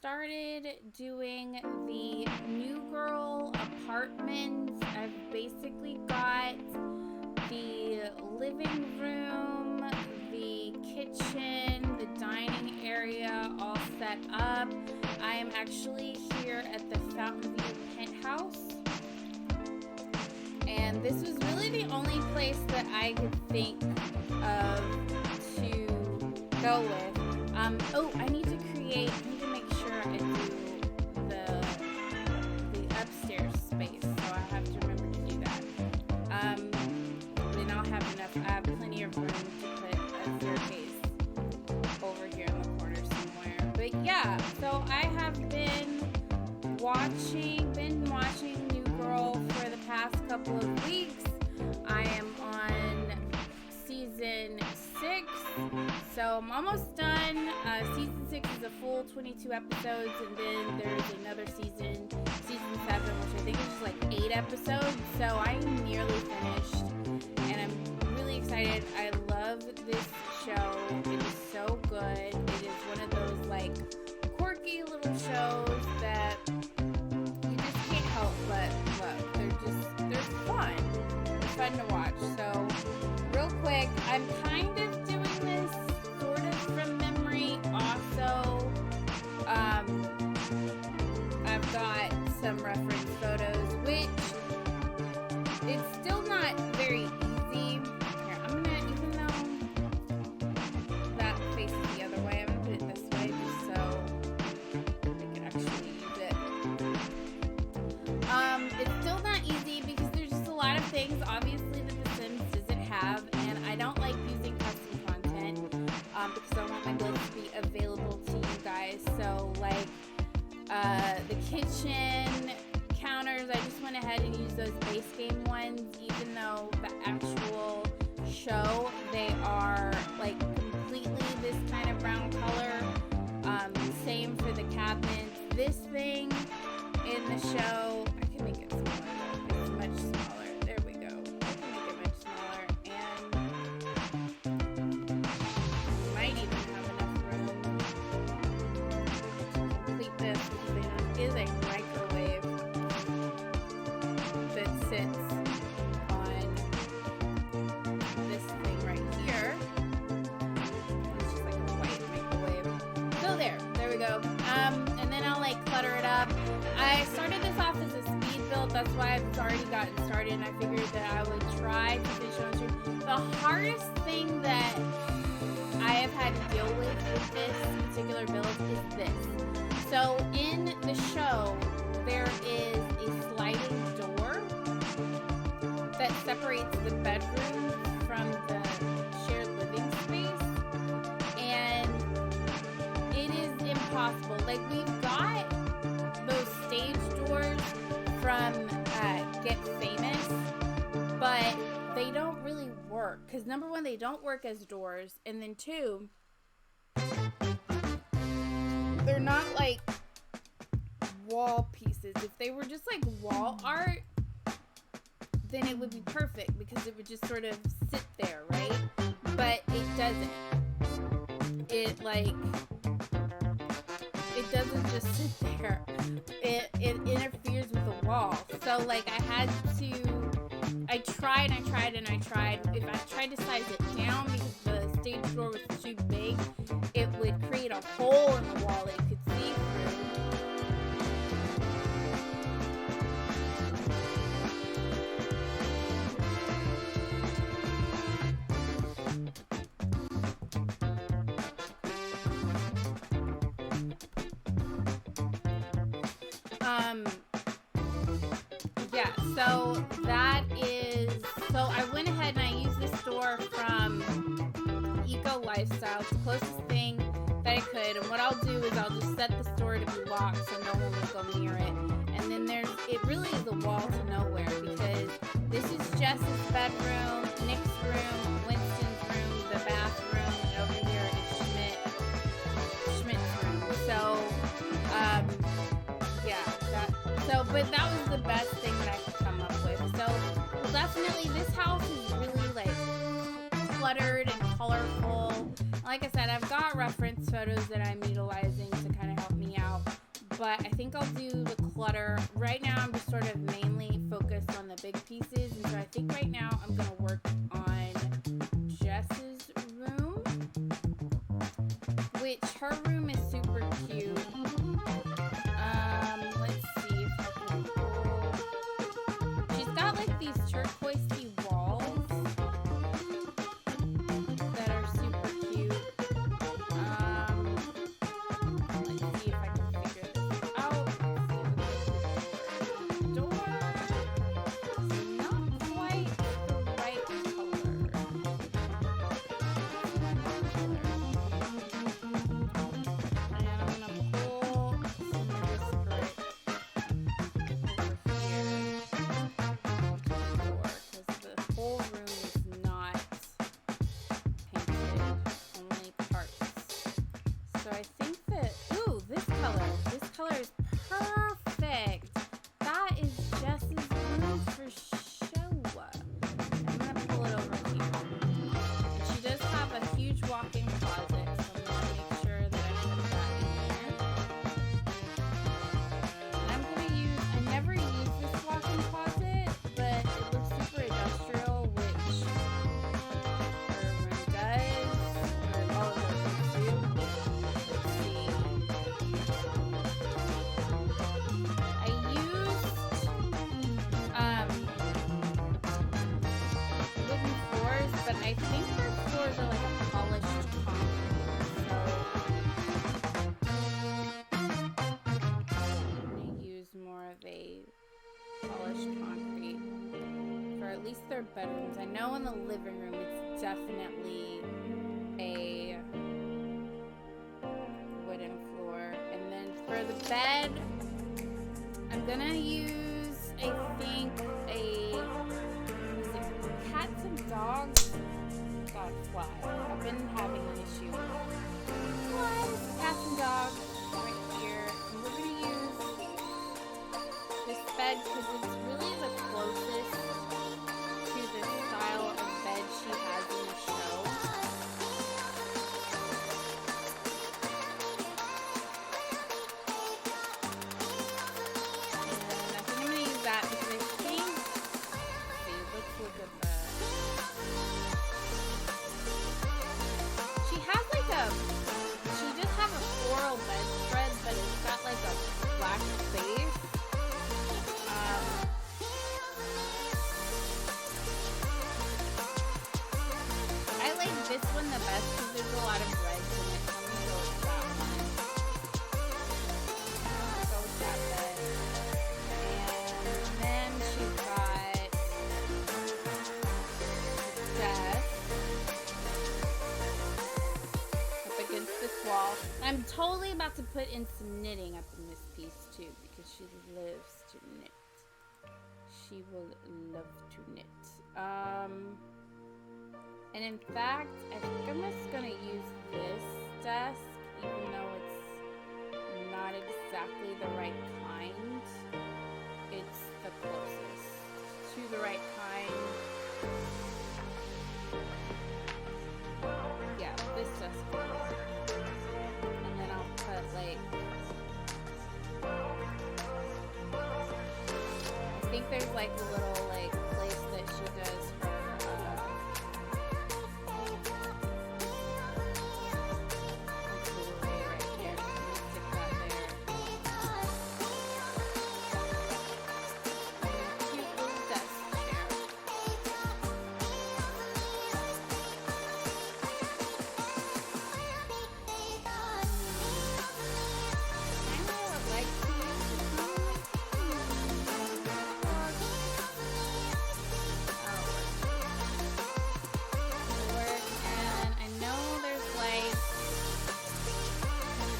started doing the new girl apartments. I've basically got the living room, the kitchen, the dining area all set up. I am actually here at the Fountain View penthouse. And this was really the only place that I could think of to go with. I need to make sure I do the upstairs space, so I have to remember to do that. Then I'll have enough. I have plenty of room to put a staircase over here in the corner somewhere. But yeah, so I have been watching New Girl for the past couple of weeks. I am on season 6, so I'm almost done. Season 6 is a full 22 episodes, and then there's another season 7, which I think is just like 8 episodes, so I'm nearly finished, and I'm really excited. I love this show. It is so good. It is one of those like quirky little shows that you just can't help but love. They're fun. They're fun to watch. So real quick, I'm kind of doing this sort of from memory also. I've got some reference photos, which it's still not very easy. Here, I'm gonna, even though that faces the other way, I'm gonna put it this way just so I can actually use it. It's still not easy because there's just a lot of things, obviously, that The Sims doesn't have, and I don't like using custom content because I want my builds to be available to you guys. So, like, the kitchen counters, I just went ahead and used those base game ones, even though the actual show, they are, like, completely this kind of brown color. Same for the cabinets. This thing in the show, I can make it smaller though. It's much smaller. There we go. I can make it much smaller, and might even have enough room to complete this because there is a microwave that sits on this thing right here. It's just like a white microwave. So there we go. And then I'll like clutter it up. I started this off as a speed build. That's why I've already gotten started, and I figured that I would try to finish on stream. The hardest thing that I have had to deal with this particular build is this. So in the show, there is a sliding door that separates the bedroom from the shared living space, and it is impossible. Like, we've got those stage doors from Get Famous, but they don't really work because number one, they don't work as doors, and then two, they're not like wall pieces. If they were just like wall art, then it would be perfect because it would just sort of sit there, right? But it doesn't. It doesn't just sit there. It interferes with the wall. So like I tried. If I tried to size it down because the stage door was too big, it would create a hole in the wall that you could see through. Yeah, so I went ahead and I used this door from Eco Lifestyle. It's the closest thing that I could, and what I'll do is I'll just set the store to be locked so no one will go near it. And then it really is a wall to nowhere because this is Jess's bedroom, Nick's room, Winston's room, the bathroom, and over here is Schmidt's room. So, but that was the best thing that I could come up with. So definitely this house is really like cluttered and colorful. Like I said, I've got reference photos that I'm utilizing to kind of help me out. but I think I'll do the clutter. Right now I'm just sort of mainly focused on the big pieces, and so I think right now I'm going to work on Jess's room, which her room is super cute. Let's see if I can pull. She's got like these turquoisey walls that are super cute. Let's see if I can figure this out. Door is not quite the right color. And I'm gonna pull some of this brick over here onto the door because the whole room is not painted, only parts. So I think that, ooh, this color is perfect. That is Jess's room for show. I'm gonna pull it over here. And she does have a huge walk-in closet, so I'm gonna make sure that I put that in there. And I'm gonna use, I never use this walk-in closet, but it looks super industrial, which her room does, or all of those rooms do. Let's see. I used wooden floors, but I think her floors are like a polished concrete. So I'm gonna use more of a polished concrete for at least their bedrooms. I know in the living room it's definitely a wooden floor. And then for the bed, I'm gonna use, I think, is it cats and dogs? God, fly. I've been having an issue with flies, cats and dogs right here. And we're gonna use this bed because it's really the closest to the style of bed she has in the show. And I think I'm gonna use that because I think, let's see, let's look at the, she has like a, she just have a floral bedspread, but it's got like a black base. I like this one the best because there's a lot of reds in it, so I'm gonna go with that one. Go with that bed. And then she's got the desk up against this wall. I'm totally about to put in some knitting up in this piece too because she loves to knit. She will love to knit. And in fact, I think I'm just gonna use this desk, even though it's not exactly the right kind. It's the closest to the right kind. Yeah, this desk will work. And then I'll put like, I think there's like a little like place that she does her jewelry right here. So I'm gonna stick that there. Cute little desk chair. I would like to use the work, and I know there's like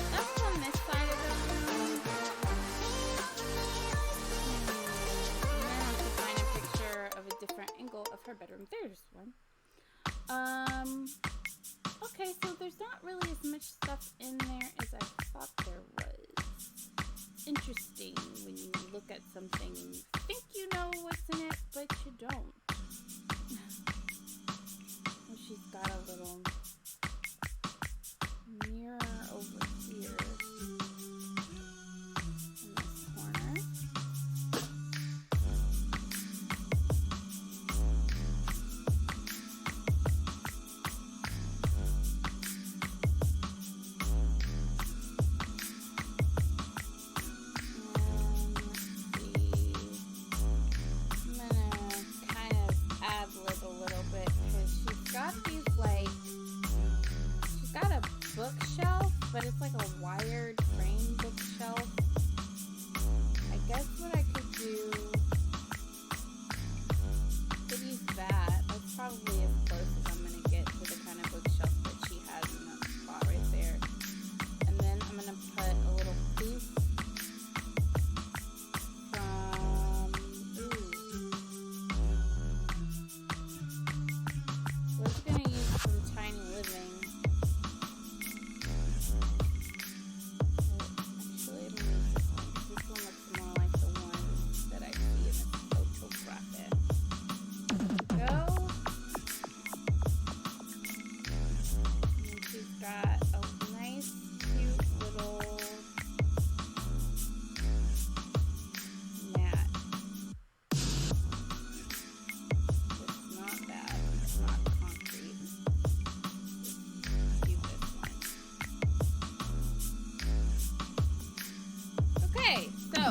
stuff on this side of the room. I'm gonna have to find a picture of a different angle of her bedroom. There's one. Okay, so there's not really as much stuff in there as I thought there was. Interesting when you look at something and you think you know what's in it, but you don't. Oh, she's got a little mirror over here. bookshelf, but it's like a wired frame bookshelf. I guess what I could do, could use that. That's probably as close as I'm gonna get to the kind of bookshelf that she has in that spot right there. And then I'm gonna put a little poof from, we're gonna use some Tiny Living. Actually, I'm gonna use this one because this one looks more like the one that I see in the photo graphic. Go. And she's got a nice, cute little mat. It's not bad. It's not concrete. Let's use this one. Okay, so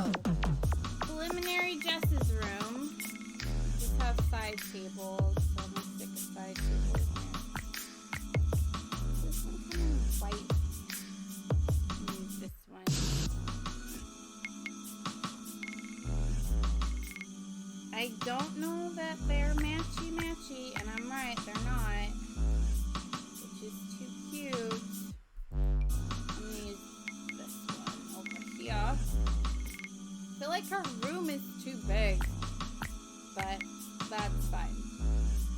preliminary Jess's room. Just have side tables. So I'm gonna stick a side table in here. This one kind of white. Use this one. I don't know that they're matchy, and I'm right, they're not. Which is too cute. I'm gonna use this one over here. I feel like her room is too big, but that's fine.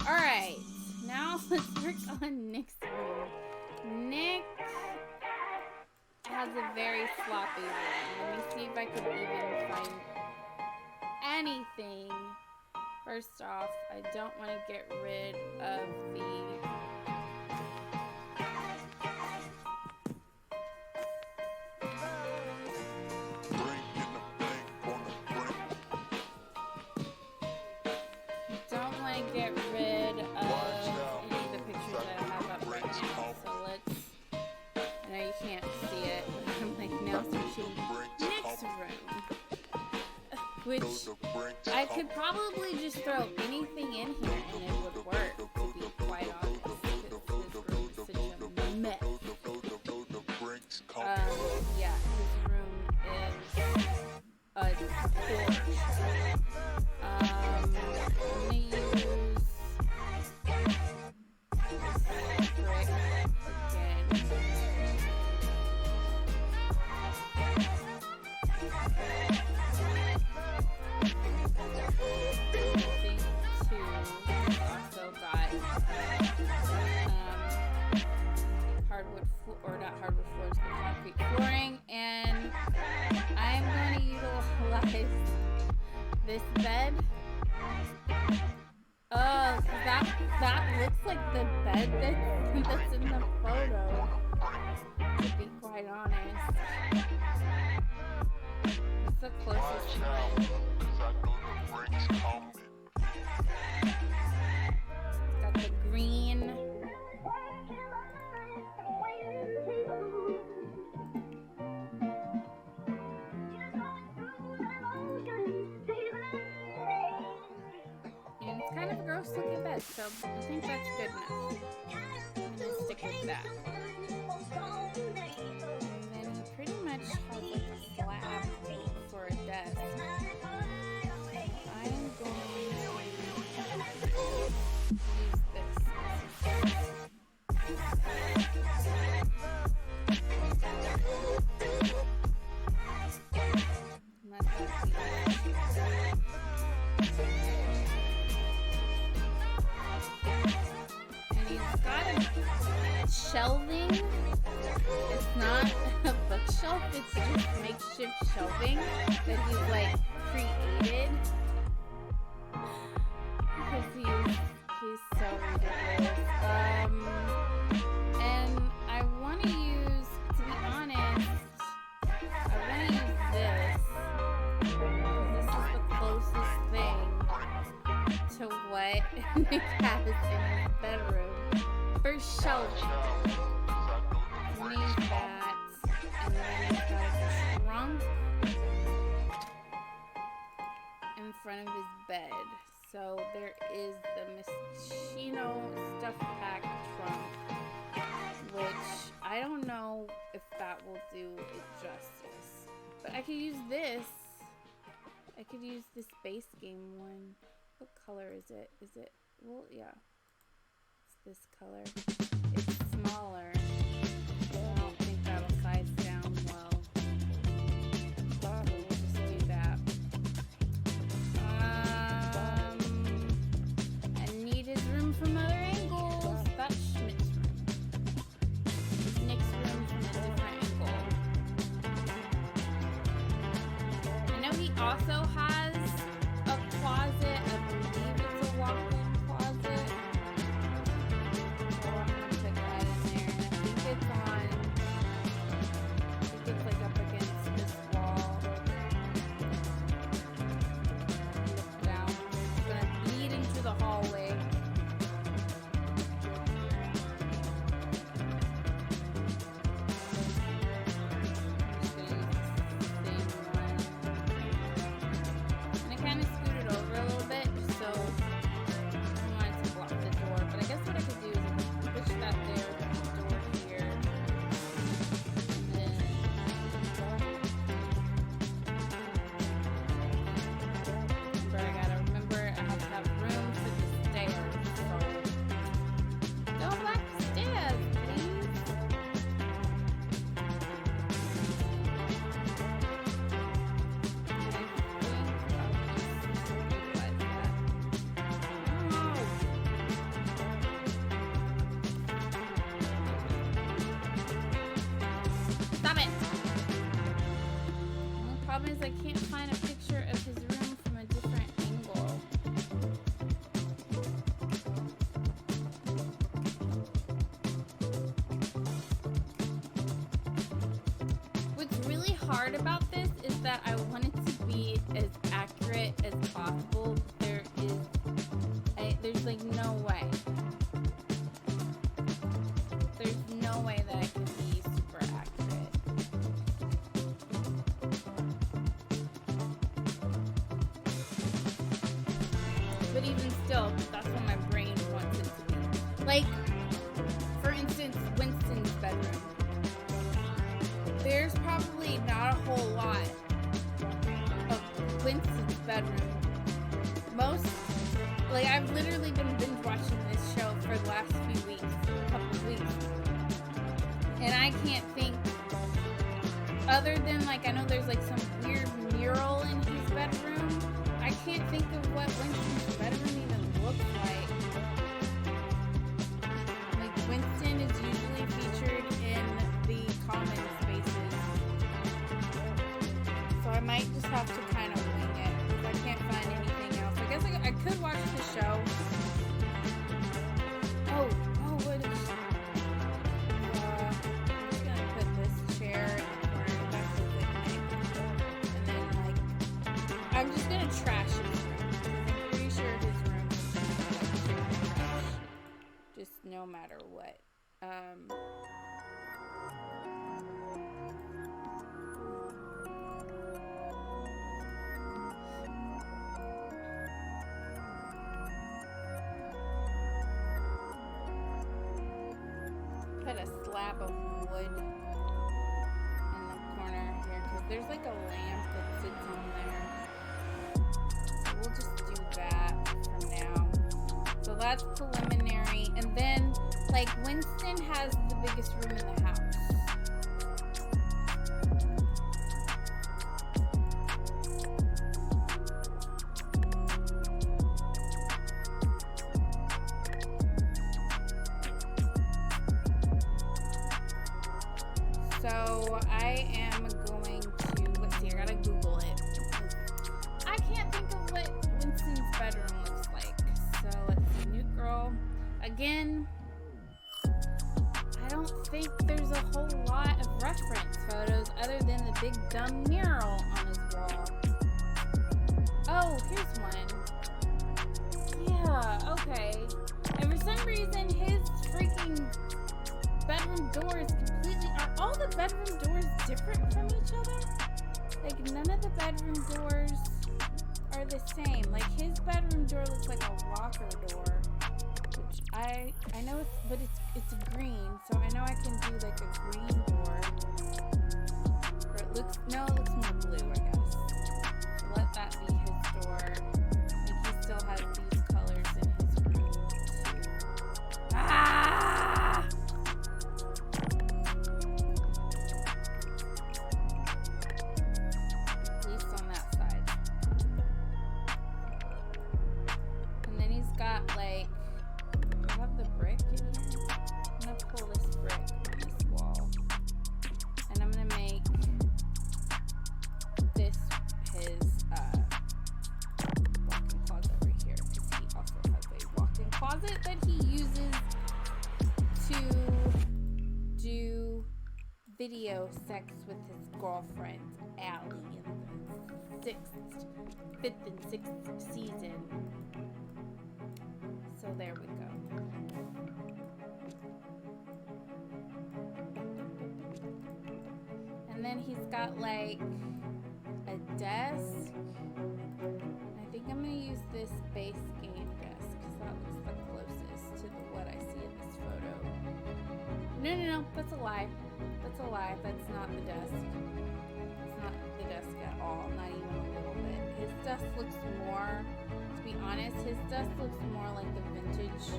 Alright, now let's work on Nick's room. Nick has a very sloppy room. Let me see if I can even find anything. First off, I don't want to get rid of the pictures that I have up right now. So let's, I know you can't see it, but I'm like now searching Nick's room. Which I could probably just throw anything in here and it would work, to be quite honest, because his room is such a mess. Yeah, his room is a torch. I'm gonna use this brick again. Also got hardwood or not hardwood floors, but concrete flooring, and I'm going to utilize this bed. Oh, that looks like the bed that's in the photo, to be quite honest. It's the closest one. Got the green. And it's kind of a gross looking bed, so I think that's good enough. I'm gonna stick with that. And then he pretty much has like a slab for a desk. I'm going to use this. Let that be. And he's got a shelving. It's not a bookshelf, it's just makeshift shelving that he's like created. Because he's so ridiculous. And I want to use, to be honest, I want to use this. This is the closest thing to what Nick has in his bedroom for shelving. I'm going to use that. And then he's got a trunk in front of his bed. So there is the Moschino stuff pack trunk, which I I don't know if that will do it justice. But I could use this. I could use this base game one. What color is it? Is it, well, yeah. It's this color. It's smaller. I don't think that'll size down well. So we'll just do that. I need his room from other angles. That's Schmidt's room. Nick's room from a different angle. I know he also has a closet. I believe it's a walk-in closet. So I'm gonna put that in there. And I think it's like up against this wall. Look down. It's gonna lead into the hallway. Is I can't find a picture of his room from a different angle. What's really hard about this is that I want it to be as accurate as possible. There's like no way. There's no way that I can be super accurate. But even still, that's what my brain wants it to be. Like, for instance, Winston's bedroom. There's probably not a whole lot of Winston's bedroom. I've literally been binge watching this show for the last few weeks, couple of weeks. And I can't think, other than like, I know there's like some weird mural in his bedroom. I can't think of what Winston's bedroom even looks like. Like, Winston is usually featured in the common spaces. So I might just have to kind of wing it, because I can't find anything else. I guess I could watch the show. What is... I'm just gonna put this chair in the corner back to the picnic. And then, like, I'm just gonna trash his room. I'm pretty sure his room is like trash. Just no matter what. Put a slab of wood in the corner here, because there's like a lamp that sits on there. So we'll just do that for now. So that's preliminary. And then, like, Winston has the biggest room in the house. So I am going to, let's see, I gotta Google it. I can't think of what Winston's bedroom looks like. So let's see, new girl. Again, I don't think there's a whole lot of reference photos other than the big dumb mural on his wall. Oh, here's one. Yeah, okay. And for some reason, his freaking bedroom door is completely... Are all the bedroom doors different from each other? Like, none of the bedroom doors are the same. Like, his bedroom door looks like a locker door, which I know it's, but it's green, so I know I can do like a green door. Or it looks more blue, I guess. So let that be his door. I think he still has these colors in his room too. Ah! At least on that side. And then he's got like, I have the brick in here. I'm gonna pull this brick on this wall. And I'm gonna make this his walk-in closet right here. Because he also has a walk-in closet that he uses to do video sex with his girlfriend, Allie, in the 5th and 6th season. So there we go. And then he's got like a desk. I think I'm gonna use this base game desk because that looks the closest to what I see in this photo. No, that's a lie. That's a lie. That's not the desk. It's not the desk at all, not even a little bit. His desk looks more, to be honest, his desk looks more like the vintage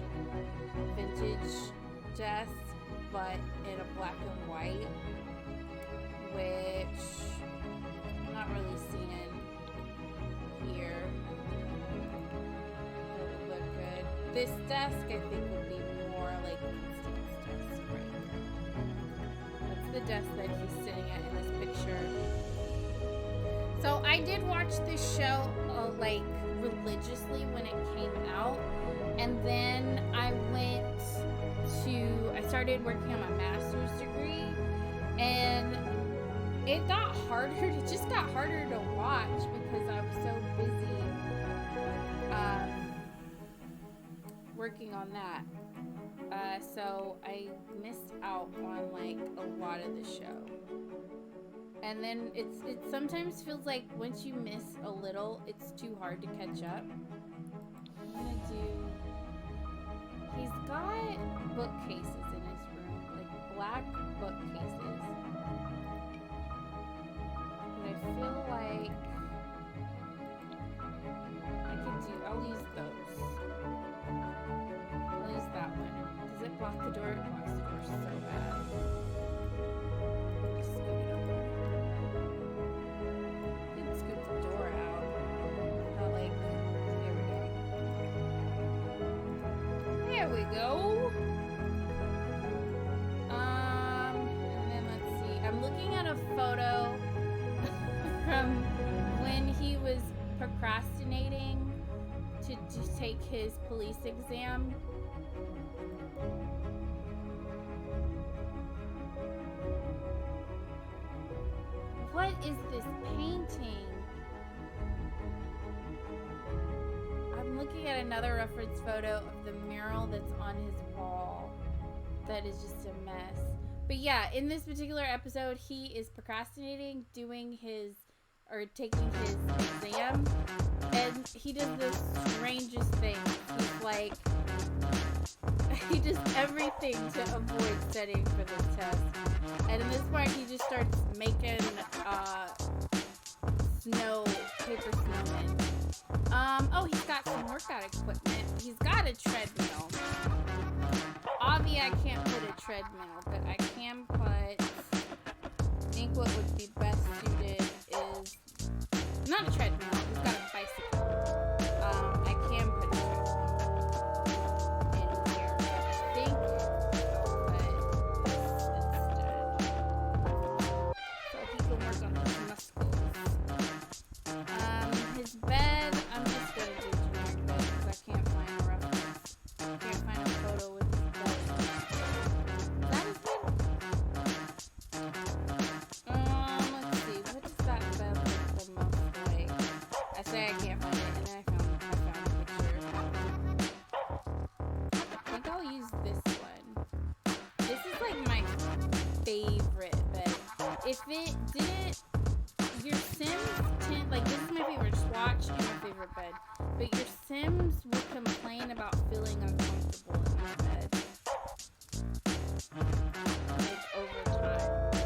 desk, but in a black and white, which I'm not really seeing here. That would look good. This desk, I think, would be more like Winston's desk right here. That's the desk that he's sitting at in this picture. So I did watch this show like religiously when it came out, and then I started working on my master's degree, and it got harder. It just got harder to watch because I was so busy working on that. So I missed out on like a lot of the show. And then it sometimes feels like once you miss a little, it's too hard to catch up. I'm gonna do. He's got bookcases in his room, like black bookcases. But I feel like I'll use those. I'll use that one. Does it block the door? It blocks the door so bad. Just scoot it over. Didn't scoot the door out. Like, there we go. And then let's see. I'm looking at a photo from when he was procrastinating to take his police exam. What is this painting? I'm looking at another reference photo of the mural that's on his wall. That is just a mess. But yeah, in this particular episode, he is procrastinating taking his exam, and he does the strangest thing. He's like, he does everything to avoid studying for this test. And in this part, he just starts making paper snowmen. Oh, he's got some workout equipment. He's got a treadmill. Obviously, I can't put a treadmill, but I can put, I think what would be best suited is, not a treadmill, he's got a bicycle. I can put a treadmill in here, but I think I'll put this instead. So he can work on his muscles. His bed, I'm just going to do generic bed because I can't find a reference. I can't find a photo with his bed. Is that his bed? Let's see. What does that bed look the most like? I say I can't find it, and then I found a picture. I think I'll use this one. This is like my favorite bed. If it didn't your Sims tend, like, this is my favorite swatch and my favorite bed, but your Sims will complain about feeling uncomfortable in that bed. Like, over time. To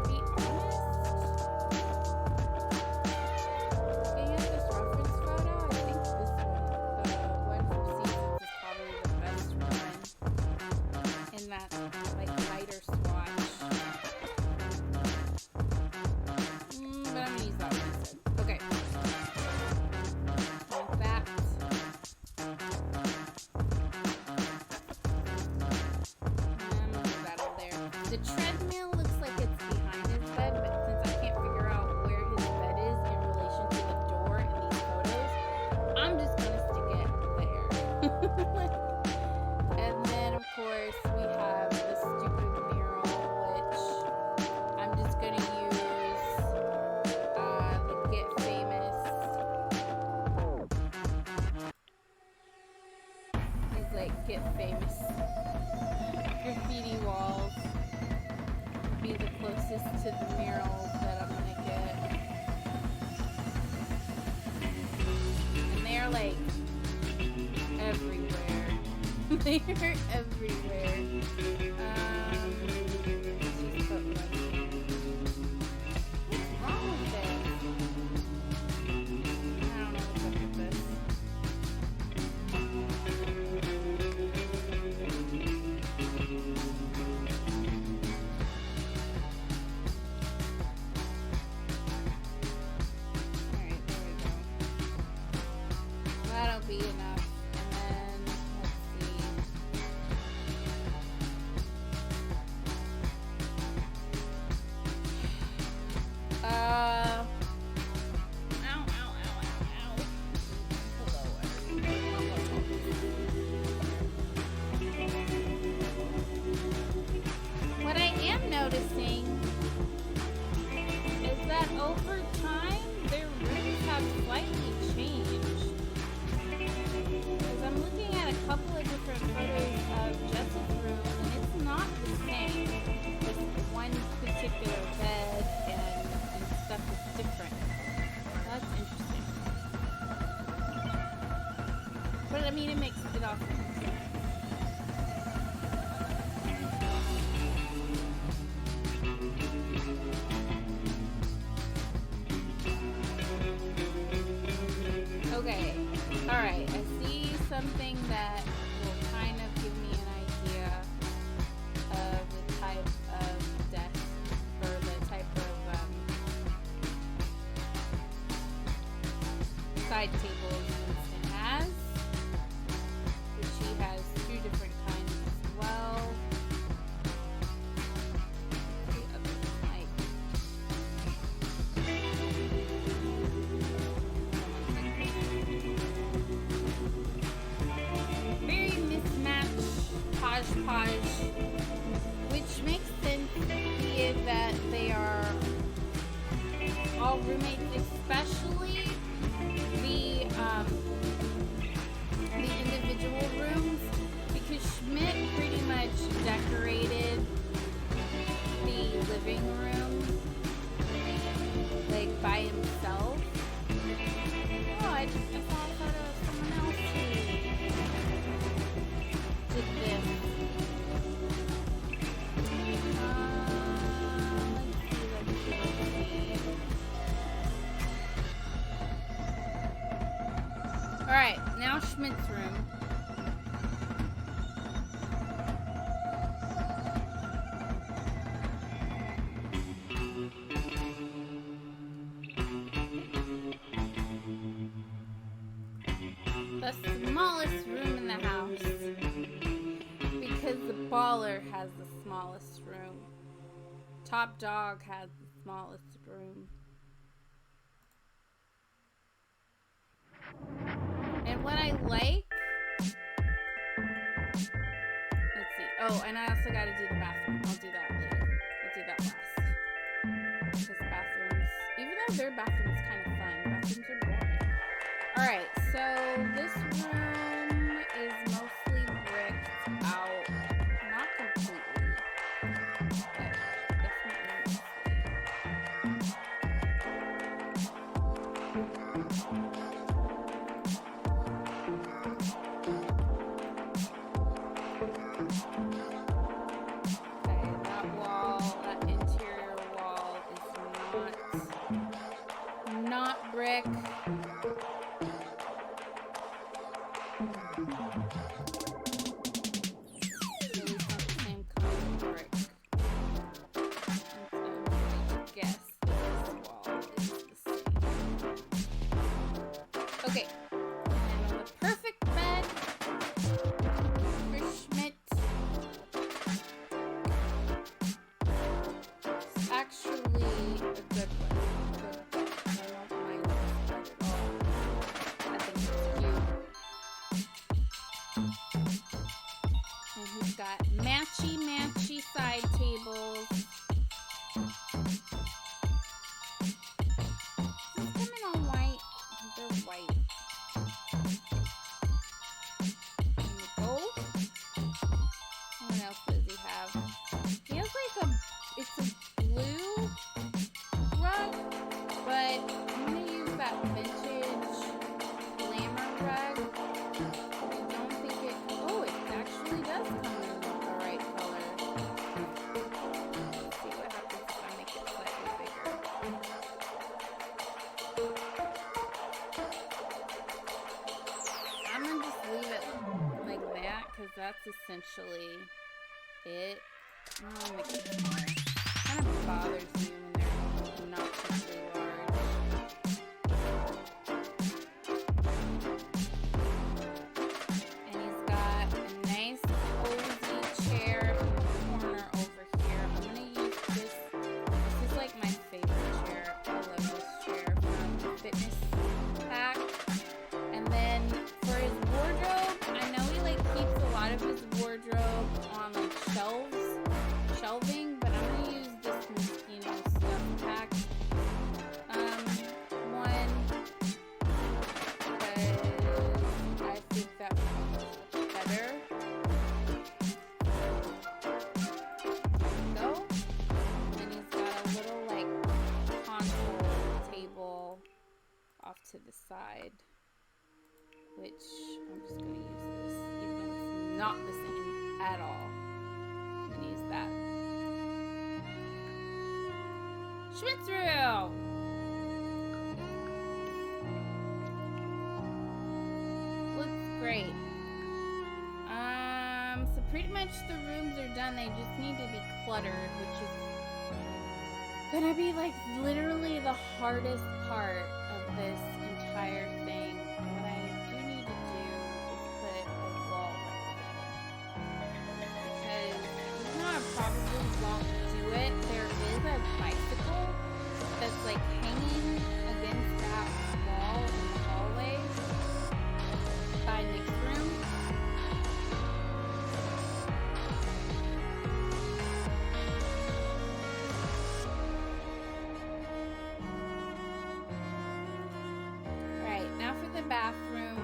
be honest, looking at this reference photo, I think this one, the one from Seasons, is probably the best one in that, like, lighter swatch. But I'm gonna use that one instead. Okay. Like that. That over there. The treadmill looks like it's behind his bed, but since I can't figure out where his bed is in relation to the door in these photos, I'm just gonna stick it there. And then, of course, we have the stupid mural, which I'm just gonna use the Get Famous. These, like, Get Famous graffiti walls would be the closest to the murals that I'm gonna get. And they're, like, everywhere. They're everywhere. Let's just put one. What's wrong with this? I don't know what's up with this. Alright, there we go. That'll be enough. And then, let's see. Ow, ow, ow, ow, ow. Hello, everybody. What I am noticing is that over time, their rooms have slightly changed. Because I'm looking at a couple of different photos of Jess's room, and it's not the same. Just one particular bed and stuff is different. That's interesting. But I mean, it makes it all sense. Okay, alright, I see something that will kind of give me an idea of the type of desk, or the type of side tables Winston has, which he has two different kinds as well. The other one, like, very mismatched hodgepodge, which makes sense being that they are all roommates, especially the individual rooms, because Schmidt pretty much decorated the living room, like, by himself. Oh, I saw a photo of someone else who did this. Let's see. Alright, now Schmidt's room. The smallest room in the house. Because the baller has the smallest room. Top Dog has the smallest room. And what I like... Let's see. Oh, and I also gotta do the bathroom. I'll do that later. I'll do that last. Because bathrooms... Even though their bathroom's kind of fun, bathrooms are boring. Alright, so this room is mostly bricked out. Not completely. But definitely mostly. blue rug, but I'm gonna use that vintage glamour rug. I don't think it. Oh, it actually does come in the right color. Let's see what happens if I make it slightly bigger. I'm gonna just leave it like that because that's essentially it. I'm gonna make it smaller. Kind of bothers me when they're obnoxiously large. And he's got a nice cozy chair in the corner over here. I'm gonna use this. This is like my favorite chair. I love this chair from Fitness Pack. And then for his wardrobe, I know he like keeps a lot of his wardrobe on like shelving, but I'm gonna use this Moschino stuff pack one because I think that one's better. Go. And then he's got a little like console table off to the side, which I'm just gonna use this, even though it's not the same at all. I'm gonna use that. Schwitzeroo! Looks great. So pretty much the rooms are done. They just need to be cluttered, which is gonna be like literally the hardest part of this entire thing. What I do need to do is put a wall right here. Because even though I probably won't do it, there is a bicycle that's like hanging against that wall in the hallway by Nick's room. Right, now for the bathroom,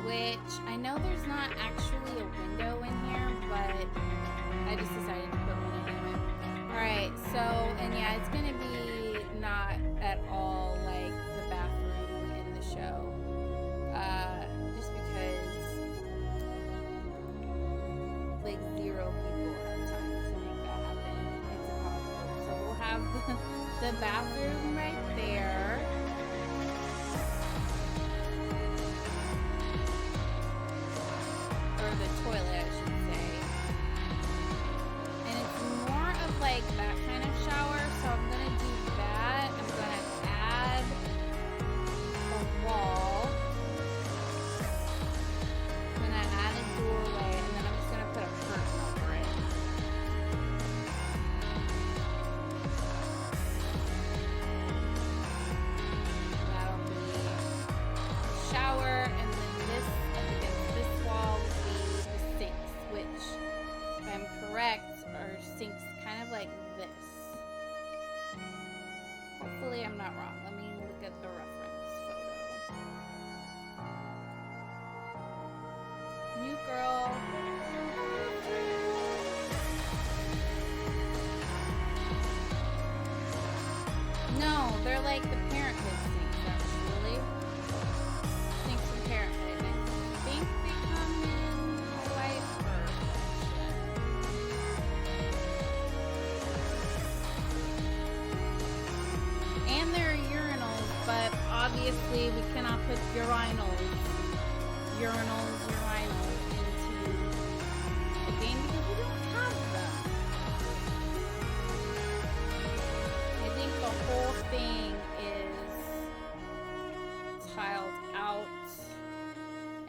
which I know there's not actually a window in here, but I just decided to put one in anyway. Alright, so, and yeah, it's gonna be not at all like the bathroom in the show. Just because like 0 people have time to make that happen. It's impossible. So we'll have the bathroom right there. Or the toilet, I should say. And it's more of like that kind of shower, so I'm gonna do that. I'm gonna add a wall. I'm gonna add a doorway, and then I'm just gonna put a curtain over it. And that'll be shower, and then this up against this wall will be the sinks, which, if I'm correct, are sinks kind of like this. Hopefully I'm not wrong. Let me look at the reference photo. New girl. No, they're like the Parenthood sinks, actually. Sinks from Parenthood. I think they come in a white version. And they're urinals, but obviously we cannot put urinals into the game because we don't have them. I think the whole thing is tiled out,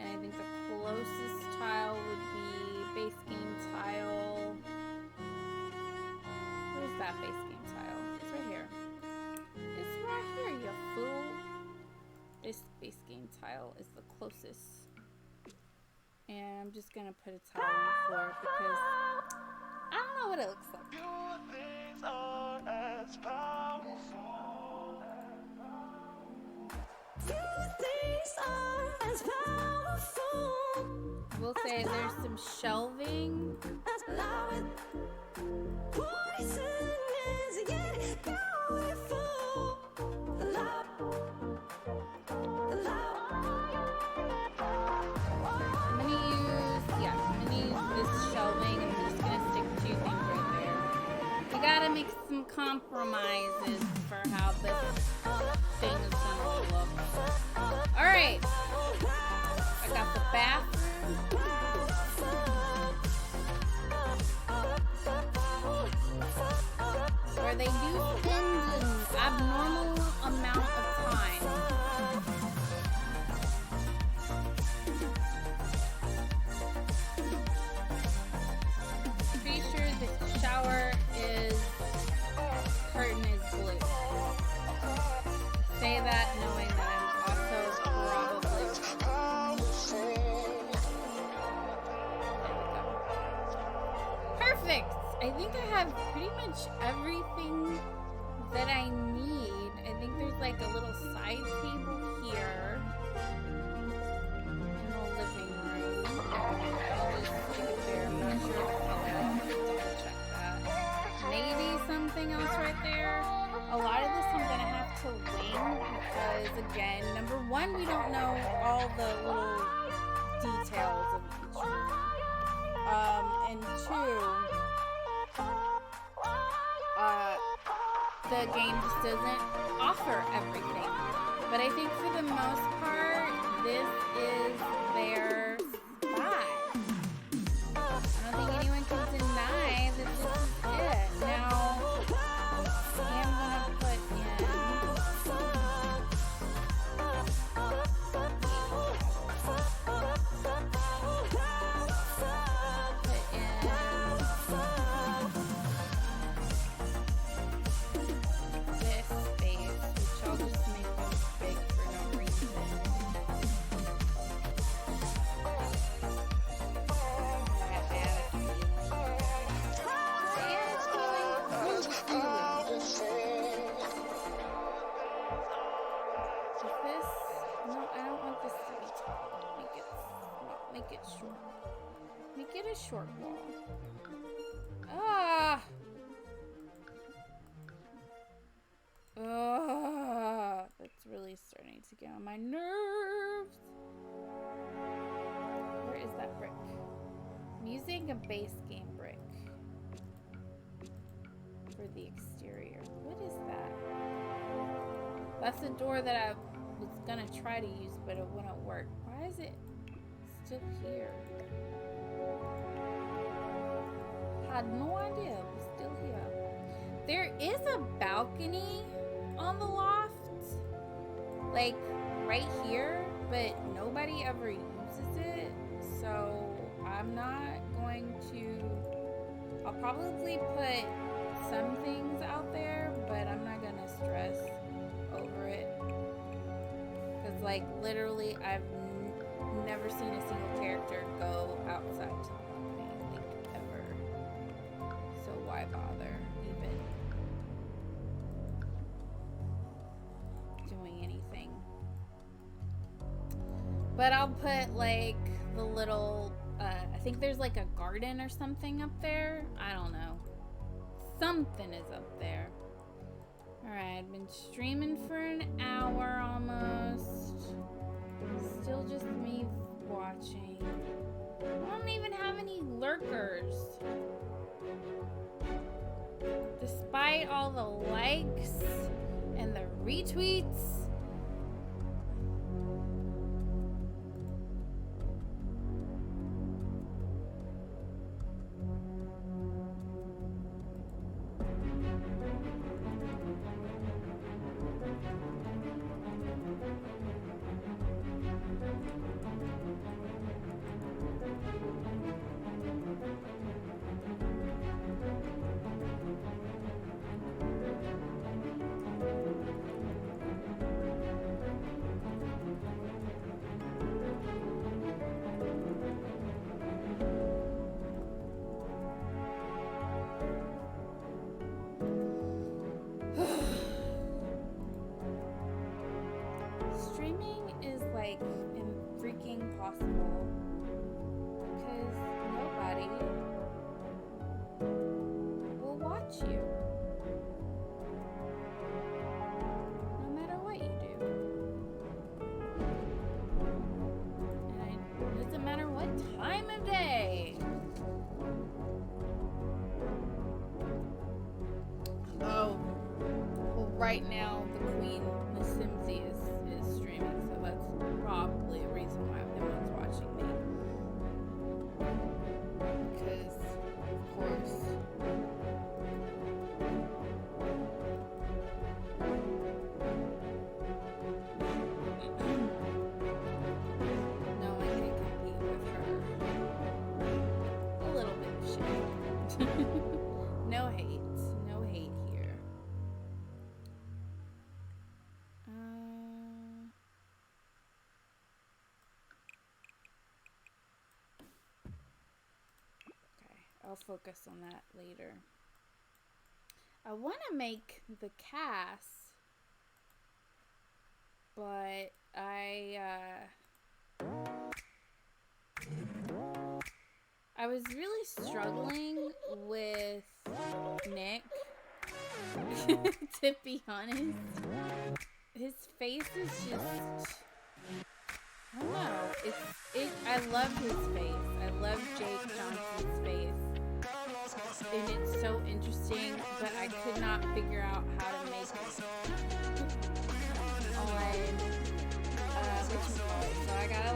and I think the closest tile would be base game tile. Where's that base game tile? It's right here. It's right here, you fool. This base game tile is the closest. And I'm just gonna put a tile on the floor because I don't know what it looks like. We'll say there's some shelving. gotta make some compromises for how this thing is gonna look. Alright. I got the bathroom. Where they do spend an abnormal amount of time. Pretty sure the shower is curtain is blue. Say that knowing that I'm also probably wrong. Perfect! I think I have pretty much everything that I need. I think there's like a little side table here in the living room. I'll just stick it there. I'm not sure the color. I'll have to double check that. Maybe something else right there. A lot of this I'm gonna have to wing because, again, number one, we don't know all the little details of each room. And two, the game just doesn't offer everything. But I think for the most part, this is their spot. I don't think anyone can deny that this is it. Now, I'm gonna put this space, which I'll just make this big for no reason. Make it short. Make it a short wall. That's really starting to get on my nerves. Where is that brick? I'm using a base game brick for the exterior. What is that? That's the door that I was gonna try to use, but it wouldn't work. Why is it still here? Had no idea it was still here. There is a balcony on the loft, like right here, but nobody ever uses it, so I'm not going to. I'll probably put some things out there, but I'm not gonna stress over it, because like literally I've never seen a single character go outside to the balcony, like ever. So why bother even doing anything? But I'll put like the little, I think there's like a garden or something up there. I don't know. Something is up there. Alright, I've been streaming for an hour almost. Still just me watching. I don't even have any lurkers. Despite all the likes and the retweets. Streaming is like freaking impossible because nobody will watch you no matter what you do, and it doesn't matter what time of day. right now the Queen, the Simsy, is streaming, so that's probably a reason why no one's watching me. Because, of course, no one can compete with her. A little bit of shade. No hate. No hate here. Okay, I'll focus on that later. I want to make the cast, but I was really struggling with Nick, to be honest. His face is just, I don't know. I love his face. I love Jake Johnson's face. And it's so interesting, but I could not figure out how to make it on, so I gotta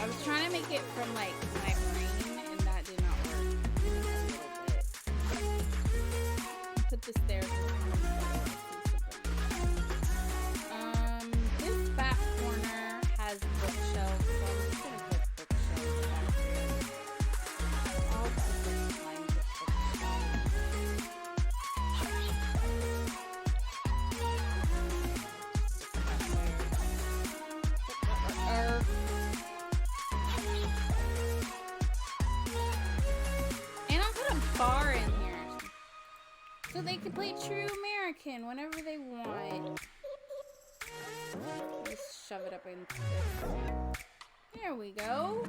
I was trying to make it from my brain, and that did not work a little bit. Put this there. This back corner has bookshelves, so I'm just gonna put bookshelves back here. All different kinds of bar in here so they can play True American whenever they want. Just shove it up into this. There we go.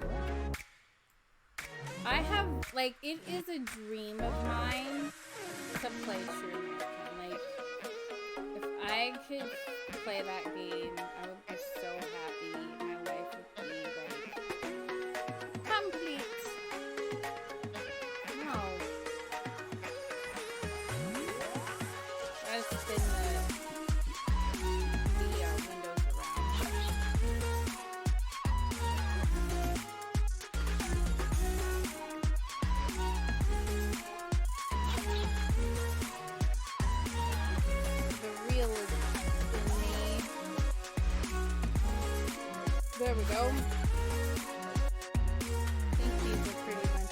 I have, it is a dream of mine to play True American. If I could play that game, I would be so happy. My life would be, complete. No. Let's spin the windows around. The realism in me. There we go. I think these are pretty much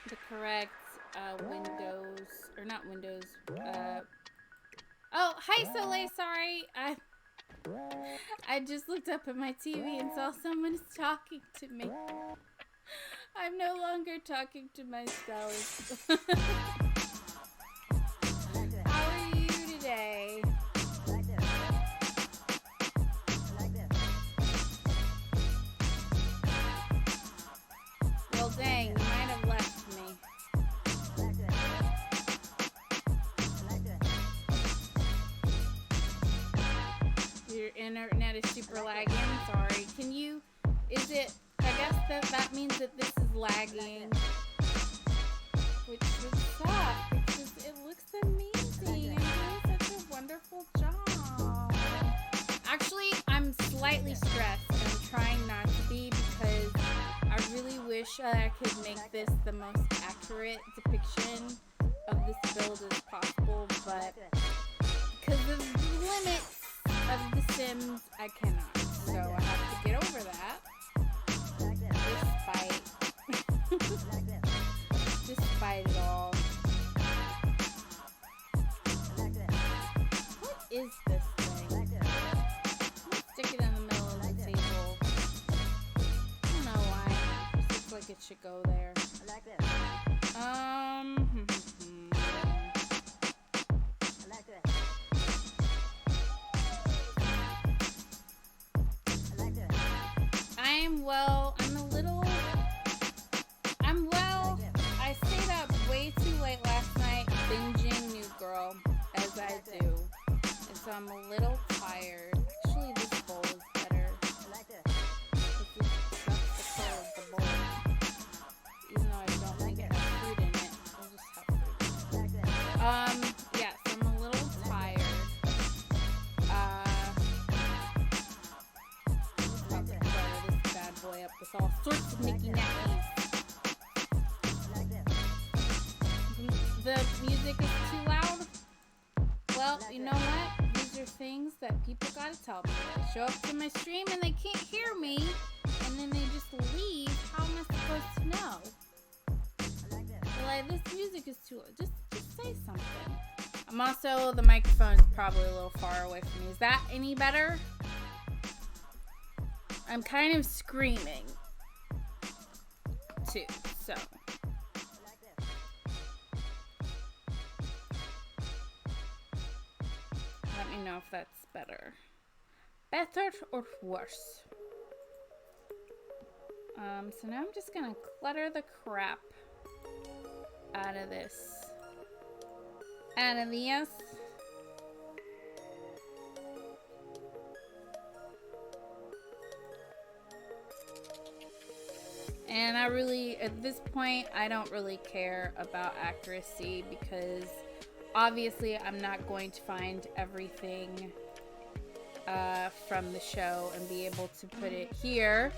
the correct windows, or not windows. Oh, hi Soleil, sorry. I just looked up at my TV and saw someone is talking to me. I'm no longer talking to myself. How are you today? Well, dang, you might have left me. Your internet is super lagging. Sorry. Can you? Is it? I guess that means that this is lagging, which would suck because it looks amazing. You're doing such a wonderful job. Actually, I'm slightly stressed, and I'm trying not to be because I really wish I could make this the most accurate depiction of this build as possible, but because of the limits of The Sims, I cannot. So I have to get over that. Despite it all. What is this thing? Let's stick it in the middle of the table. I don't know why. It just looks like it should go there. I stayed up way too late last night binging New Girl, as I do. And so I'm a little tired. Actually, this bowl all sorts of Nicky Nackies. The music is too loud. Well, you know what? These are things that people gotta tell me. They show up to my stream and they can't hear me, and then they just leave. How am I supposed to know? They're like, this music is too loud. Just say something. I'm also, the microphone's probably a little far away from me. Is that any better? I'm kind of screaming too, so. Let me know if that's better. Better or worse? So now I'm just gonna clutter the crap out of this. And I really, at this point, I don't really care about accuracy because obviously I'm not going to find everything from the show and be able to put it here.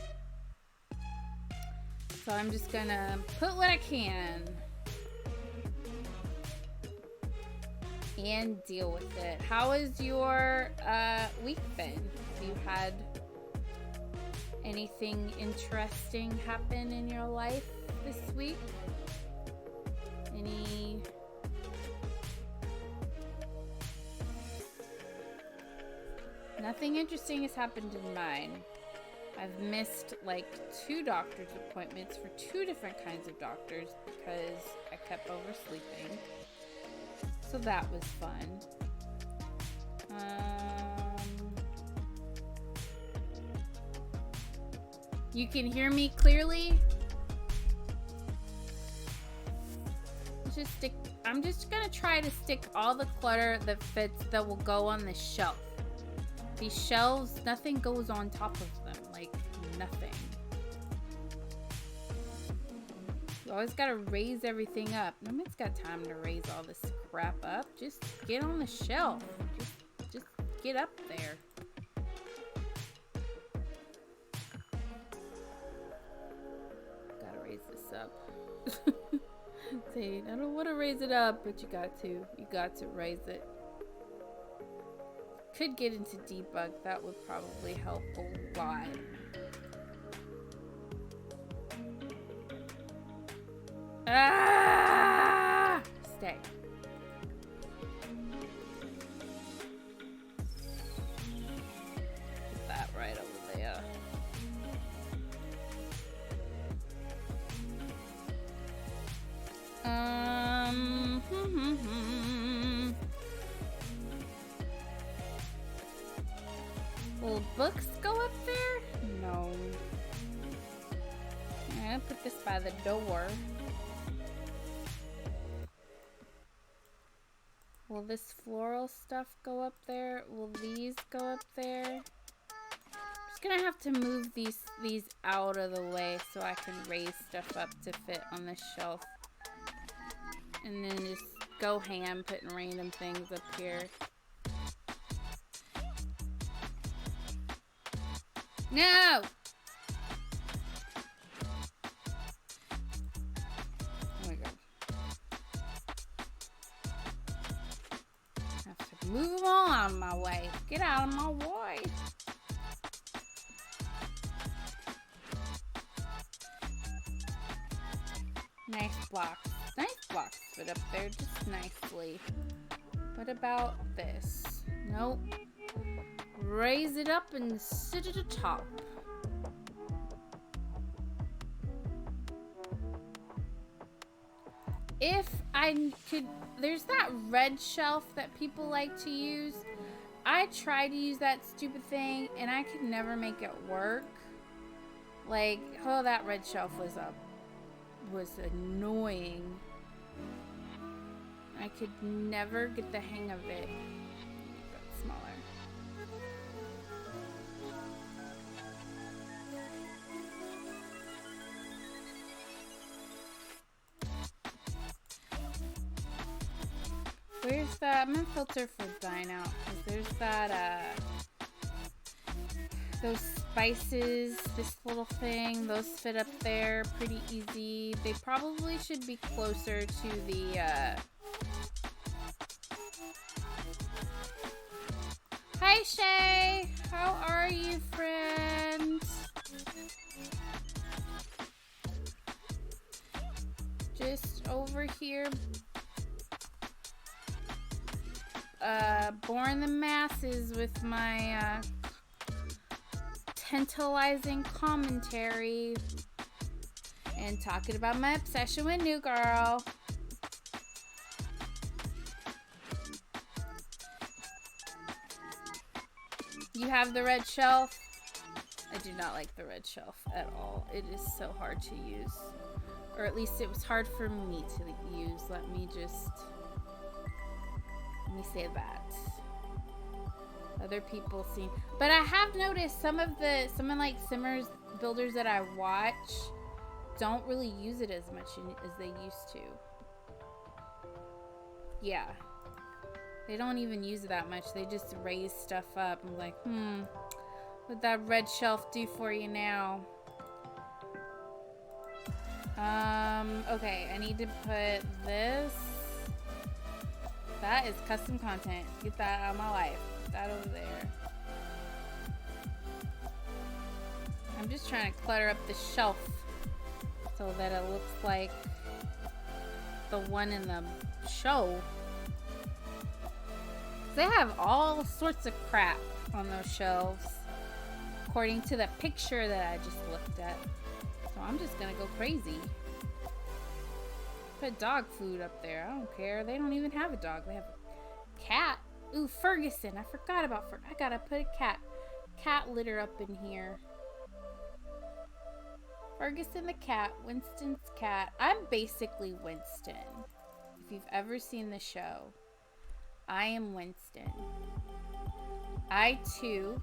So I'm just gonna put what I can and deal with it. How has your week been? Have you had anything interesting happen in your life this week? Nothing interesting has happened in mine. I've missed like 2 doctor's appointments for 2 different kinds of doctors because I kept oversleeping. So that was fun. You can hear me clearly? I'm just gonna try to stick all the clutter that fits that will go on the shelf. These shelves, nothing goes on top of them. Like, nothing. You always gotta raise everything up. Nobody's got time to raise all this crap up. Just get on the shelf. Just get up there. Gotta raise this up. Say, I don't want to raise it up, but you got to. You got to raise it. Could get into debug. That would probably help a lot. Ah! Stay. Put that right over there. Will books go up there? No. I'm gonna put this by the door. Will this floral stuff go up there? Will these go up there? I'm just gonna have to move these out of the way so I can raise stuff up to fit on this shelf. And then just go ham putting random things up here. No! Oh my god. I have to move them all out of my way. Get out of my way. Nice blocks. Nice blocks fit up there just nicely. What about this? Nope. Raise it up and sit at the top. If I could, there's that red shelf that people like to use. I tried to use that stupid thing and I could never make it work. Like, oh, that red shelf was annoying. I could never get the hang of it. Make that smaller. Where's that? I'm gonna filter for dine out because there's that those spices, this little thing, those fit up there pretty easy. They probably should be closer to the, Hi, Shay! How are you, friend? Just over here, boring the masses with my, tantalizing commentary and talking about my obsession with New Girl. You have the red shelf? I do not like the red shelf at all. It is so hard to use. Or at least it was hard for me to use. Let me say that. Other people seem, but I have noticed some of like Simmers builders that I watch don't really use it as much as they used to. Yeah. They don't even use it that much. They just raise stuff up. I'm like, what'd that red shelf do for you now? Okay, I need to put this. That is custom content. Get that out of my life. That over there. I'm just trying to clutter up the shelf so that it looks like the one in the show. They have all sorts of crap on those shelves, according to the picture that I just looked at. So I'm just gonna go crazy. Put dog food up there. I don't care. They don't even have a dog. They have a cat. Ooh, Ferguson. I forgot about Ferguson. I gotta put a cat litter up in here. Ferguson the cat. Winston's cat. I'm basically Winston. If you've ever seen the show, I am Winston. I, too,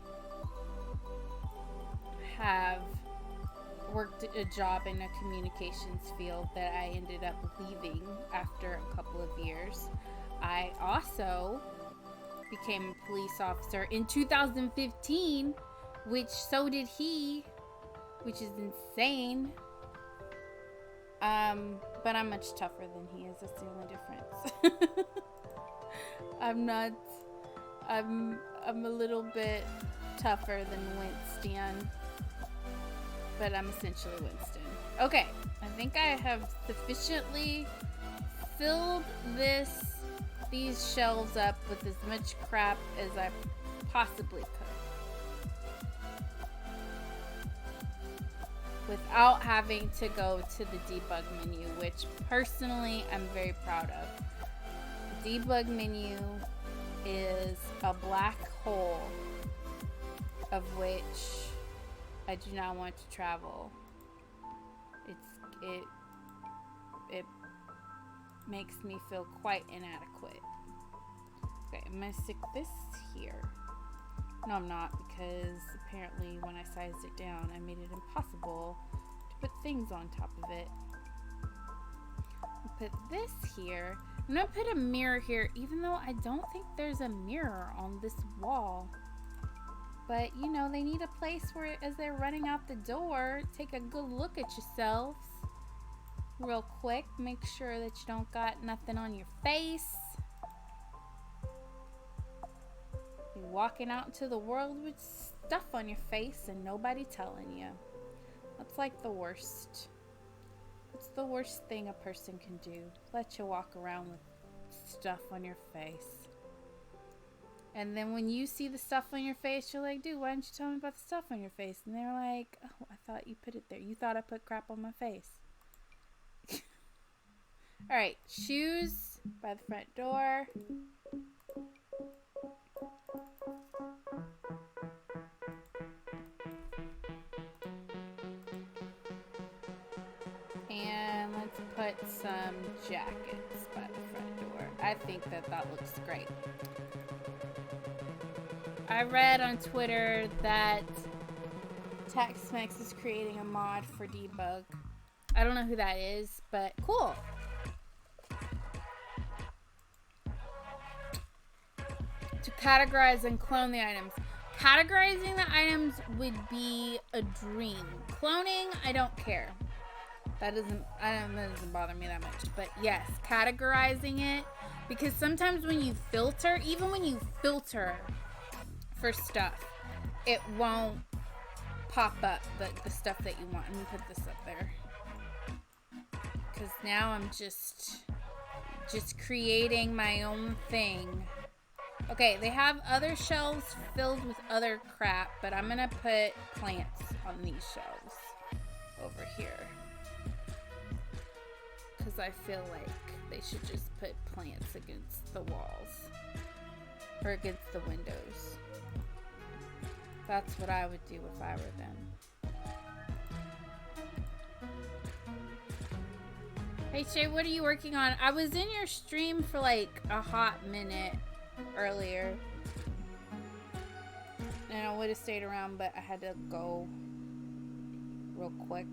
have worked a job in a communications field that I ended up leaving after a couple of years. I also became a police officer in 2015, which so did he, which is insane. But I'm much tougher than he is. That's the only difference. I'm a little bit tougher than Winston, but I'm essentially Winston. Okay, I think I have sufficiently filled these shelves up with as much crap as I possibly could, without having to go to the debug menu, which personally I'm very proud of. The debug menu is a black hole of which I do not want to travel. It makes me feel quite inadequate. Okay, I'm gonna stick this here. No, I'm not, because apparently when I sized it down, I made it impossible to put things on top of it. I'll put this here. I'm gonna put a mirror here, even though I don't think there's a mirror on this wall. But, you know, they need a place where, as they're running out the door, take a good look at yourselves real quick. Make sure that you don't got nothing on your face. You're walking out into the world with stuff on your face and nobody telling you. That's like the worst. What's the worst thing a person can do? Let you walk around with stuff on your face. And then when you see the stuff on your face, you're like, dude, why didn't you tell me about the stuff on your face? And they're like, oh, I thought you put it there. You thought I put crap on my face. Alright, shoes by the front door. And let's put some jackets by the front door. I think that looks great. I read on Twitter that Tex-Mex is creating a mod for debug. I don't know who that is, but cool. To categorize and clone the items. Categorizing the items would be a dream. Cloning, I don't care. That doesn't bother me that much. But yes, categorizing it, because sometimes when you filter, even when you filter for stuff, it won't pop up the stuff that you want. Let me put this up there, because now I'm just creating my own thing. Okay, they have other shelves filled with other crap, but I'm gonna put plants on these shelves over here, because I feel like they should just put plants against the walls or against the windows. That's what I would do if I were them. Hey Shay, what are you working on? I was in your stream for like a hot minute earlier, and I would have stayed around, but I had to go real quick.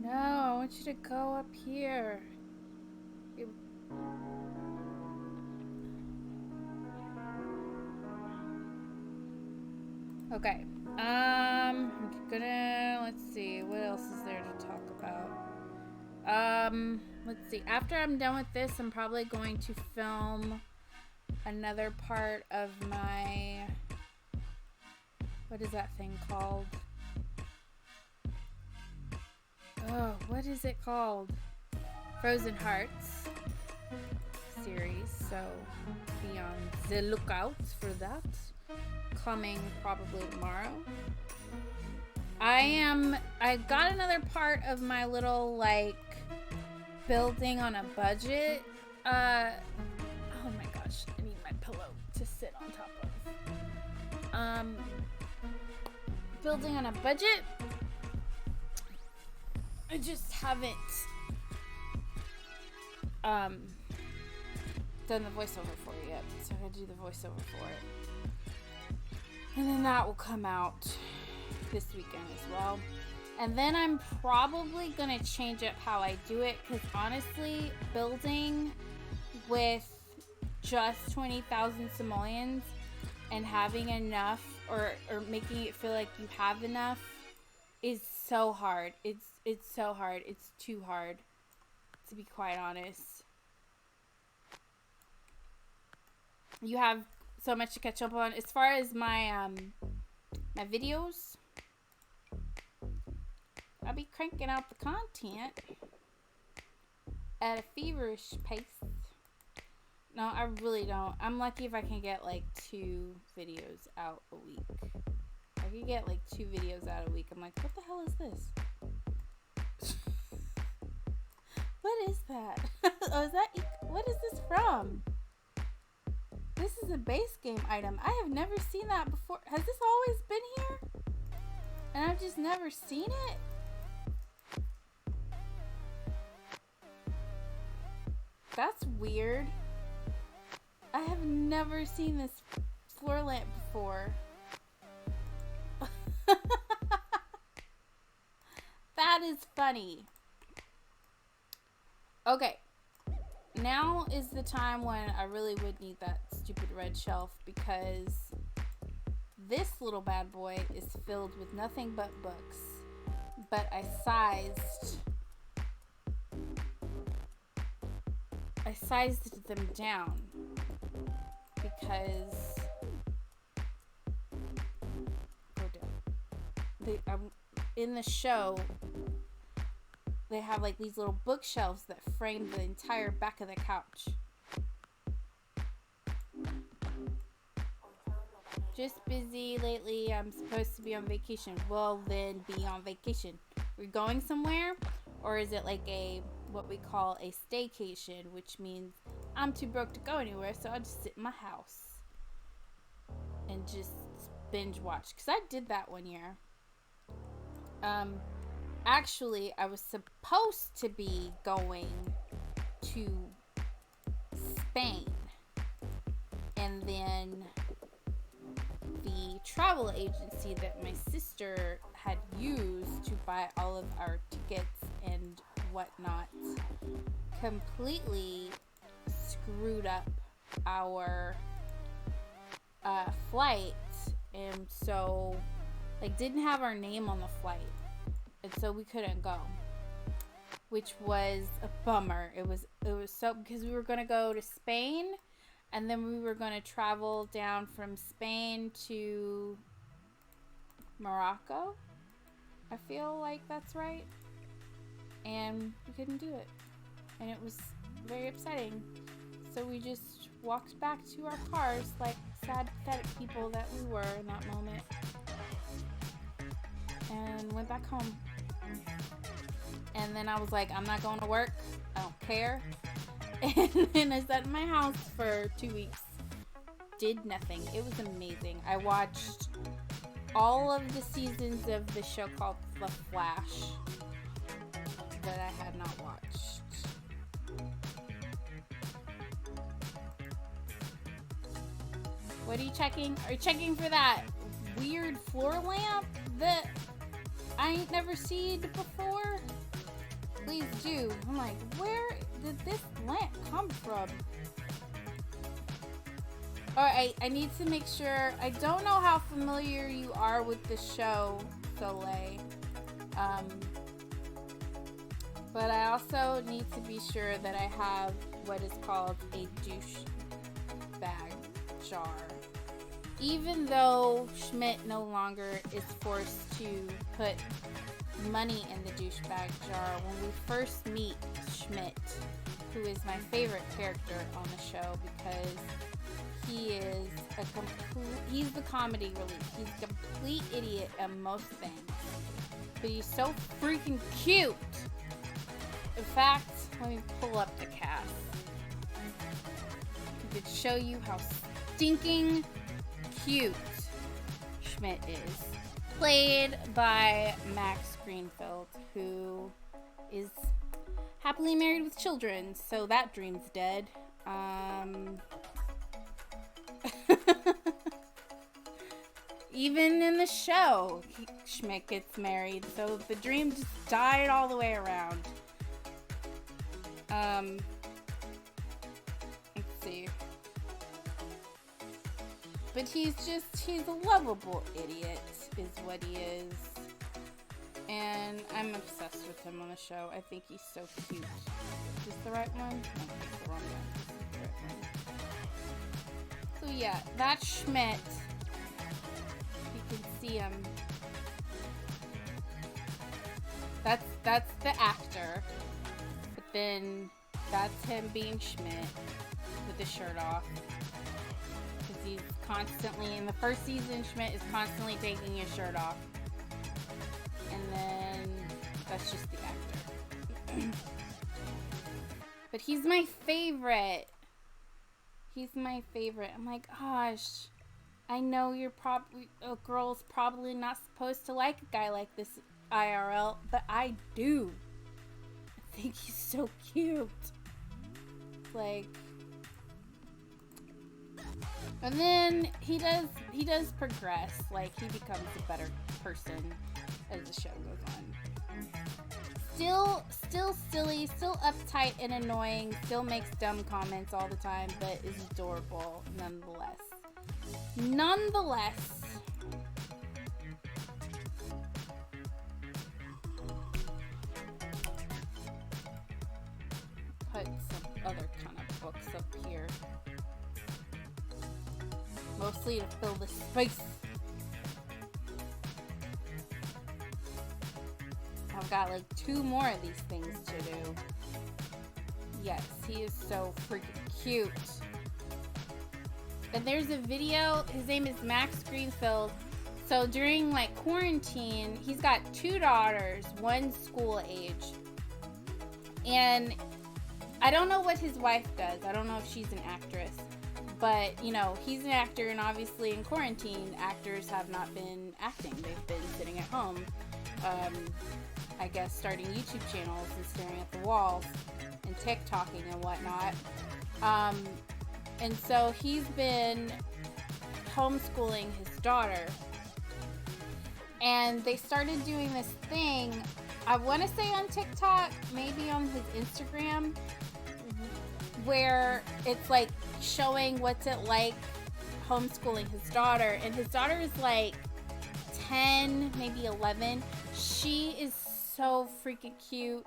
No, I want you to go up here. Okay. Let's see, what else is there to talk about? Let's see. After I'm done with this, I'm probably going to film another part of my, what is that thing called? Oh, what is it called? Frozen Hearts series, so be on the lookout for that. Coming probably tomorrow. I got another part of my little, like, building on a budget. Oh my gosh, I need my pillow to sit on top of. Building on a budget. I just haven't done the voiceover for it yet, so I gotta do the voiceover for it. And then that will come out this weekend as well. And then I'm probably going to change up how I do it, because honestly, building with just 20,000 simoleons and having enough, or making it feel like you have enough, is so hard. It's so hard. It's too hard, to be quite honest. You have so much to catch up on. As far as my my videos, I'll be cranking out the content at a feverish pace. No, I really don't. I'm lucky if I can get like 2 videos out a week. I can get like 2 videos out a week. I'm like, what the hell is this? What is that? Oh, is that? What is this from? This is a base game item. I have never seen that before. Has this always been here? And I've just never seen it? That's weird. I have never seen this floor lamp before. That is funny. Okay. Now is the time when I really would need that stupid red shelf, because this little bad boy is filled with nothing but books. But I sized them down because in the show they have like these little bookshelves that frame the entire back of the couch. Just busy lately. I'm supposed to be on vacation. Well, then be on vacation. We're going somewhere? Or is it like what we call a staycation, which means I'm too broke to go anywhere, so I'll just sit in my house and just binge watch. Because I did that one year. Actually, I was supposed to be going to Spain, and then the travel agency that my sister had used to buy all of our tickets and whatnot completely screwed up our flight, and so like didn't have our name on the flight, and so we couldn't go, which was a bummer. It was so, because we were going to go to Spain, and then we were going to travel down from Spain to Morocco. I feel like that's right. And we couldn't do it. And it was very upsetting. So we just walked back to our cars like sad, pathetic people that we were in that moment. And went back home. And then I was like, I'm not going to work. I don't care. And then I sat in my house for 2 weeks. Did nothing. It was amazing. I watched all of the seasons of the show called The Flash that I had not watched. What are you checking? Are you checking for that weird floor lamp that I ain't never seen before? Please do. I'm like, where did this lamp come from? Alright, I need to make sure. I don't know how familiar you are with the show, Soleil. But I also need to be sure that I have what is called a douche bag jar. Even though Schmidt no longer is forced to put money in the douchebag jar, when we first meet Schmidt, who is my favorite character on the show because he's the comedy relief. He's a complete idiot at most things, but he's so freaking cute. In fact, let me pull up the cast to show you how stinking cute Schmidt is. Played by Max Greenfield, who is happily married with children, so that dream's dead. Even in the show, Schmidt gets married, so the dream just died all the way around. Let's see. But he's a lovable idiot, is what he is. And I'm obsessed with him on the show. I think he's so cute. Is this the right one? No, it's the wrong one. This is the right one. So yeah, that's Schmidt. You can see him. That's the actor. But then that's him being Schmidt with the shirt off. Because he's constantly, in the first season, Schmidt is constantly taking his shirt off. And then that's just the actor. But he's my favorite. He's my favorite. I'm like, gosh, I know a girl's probably not supposed to like a guy like this IRL, but I do. I think he's so cute. Like, and then he does progress. Like, he becomes a better person as the show goes on. Still silly, still uptight and annoying, still makes dumb comments all the time, but is adorable nonetheless. Put some other kind of books up here. Mostly to fill the space. I've got like 2 more of these things to do. Yes, he is so freaking cute. And there's a video, his name is Max Greenfield. So during like quarantine, he's got 2 daughters, one school age. And I don't know what his wife does. I don't know if she's an actress. But, you know, he's an actor, and obviously in quarantine, actors have not been acting. They've been sitting at home. I guess starting YouTube channels and staring at the walls and TikToking and whatnot. And so he's been homeschooling his daughter. And they started doing this thing, I want to say on TikTok, maybe on his Instagram, where it's like showing what's it like homeschooling his daughter, and his daughter is like 10, maybe 11. She is so freaking cute,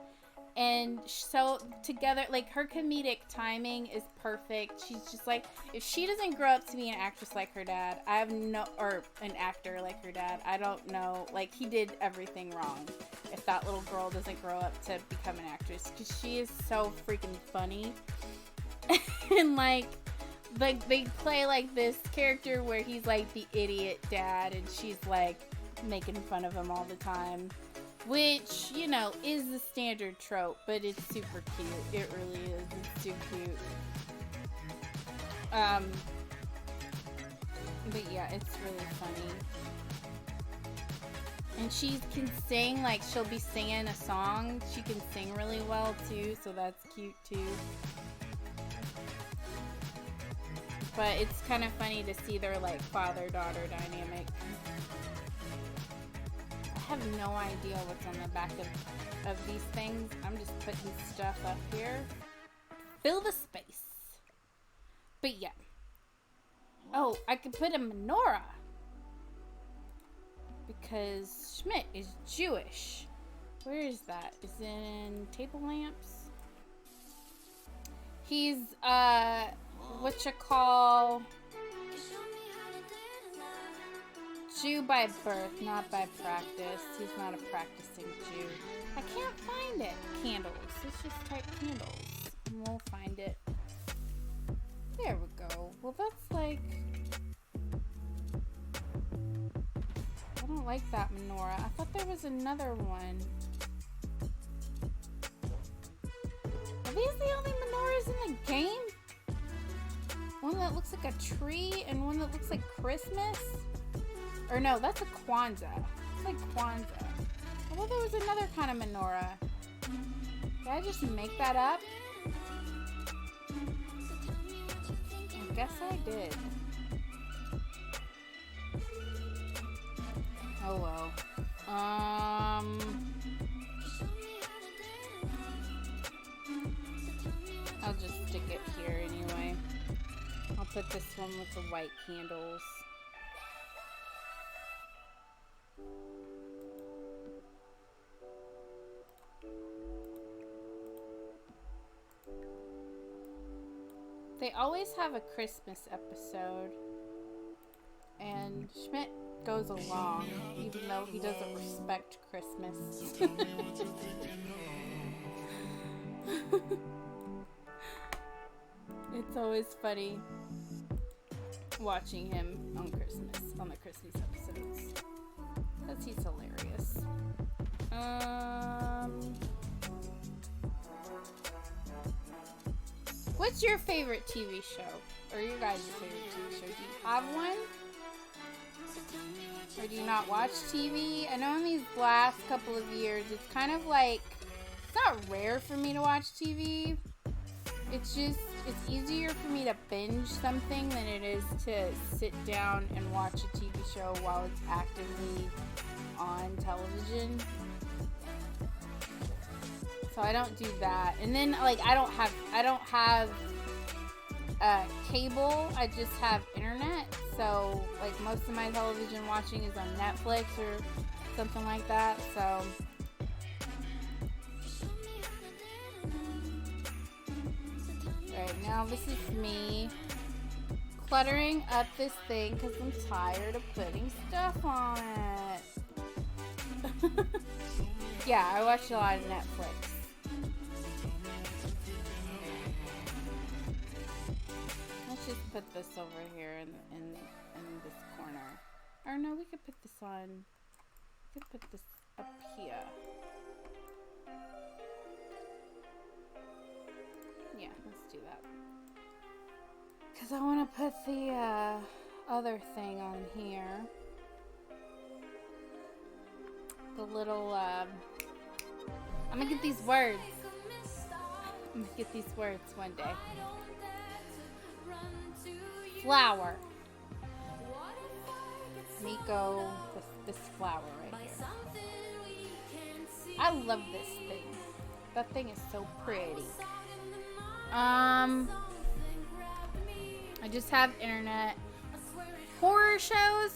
and so together, like, her comedic timing is perfect. She's just like, if she doesn't grow up to be an actress like her dad, or an actor like her dad, I don't know, like, he did everything wrong if that little girl doesn't grow up to become an actress, because she is so freaking funny. And like they play like this character where he's like the idiot dad, and she's like making fun of him all the time, which, you know, is the standard trope, but it's super cute. It really is. It's too cute. But yeah, it's really funny. And she can sing, like, she'll be singing a song. She can sing really well too, so that's cute too. But it's kind of funny to see their, like, father-daughter dynamic. I have no idea what's on the back of these things. I'm just putting stuff up here. Fill the space. But yeah. Oh, I could put a menorah. Because Schmidt is Jewish. Where is that? Is it in table lamps? He's, Jew by birth, not by practice. He's not a practicing Jew. I can't find it. Candles. Let's just type candles, and we'll find it. There we go. Well, that's like... I don't like that menorah. I thought there was another one. Are these the only menorahs in the game? One that looks like a tree and one that looks like Christmas? Or no, that's a Kwanzaa. It's like Kwanzaa. I thought there was another kind of menorah. Did I just make that up? I guess I did. Oh well. I'll just stick it here anyway. I'll put this one with the white candles. They always have a Christmas episode, and Schmidt goes along, even though he doesn't respect Christmas. It's always funny watching him on the Christmas episodes, because he's hilarious. What's your favorite TV show? Or your guys' favorite TV show? Do you have one? Or do you not watch TV? I know in these last couple of years, it's kind of like, it's not rare for me to watch TV. It's just, it's easier for me to binge something than it is to sit down and watch a TV show while it's actively on television. So I don't do that. And then, like, I don't have cable. I just have internet. So, like, most of my television watching is on Netflix or something like that. So, right now, this is me cluttering up this thing because I'm tired of putting stuff on it. Yeah, I watch a lot of Netflix. Let's just put this over here in this corner. Or no, we could put this on. We could put this up here. Yeah, let's do that. Because I want to put the other thing on here. The little, I'm going to get these words. I'm going to get these words one day. Flower. Miko, this flower right here. I love this thing. That thing is so pretty. I just have internet. Horror shows.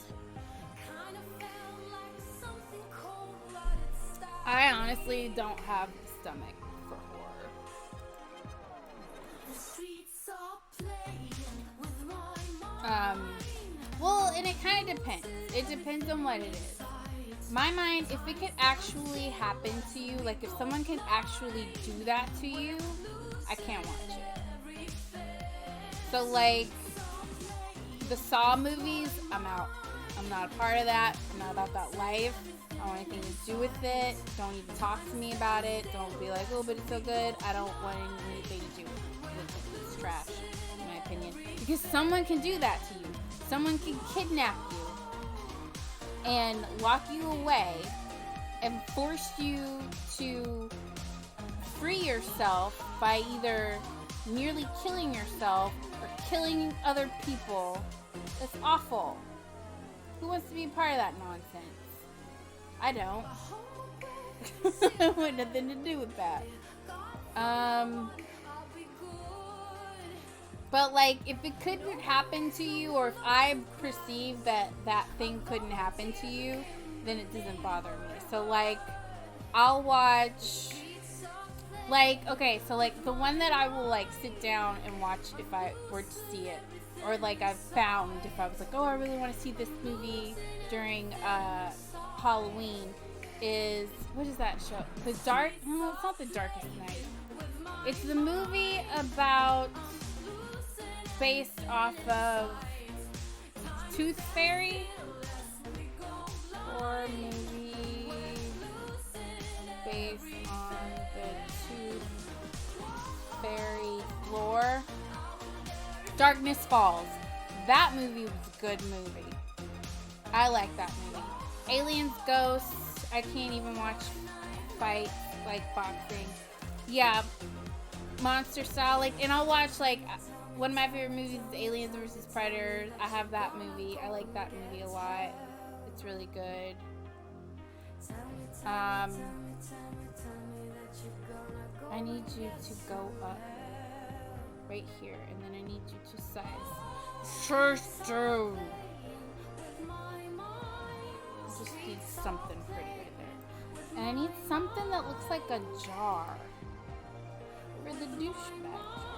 I honestly don't have the stomach for horror. Well, and it kind of depends. It depends on what it is. My mind, if it could actually happen to you, like if someone can actually do that to you, I can't watch it. So like the Saw movies, I'm out. I'm not a part of that. I'm not about that life. I don't want anything to do with it. Don't even talk to me about it. Don't be like, oh, but it's so good. I don't want anything to do with it. It's trash, in my opinion. Because someone can do that to you. Someone can kidnap you and lock you away and force you to free yourself by either nearly killing yourself or killing other people. That's awful. Who wants to be a part of that nonsense? I don't. I want nothing to do with that. But like, if it couldn't happen to you, or if I perceive that that thing couldn't happen to you, then it doesn't bother me. So like, I'll watch, like, okay, so like the one that I will like sit down and watch if I were to see it, or like I've found if I was like, oh, I really want to see this movie during Halloween, is, what is that show? The Dark, no, it's not The Darkest Night. It's the movie about, based off of Tooth Fairy, or movie based on the Tooth Fairy lore. Darkness Falls. That movie was a good movie. I like that movie. Aliens, Ghosts. I can't even watch fights like boxing. Yeah, monster style. Like, and I'll watch like. One of my favorite movies is Aliens vs. Predators. I have that movie. I like that movie a lot. It's really good. I need you to go up right here, and then I need you to size. Sister! I just need something pretty right there. And I need something that looks like a jar. For the douchebag jar.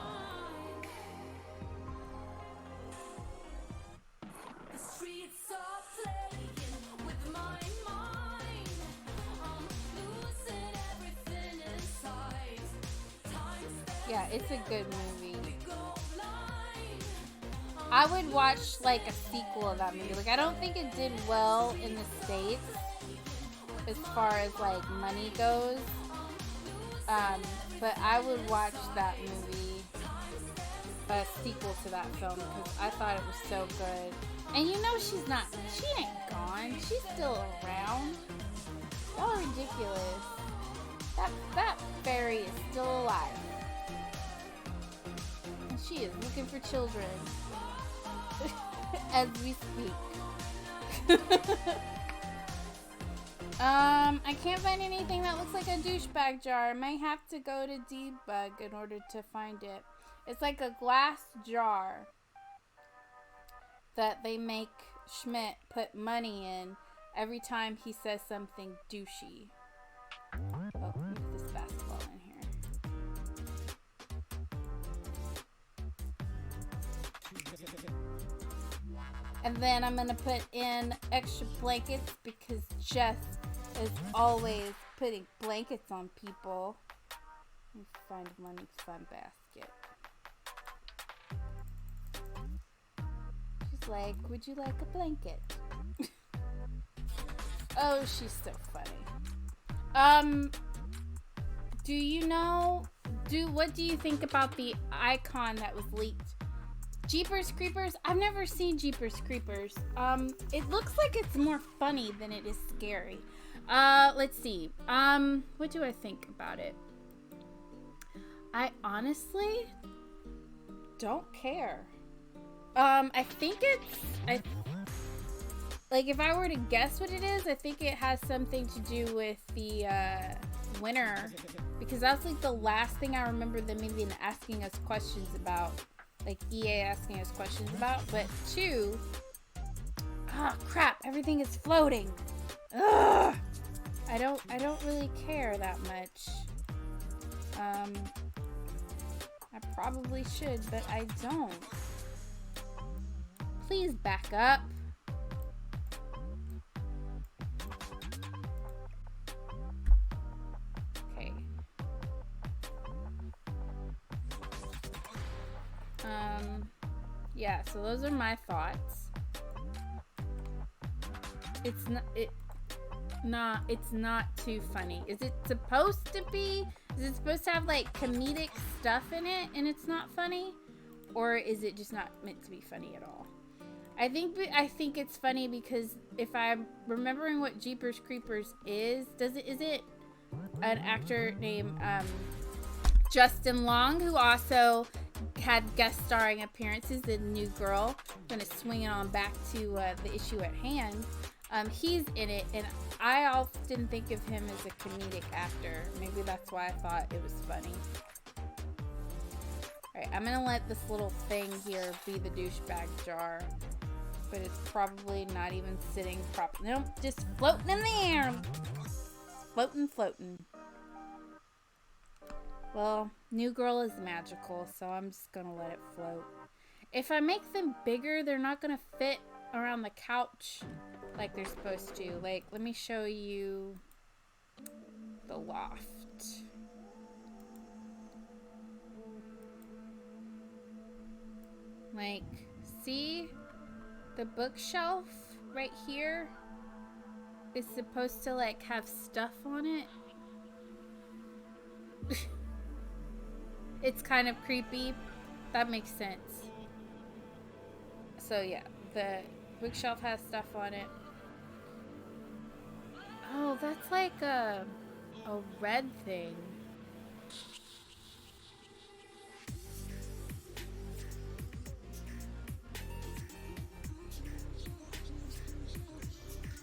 Yeah, it's a good movie. I would watch like a sequel of that movie. Like, I don't think it did well in the States as far as like money goes. But I would watch that movie, a sequel to that film, because I thought it was so good. And you know she ain't gone. She's still around. Y'all are ridiculous. That fairy is still alive. She is looking for children as we speak. I can't find anything that looks like a douchebag jar. I might have to go to Debug in order to find it. It's like a glass jar that they make Schmidt put money in every time he says something douchey. Oh, put this basketball in here. And then I'm gonna put in extra blankets because Jess is always putting blankets on people. Let me find one fun basket. She's like, would you like a blanket? Oh, she's so funny. Do you know, what do you think about the icon that was leaked? Jeepers Creepers? I've never seen Jeepers Creepers. It looks like it's more funny than it is scary. Let's see. What do I think about it? I honestly don't care. I think it's, like, if I were to guess what it is, I think it has something to do with the, winter Because that's like the last thing I remember them even asking us questions about. Like EA asking us questions about. But 2, oh crap, everything is floating. Ugh. I don't really care that much. I probably should, but I don't. Please back up. Okay. Yeah, so those are my thoughts. It's not too funny. Is it supposed to be? Is it supposed to have like comedic stuff in it and it's not funny? Or is it just not meant to be funny at all? I think it's funny because if I'm remembering what Jeepers Creepers is it an actor named Justin Long, who also had guest starring appearances in New Girl. I'm gonna swing it on back to the issue at hand. He's in it, and I often think of him as a comedic actor. Maybe that's why I thought it was funny. Alright, I'm gonna let this little thing here be the douchebag jar. But it's probably not even sitting properly. Nope, just floating in the air. Floating. Well, New Girl is magical, so I'm just gonna let it float. If I make them bigger, they're not gonna fit around the couch like they're supposed to. Like, let me show you the loft. Like, see? The bookshelf right here is supposed to like have stuff on it. It's kind of creepy. That makes sense. So yeah, the bookshelf has stuff on it. Oh, that's like a red thing.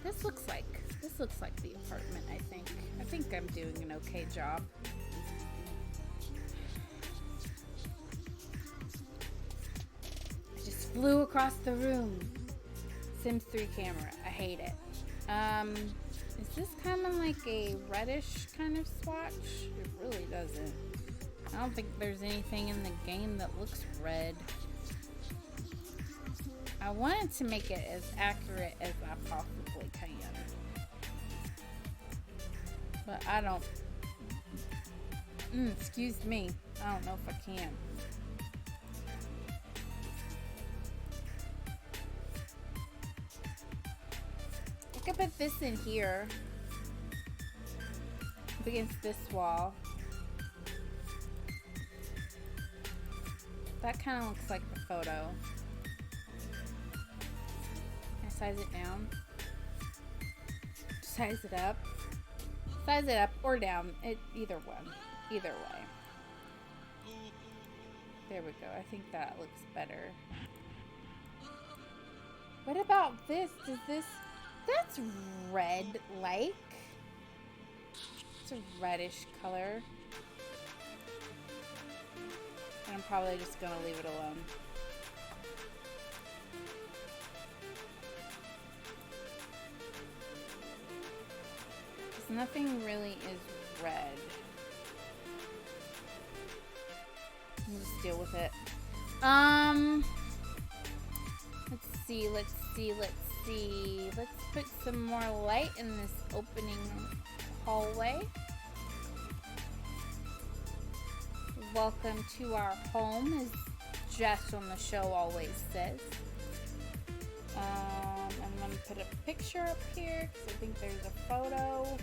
This looks like the apartment, I think. I think I'm doing an okay job. I just flew across the room. Sims 3 camera. I hate it. Is this kind of like a reddish kind of swatch? It really doesn't. I don't think there's anything in the game that looks red. I wanted to make it as accurate as I possibly can. But I don't... excuse me. I don't know if I can. I could put this in here. Up against this wall. That kind of looks like the photo. Can I size it down? Size it up. Size it up or down. Either one. Either way. There we go. I think that looks better. What about this? Does this... That's red-like. It's a reddish color. And I'm probably just going to leave it alone. Nothing really is red. I'll just deal with it. Let's see. Let's put some more light in this opening hallway. Welcome to our home, as Jess on the show always says. I'm going to put a picture up here because I think there's a photo.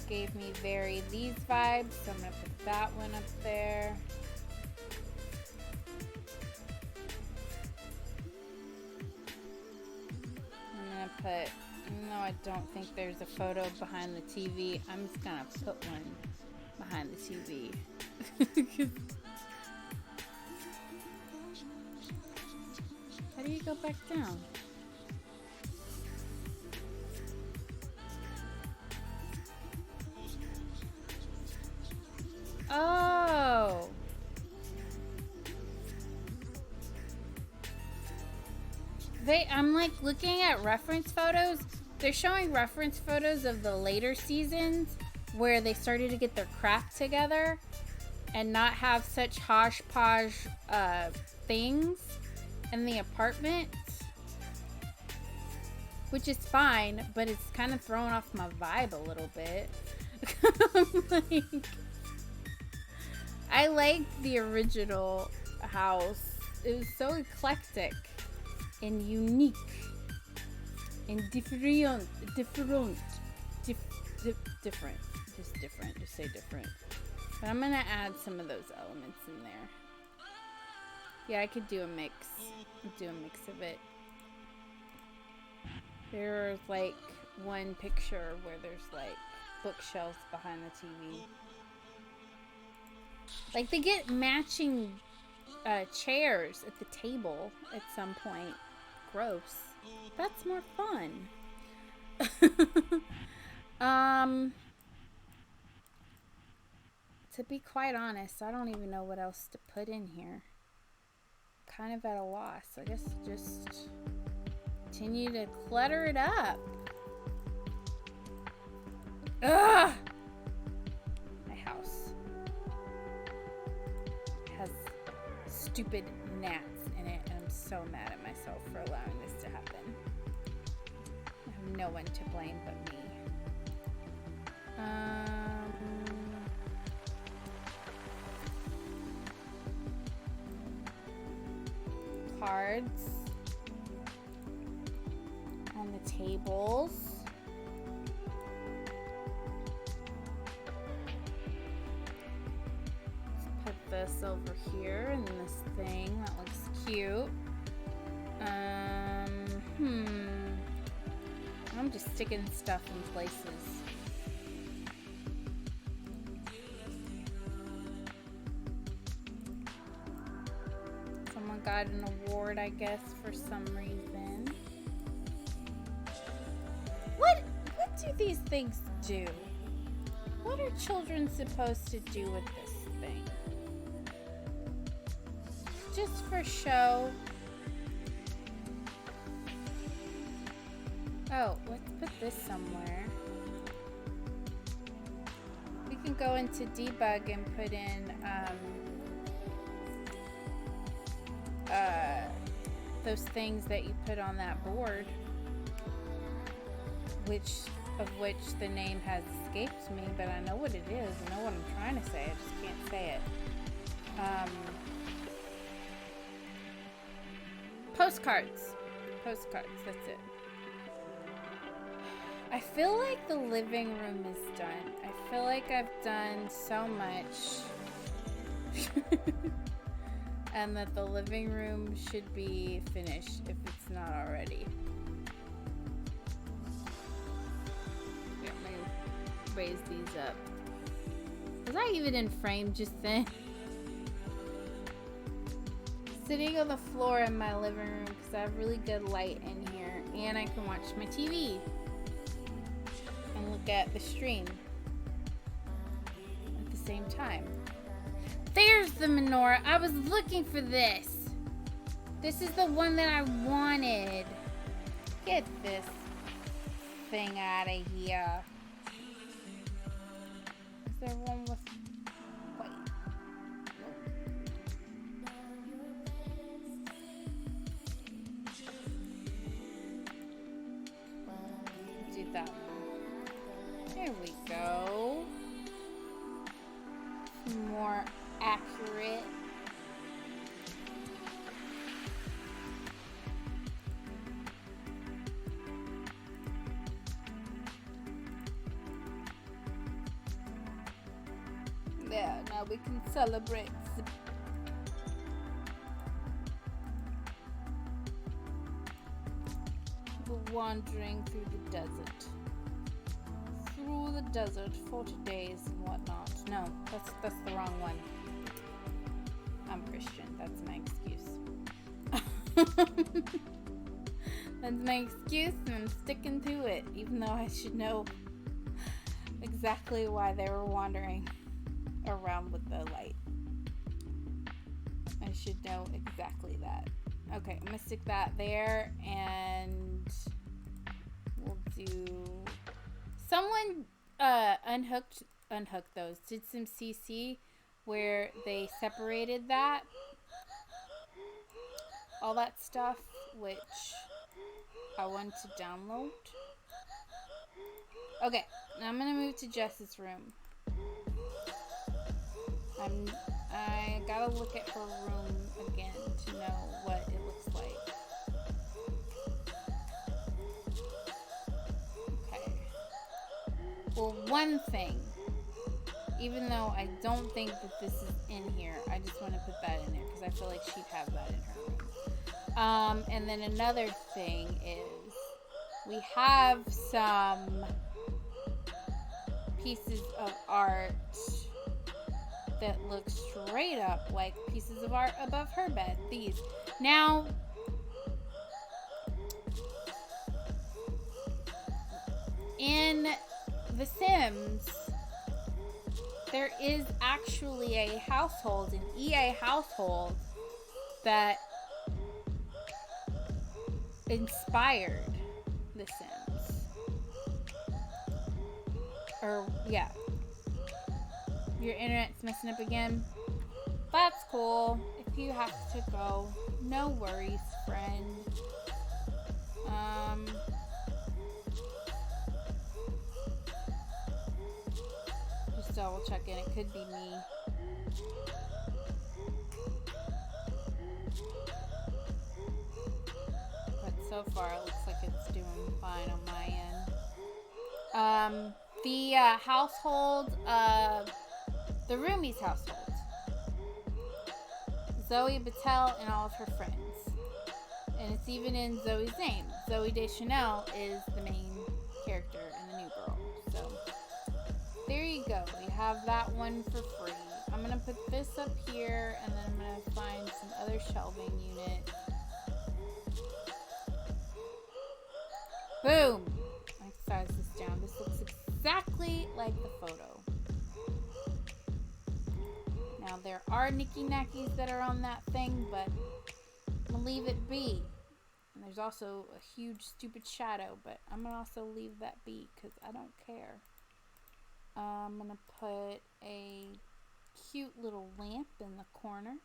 Gave me very these vibes, so I'm going to put that one up there. I'm going to put, even though I don't think there's a photo behind the TV, I'm just going to put one behind the TV. How do you go back down? I'm like looking at reference photos. They're showing reference photos of the later seasons where they started to get their crap together and not have such hodgepodge things in the apartment, which is fine, but it's kind of throwing off my vibe a little bit. Like, I liked the original house. It was so eclectic and unique and different. Just say different. But I'm gonna add some of those elements in there. Yeah, I could do a mix. Do a mix of it. There's like one picture where there's like bookshelves behind the TV. Like they get matching chairs at the table at some point. Gross. That's more fun. To be quite honest, I don't even know what else to put in here. Kind of at a loss. I guess just continue to clutter it up. Ugh! My house has stupid gnats in it, and I'm so mad at myself for allowing this to happen. I have no one to blame but me. Cards on the tables. Let's put this over here and this thing that looks cute. I'm just sticking stuff in places. Someone got an award, I guess, for some reason. What do these things do? What are children supposed to do with this thing? Just for show. Oh, let's put this somewhere. We can go into debug and put in those things that you put on that board, which the name has escaped me, but I know what it is. I know what I'm trying to say. I just can't say it. Postcards. Postcards, that's it. I feel like the living room is done. I feel like I've done so much. And that the living room should be finished if it's not already. Let me raise these up. Was I even in frame just then? Sitting on the floor in my living room because I have really good light in here and I can watch my TV and look at the stream at the same time. There's the menorah. I was looking for this. This is the one that I wanted. Get this thing out of here. Is there one with white? Nope. Do that one. There we go. More accurate. There, now we can celebrate. We're wandering through the desert. Through the desert, 40 days and whatnot. No, that's the wrong one. I'm Christian. That's my excuse. That's my excuse, and I'm sticking to it, even though I should know exactly why they were wandering around with the light. I should know exactly that. Okay, I'm gonna stick that there, and we'll do. Someone unhooked those. Did some CC where they separated that, all that stuff, which I want to download. Okay, now I'm gonna move to Jess's room. I gotta look at her room again to know what it looks like. Okay. Well, one thing, even though I don't think that this is in here, I just want to put that in there because I feel like she'd have that in her room. And then another thing is we have some pieces of art that look straight up like pieces of art above her bed. These. Now, in The Sims, there is actually a household, an EA household, that inspired The Sims. Or, yeah. Your internet's messing up again? That's cool. If you have to go, no worries, friend. Just double checking. It could be me. But so far, it looks like it's doing fine on my end. The household, the Roomies household. Zoe Battelle and all of her friends. And it's even in Zoe's name. Zoe Deschanel is the main character in the new girl. So, there you go. We have that one for free. I'm going to put this up here, and then I'm going to find some other shelving unit. Boom! I size this down. This looks exactly like the photo. Now, there are Nicky Nackies that are on that thing, but I'm going to leave it be. And there's also a huge stupid shadow, but I'm going to also leave that be because I don't care. I'm going to put a cute little lamp in the corner.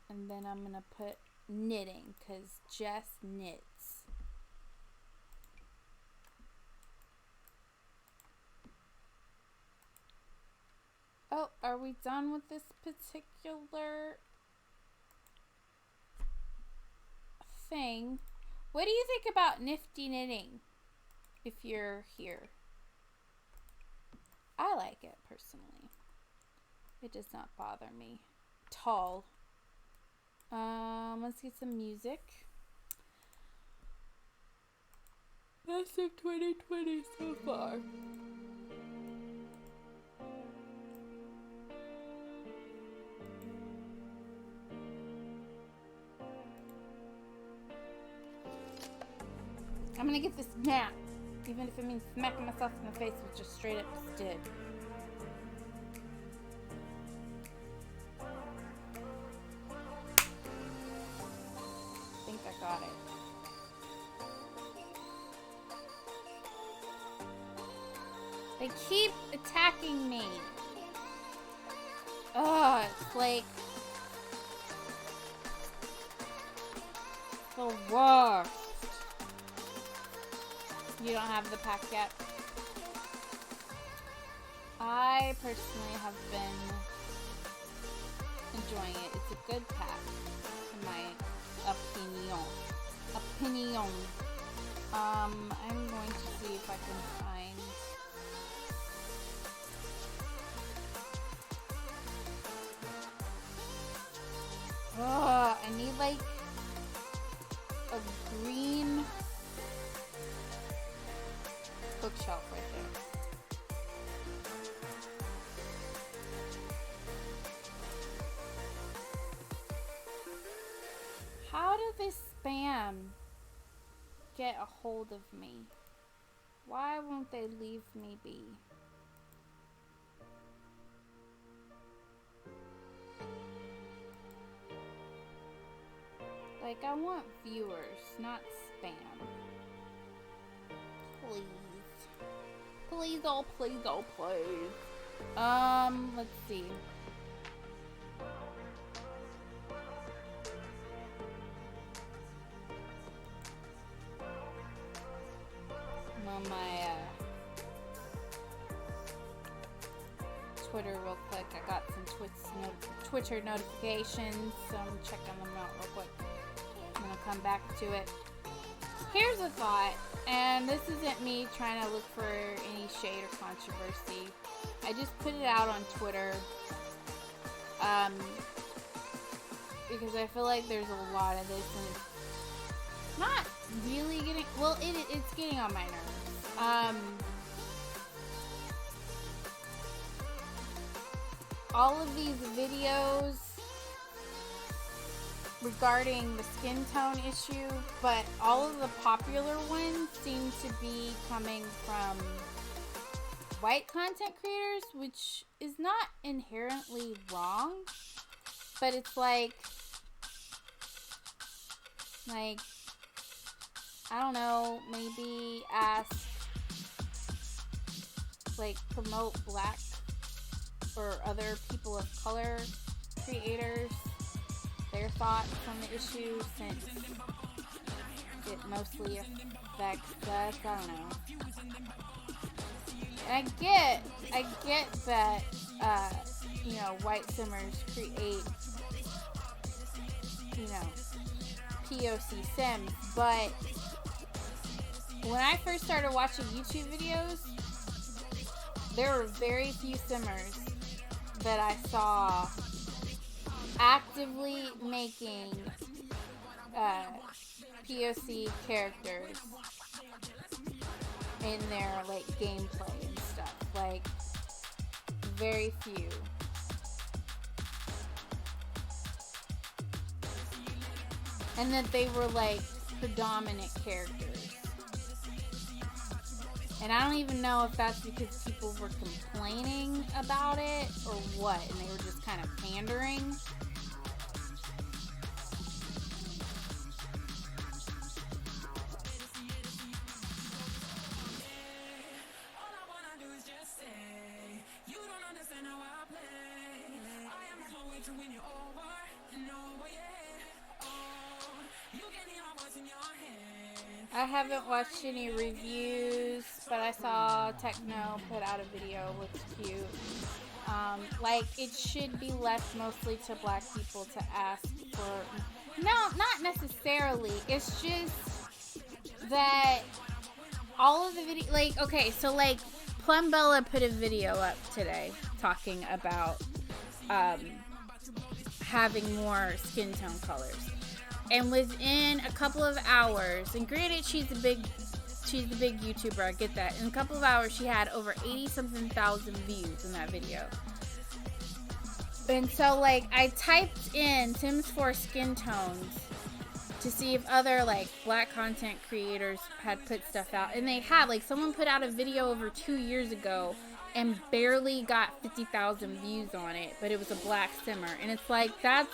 And then I'm going to put knitting because Jess knits. Oh, are we done with this particular thing? What do you think about nifty knitting if you're here? I like it personally. It does not bother me. Tall. Let's get some music. Best of 2020 so far. I'm gonna get this nap, even if it means smacking myself in the face, which just straight up just did. I think I got it. They keep attacking me. Ugh, it's like the worst. You don't have the pack yet? I personally have been enjoying it. It's a good pack, in my opinion. I'm going to see if I can find. I need like a green bookshelf right there. How did this spam get a hold of me? Why won't they leave me be? Like, I want viewers, not spam. Please. Please, oh, please, oh, please. Let's see. I'm on my, Twitter real quick. I got some Twitter notifications, so I'm checking them out real quick. I'm gonna come back to it. Here's a thought, and this isn't me trying to look for any shade or controversy. I just put it out on Twitter, because I feel like there's a lot of this, and it's not really getting, well, it's getting on my nerves. All of these videos regarding the skin tone issue, but all of the popular ones seem to be coming from white content creators, which is not inherently wrong, but it's like, I don't know, maybe ask, like, promote black or other people of color creators, their thoughts on the issue, since it mostly affects us. I don't know. And I get that, you know, white simmers create, you know, POC sims, but when I first started watching YouTube videos, there were very few simmers that I saw actively making POC characters in their, like, gameplay and stuff. Like, very few. And that they were, like, predominant characters. And I don't even know if that's because people were complaining about it or what, and they were just kind of pandering. I haven't watched any reviews, but I saw Techno put out a video. Looks cute. Like, it should be left mostly to black people to ask for. No, not necessarily. It's just that all of the video, like, okay, so, like, Plumbella put a video up today talking about having more skin tone colors. And within a couple of hours, and granted, she's a big YouTuber, I get that. In a couple of hours, she had over 80-something thousand views in that video. And so, like, I typed in Sims 4 skin tones to see if other, like, black content creators had put stuff out. And they had, like, someone put out a video over 2 years ago and barely got 50,000 views on it, but it was a black simmer. And it's like, that's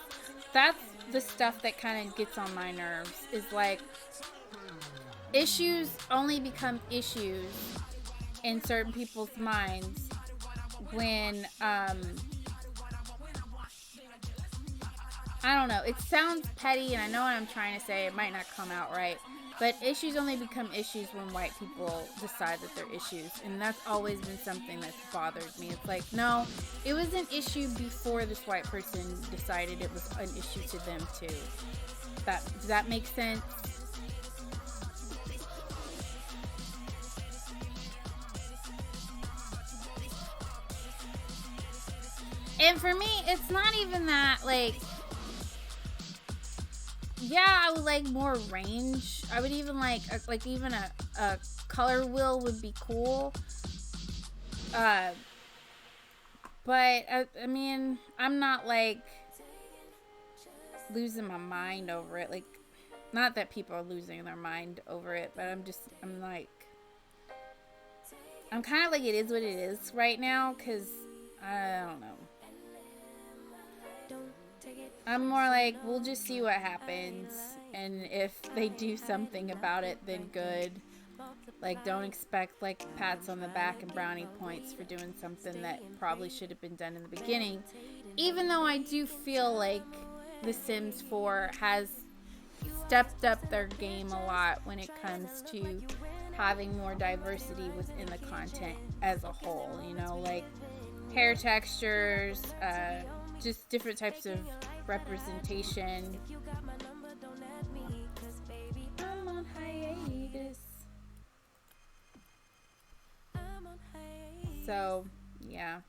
the stuff that kind of gets on my nerves, is like, issues only become issues in certain people's minds when, I don't know, it sounds petty, and I know what I'm trying to say, it might not come out right, but issues only become issues when white people decide that they're issues, and that's always been something that's bothered me. It's like, no, it was an issue before this white person decided it was an issue to them too. Does that make sense? And for me, it's not even that, like, yeah, I would like more range. I would even like even a color wheel would be cool. But I mean, I'm not like losing my mind over it. Like, not that people are losing their mind over it, but I'm kind of like, it is what it is right now, because I don't know. I'm more like, we'll just see what happens. and if they do something about it, then good. Like, don't expect like pats on the back and brownie points for doing something that probably should have been done in the beginning. Even though I do feel like The Sims 4 has stepped up their game a lot when it comes to having more diversity within the content as a whole. You know, like hair textures, just different types of representation. I'm on hiatus. So, yeah.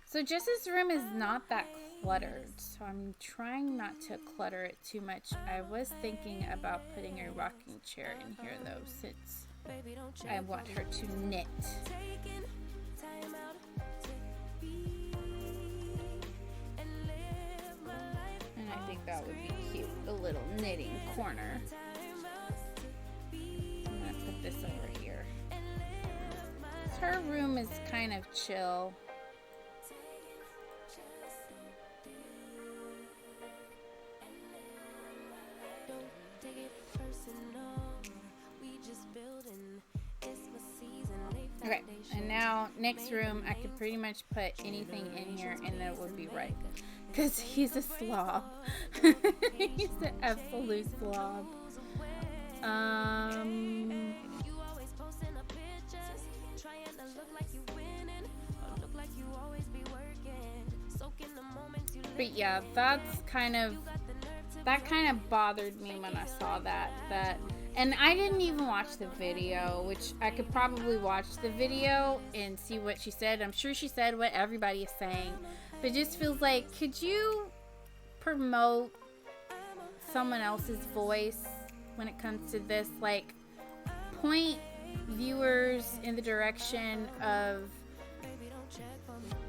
So Jess's room is not that cluttered, so I'm trying not to clutter it too much. I was thinking about putting a rocking chair in here, though, since I want her to knit. And I think that would be cute, a little knitting corner. I'm going to put this over here. Her room is kind of chill. Okay, and now next room, I could pretty much put anything in here and that would be right. Because he's a slob. He's an absolute slob. But yeah, that kind of bothered me when I saw that. And I didn't even watch the video, which I could probably watch the video and see what she said. I'm sure she said what everybody is saying. But it just feels like, could you promote someone else's voice when it comes to this? Like, point viewers in the direction of,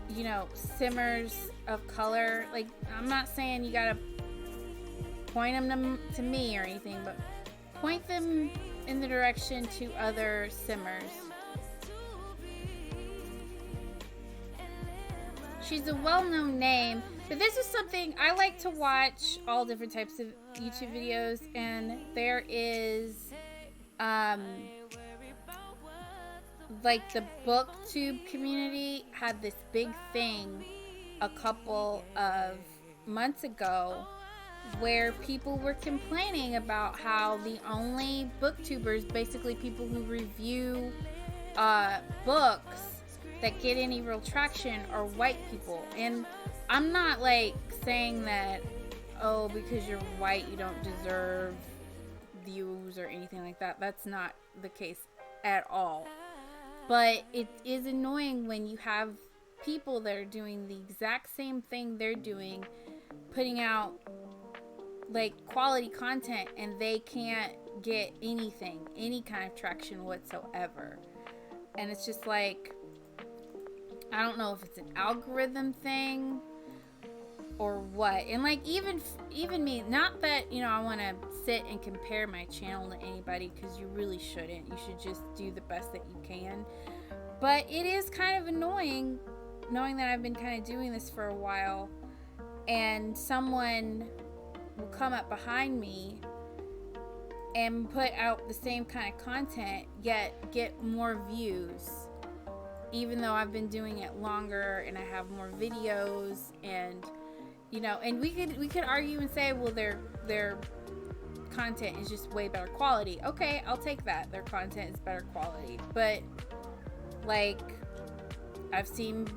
you know, simmers of color. Like, I'm not saying you gotta point them to me or anything, but point them in the direction to other simmers. She's a well-known name, but this is something I like to watch, all different types of YouTube videos, and there is like the booktube community had this big thing a couple of months ago where people were complaining about how the only booktubers, basically people who review books that get any real traction, are white people. And I'm not like saying that, oh, because you're white you don't deserve views or anything like that. That's not the case at all. But it is annoying when you have people that are doing the exact same thing they're doing, putting out like quality content, and they can't get anything, any kind of traction whatsoever. And it's just like, I don't know if it's an algorithm thing or what. And like even me, not that, you know, I want to sit and compare my channel to anybody, because you really shouldn't. You should just do the best that you can. But it is kind of annoying knowing that I've been kind of doing this for a while, and someone will come up behind me and put out the same kind of content, yet get more views, even though I've been doing it longer and I have more videos. And you know, and we could argue and say, well, their content is just way better quality. Okay, I'll take that. Their content is better quality. But like, I've seen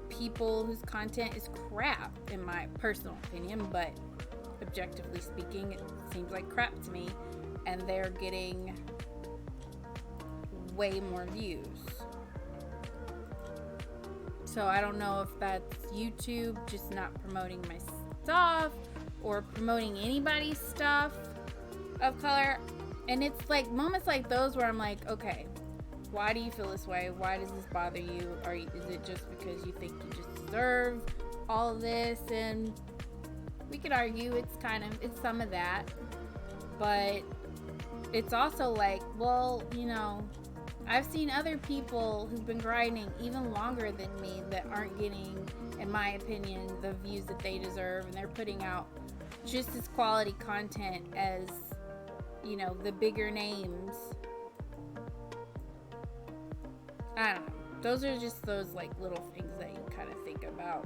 people whose content is crap, in my personal opinion, but objectively speaking, it seems like crap to me, and they're getting way more views. So I don't know if that's YouTube just not promoting my stuff or promoting anybody's stuff of color. And it's like moments like those where I'm like, okay, why do you feel this way? Why does this bother you? Is it just because you think you just deserve all of this? And we could argue it's some of that, but it's also like, well, you know, I've seen other people who've been grinding even longer than me that aren't getting, in my opinion, the views that they deserve, and they're putting out just as quality content as, you know, the bigger names. I don't know. Those are just those like little things that you kind of think about.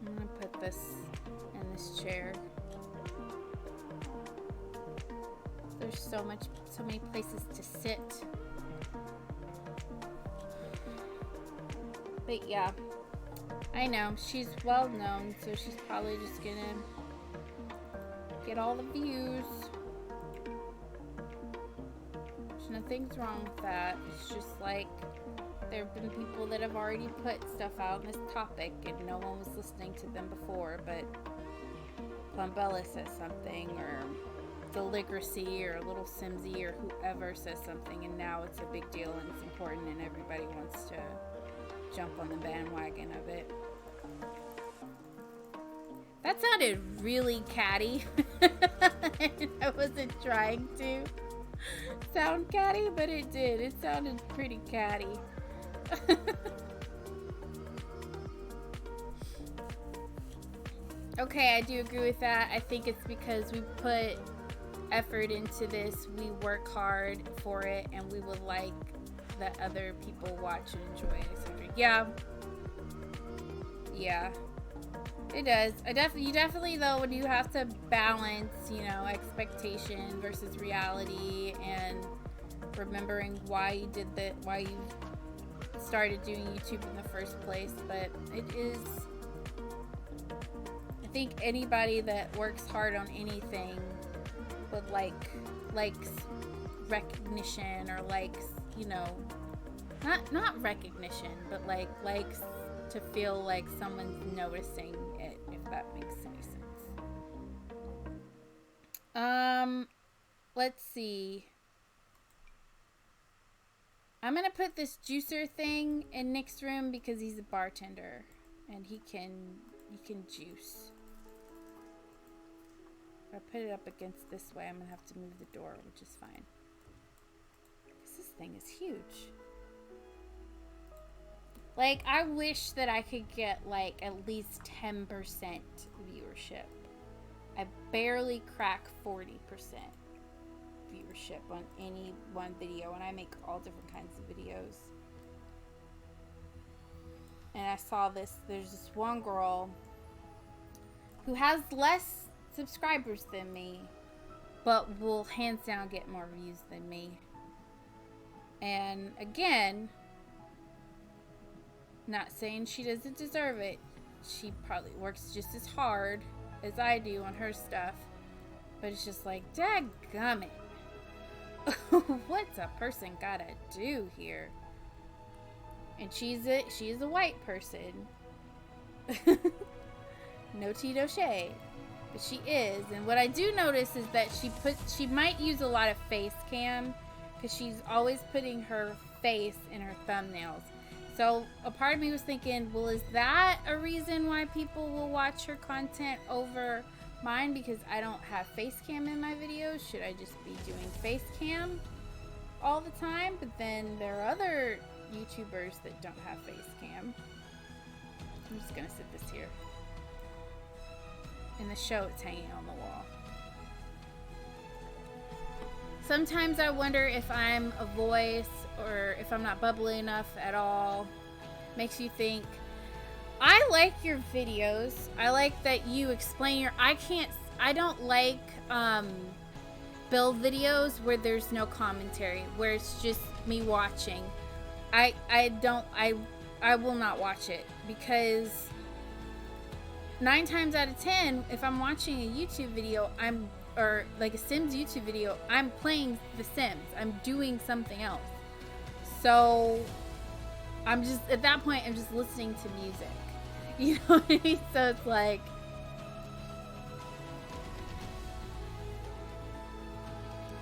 I'm gonna put this in this chair. There's so many places to sit. But yeah, I know she's well known, so she's probably just gonna get all the views. There's nothing's wrong with that. It's just like there have been people that have already put stuff out on this topic and no one was listening to them before, but Plumbella says something, or Deligracy, or Little Simsy, or whoever says something, and now it's a big deal and it's important and everybody wants to jump on the bandwagon of it. That sounded really catty. I wasn't trying to sound catty, but it did. It sounded pretty catty. Okay, I do agree with that. I think it's because we put effort into this, we work hard for it, and we would like that other people watch and enjoy it. So, yeah, it does. You definitely though, when you have to balance, you know, expectation versus reality, and remembering why you started doing YouTube in the first place. But it is, I think anybody that works hard on anything but likes recognition, or likes, you know, not recognition, but likes to feel like someone's noticing it, if that makes any sense. Let's see. I'm gonna put this juicer thing in Nick's room because he's a bartender and he can juice. If I put it up against this way, I'm gonna have to move the door, which is fine. Because this thing is huge. Like, I wish that I could get, like, at least 10% viewership. I barely crack 40% viewership on any one video, and I make all different kinds of videos. And I saw this, there's this one girl who has less subscribers than me, but will hands down get more views than me. And again, not saying she doesn't deserve it. She probably works just as hard as I do on her stuff. But it's just like, dadgummit. What's a person gotta do here? And she is a white person. No tea, no shade. But she is. And what I do notice is that she might use a lot of face cam, because she's always putting her face in her thumbnails. So a part of me was thinking, well, is that a reason why people will watch her content over mine? Because I don't have face cam in my videos. Should I just be doing face cam all the time? But then there are other YouTubers that don't have face cam. I'm just gonna sit this here. In the show, it's hanging on the wall. Sometimes I wonder if I'm a voice, or if I'm not bubbly enough at all. Makes you think. I like your videos. I like that you explain your... I don't like build videos where there's no commentary, where it's just me watching. I will not watch it, because 9 times out of 10, if I'm watching a YouTube video, or like a Sims YouTube video, I'm playing The Sims. I'm doing something else. So I'm just, at that point, I'm just listening to music. You know what I mean? So it's like,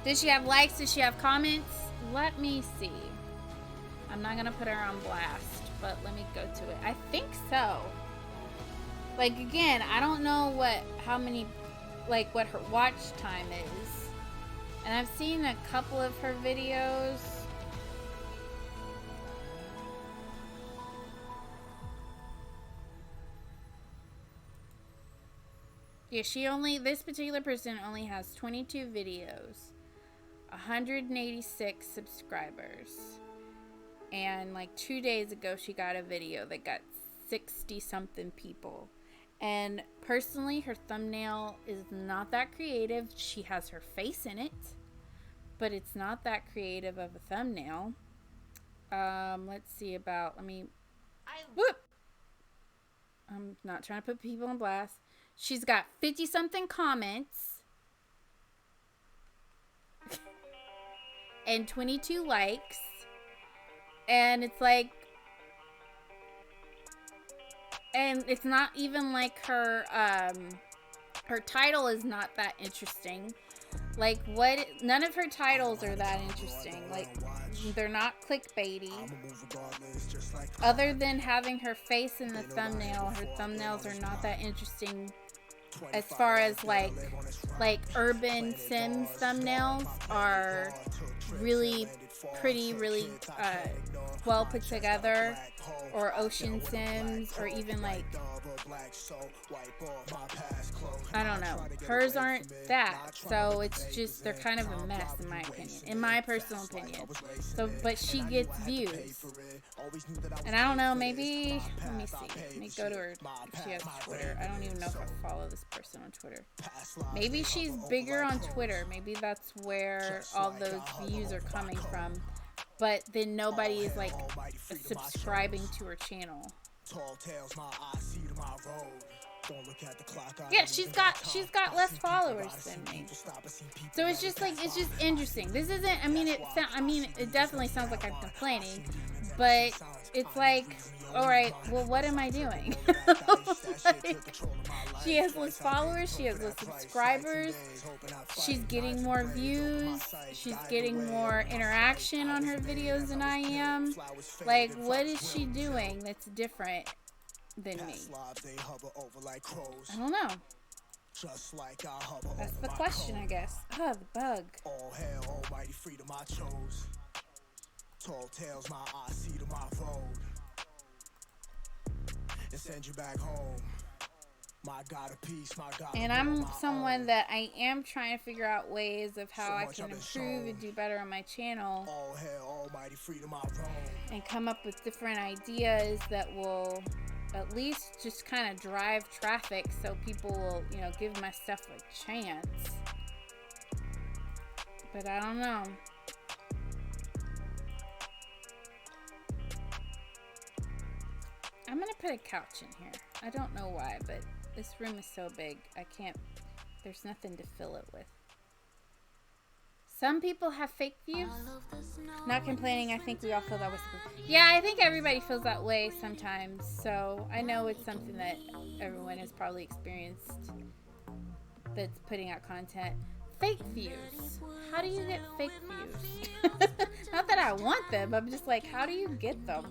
did she have likes? Did she have comments? Let me see. I'm not gonna put her on blast, but let me go to it. I think so. Like, again, I don't know what her watch time is. And I've seen a couple of her videos. Yeah, this particular person only has 22 videos, 186 subscribers. And like 2 days ago, she got a video that got 60 something people. And personally, her thumbnail is not that creative. She has her face in it, but it's not that creative of a thumbnail. Let's see about, whoop! I'm not trying to put people on blast. She's got 50 something comments and 22 likes. And it's like, and it's not even like her title is not that interesting. Like, none of her titles are that interesting. Like, they're not clickbaity. Other than having her face in the thumbnail, her thumbnails are not that interesting as far as like urban Sims thumbnails are really pretty, really well put together, or ocean Sims, or even like, I don't know, hers aren't that, so it's just, they're kind of a mess in my opinion, in my personal opinion. So, but she gets views, and I don't know, maybe, let me see, let me go to her, if she has Twitter. I don't even know if I follow this person on Twitter. Maybe she's bigger on Twitter, maybe that's where all those views are coming from, but then nobody is like subscribing to her channel. Yeah, she's got less followers than me. So it's just interesting. This isn't, it definitely sounds like I'm complaining, but it's like, all right, well, what am I doing? Like, she has less followers, she has less subscribers, she's getting more views, she's getting more interaction on her videos than I am. Like, what is she doing that's different than me? I don't know. That's the question, I guess. Oh, the bug. All hail, almighty freedom I chose. Tall tales, my I see to my road. And send you back home. My God of peace, my God. And I'm someone that I am trying to figure out ways of how I can improve and do better on my channel. All hail, almighty freedom I roam. And come up with different ideas that will at least just kind of drive traffic, so people will, give my stuff a chance. But I don't know. I'm gonna put a couch in here. I don't know why, but this room is so big, there's nothing to fill it with. Some people have fake views. Not complaining, I think we all feel that way. Yeah, I think everybody feels that way sometimes. So I know it's something that everyone has probably experienced that's putting out content. Fake views. How do you get fake views? Not that I want them, I'm just like, how do you get them?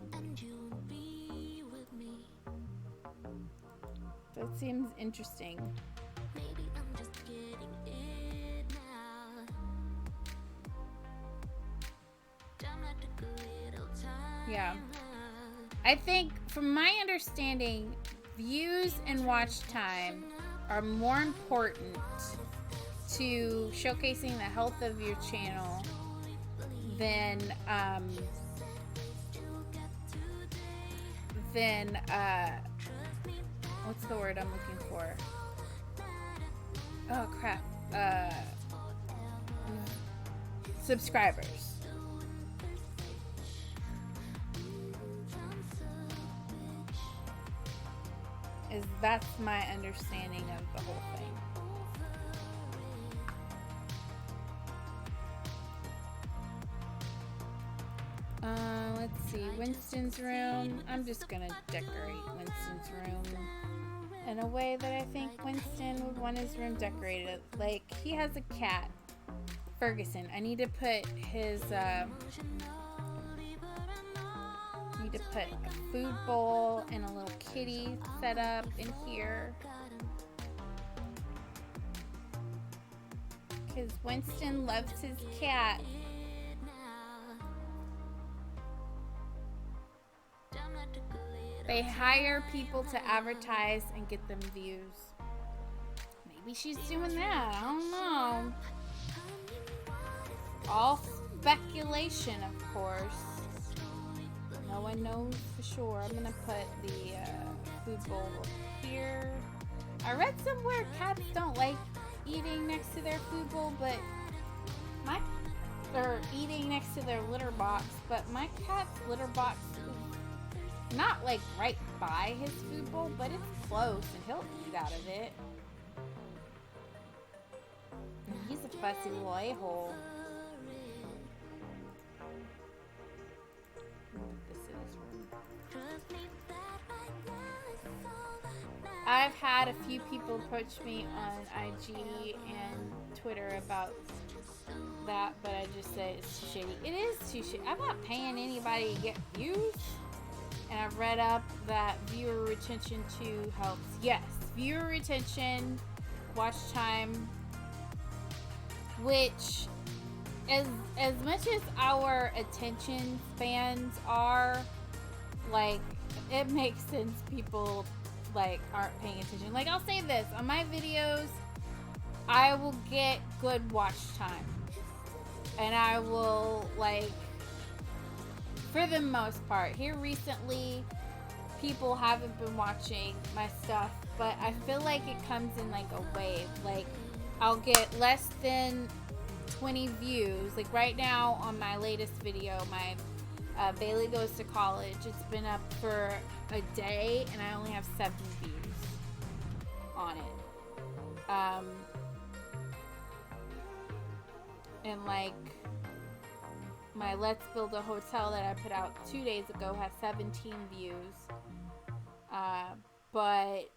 That seems interesting. Yeah. I think, from my understanding, views and watch time are more important to showcasing the health of your channel than what's the word I'm looking for? Oh crap. Subscribers. That's my understanding of the whole thing. Let's see, Winston's room. I'm just gonna decorate Winston's room in a way that I think Winston would want his room decorated. Like, he has a cat, Ferguson. I need to put his to put a food bowl and a little kitty set up in here, because Winston loves his cat. They hire people to advertise and get them views. Maybe she's doing that. I don't know. All speculation, of course. No one knows for sure. I'm gonna put the food bowl here. I read somewhere cats don't like eating next to their food bowl, but or eating next to their litter box, but my cat's litter box is not like right by his food bowl, but it's close and he'll eat out of it. And he's a fussy little a-hole. I've had a few people approach me on IG and Twitter about that, but I just say it's too shady. It is too shady. I'm not paying anybody to get views. And I've read up that viewer retention too helps. Yes, viewer retention, watch time, which as much as our attention spans are, like, it makes sense people like aren't paying attention. Like, I'll say this, on my videos I will get good watch time, and I will, like, for the most part, here recently people haven't been watching my stuff, but I feel like it comes in like a wave. Like, I'll get less than 20 views. Like right now on my latest video, my Bailey Goes to College, it's been up for a day and I only have 7 views on it. And like my Let's Build a Hotel that I put out 2 days ago has 17 views. But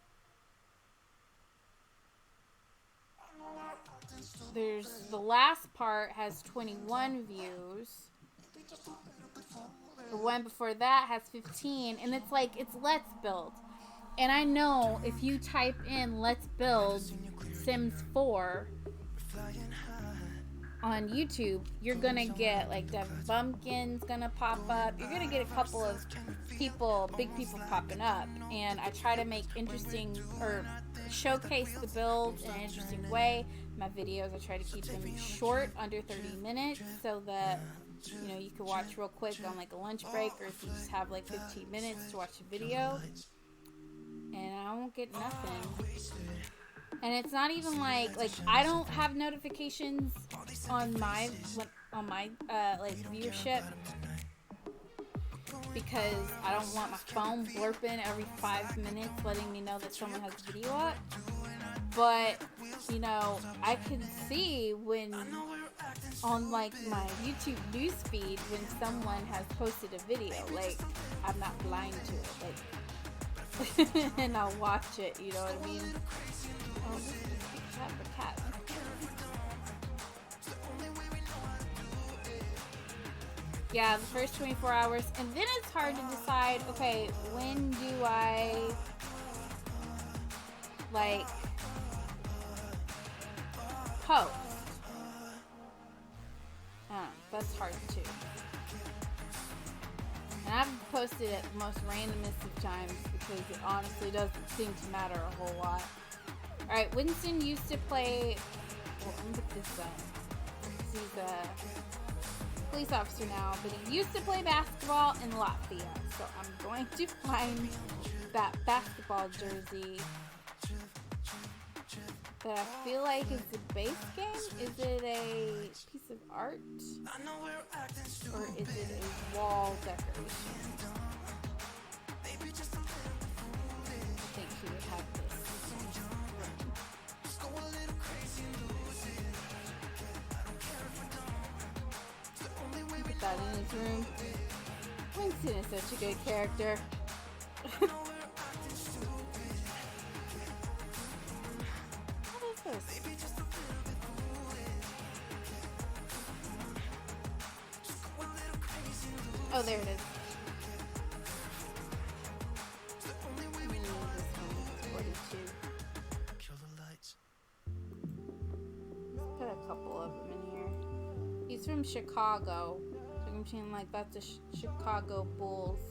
there's the last part has 21 views. The one before that has 15, and it's like, it's Let's Build. And I know if you type in Let's Build Sims 4 on YouTube, you're gonna get like Dev Bumpkin's gonna pop up. You're gonna get a couple of people, big people popping up. And I try to make interesting or showcase the build in an interesting way. My videos, I try to keep them short, under 30 minutes, so that, you know, you can watch real quick on like a lunch break, or if you just have like 15 minutes to watch a video. And I won't get nothing. And it's not even like I don't have notifications on my like viewership, because I don't want my phone blurping every 5 minutes letting me know that someone has a video up. But, you know, I can see when on like my YouTube newsfeed when someone has posted a video. Like, I'm not blind to it. Like, and I'll watch it, you know what I mean? Oh, this is a cat for cat. Yeah, the first 24 hours, and then it's hard to decide, okay, when do I, like, post? That's hard too. And I've posted at the most randomest of times, because it honestly doesn't seem to matter a whole lot. Alright, Winston used to play, well, let me get this up. He's a police officer now, but he used to play basketball in Latvia. So I'm going to find that basketball jersey that I feel like is the base game. Is it a piece of art? Or is it a wall decoration? I think he would have this. Put that in his room. Winston is such a good character. What is this? Oh, there it is. Put a couple of them in here. He's from Chicago. So I'm saying, like, that's a Chicago Bulls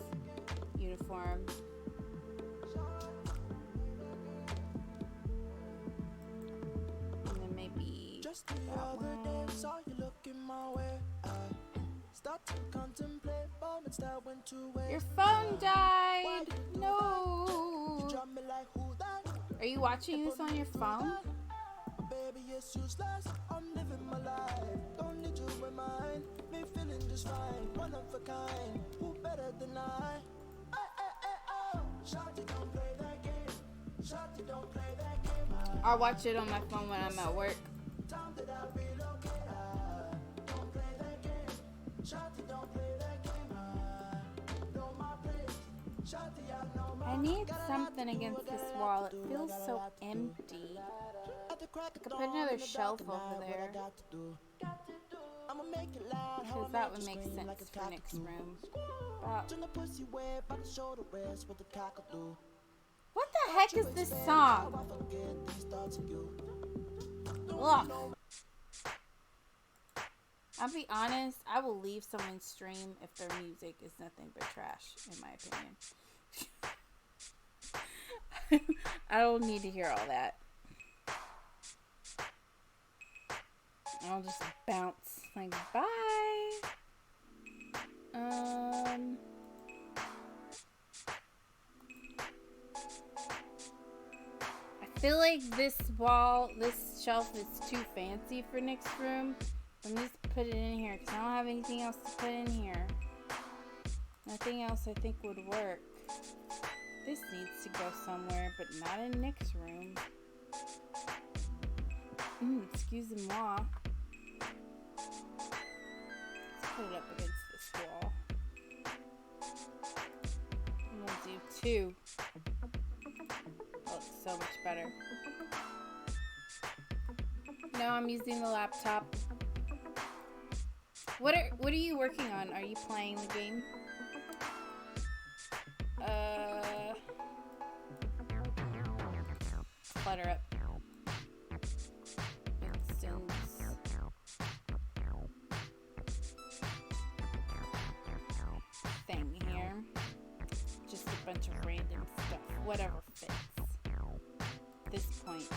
uniform. That one. Your phone died. No. Are you watching this on your phone? Baby, it's useless. I'm living my life. Don't need to remind me, feeling just fine. One of a kind. Who better than I? Shawty, don't play that game. Shawty, don't play that game. I'll watch it on my phone when I'm at work. I need something against this wall. It feels so empty. I could put another shelf over there. Because that would make sense for Nick's room. What the heck is this song? Ugh. I'll be honest, I will leave someone's stream if their music is nothing but trash, in my opinion. I don't need to hear all that. I'll just bounce like bye. I feel like this shelf is too fancy for Nick's room. I'm just put it in here because I don't have anything else to put in here. Nothing else I think would work. This needs to go somewhere, but not in Nick's room. Excuse-moi. Let's put it up against this wall. I'm gonna do 2. Looks so much better. No, I'm using the laptop. What are you working on? Are you playing the game? Clutter up. Thing here. Just a bunch of random stuff. Whatever fits. At this point.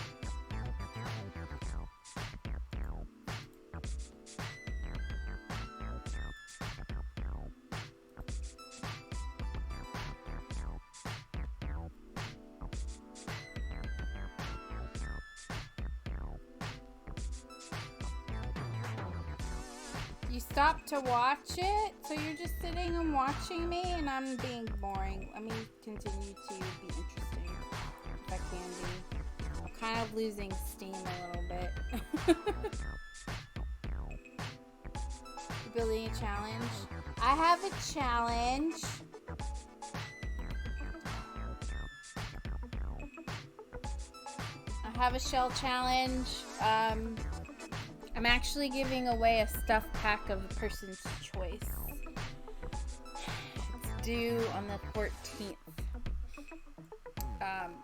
You stopped to watch it, so you're just sitting and watching me, and I'm being boring. Let me continue to be interesting, if I can be. I'm kind of losing steam a little bit. You building a challenge? I have a challenge. I have a shell challenge. I'm actually giving away a stuffed pack of a person's choice. It's due on the 14th. I'm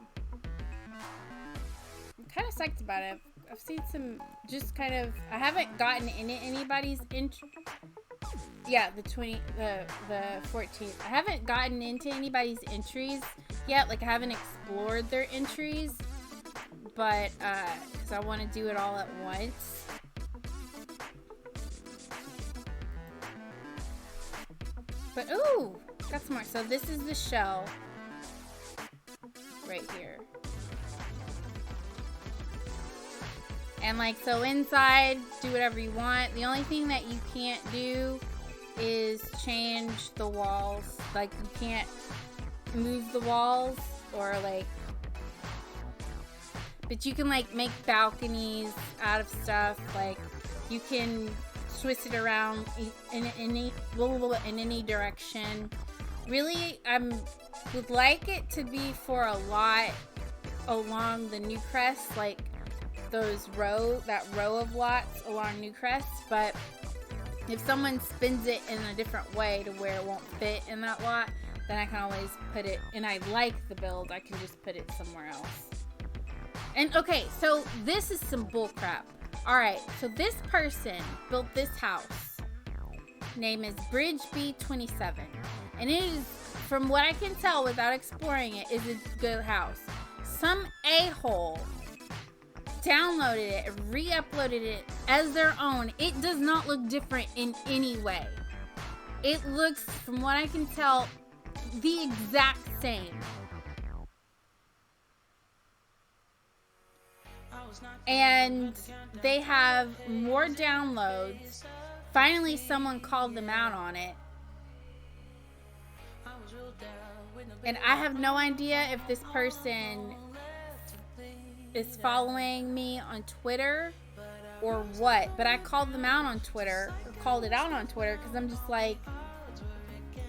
kind of psyched about it. I've seen some just kind of... I haven't gotten into anybody's... Yeah, the 14th. I haven't gotten into anybody's entries yet. Like, I haven't explored their entries. But, because I want to do it all at once. But, ooh, got some more. So this is the shell right here. And like, so inside, do whatever you want. The only thing that you can't do is change the walls. Like, you can't move the walls or like, but you can like make balconies out of stuff. Like, you can twist it around in any direction. Really, I would like it to be for a lot along the New Crest, like that row of lots along New Crest. But if someone spins it in a different way to where it won't fit in that lot, then I can always put it, and I like the build, I can just put it somewhere else. And okay, so this is some bull crap. Alright, so this person built this house. Name is Bridge B27. And it is, from what I can tell without exploring it, is a good house. Some a-hole downloaded it, re-uploaded it as their own. It does not look different in any way. It looks, from what I can tell, the exact same. And they have more downloads. Finally, someone called them out on it. And I have no idea if this person is following me on Twitter or what. But I called them out on Twitter, or called it out on Twitter, because I'm just like,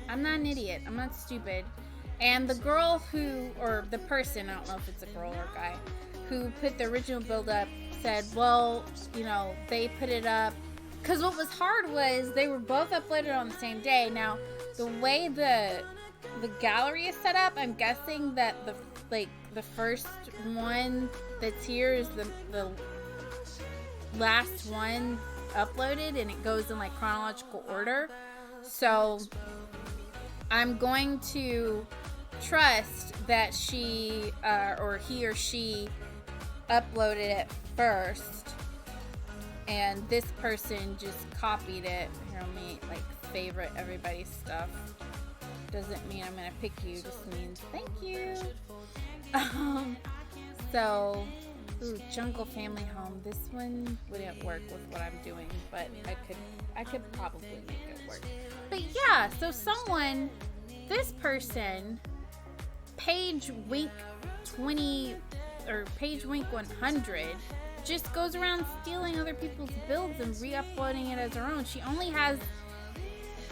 I'm not an idiot. I'm not stupid. And the girl who, or the person, I don't know if it's a girl or a guy, who put the original build up said, well, you know, they put it up. Because what was hard was they were both uploaded on the same day. Now, the way the gallery is set up, I'm guessing that the first one that's here is the last one uploaded, and it goes in like chronological order. So I'm going to trust that she or he or she uploaded it first, and this person just copied it. Here, let me like favorite everybody's stuff. Doesn't mean I'm gonna pick you, just means thank you. So, ooh, Jungle Family Home. This one wouldn't work with what I'm doing, but I could probably make it work. But yeah, so someone, this person, Page Wink 20 or Page Wink 100, just goes around stealing other people's builds and re-uploading it as her own. She only has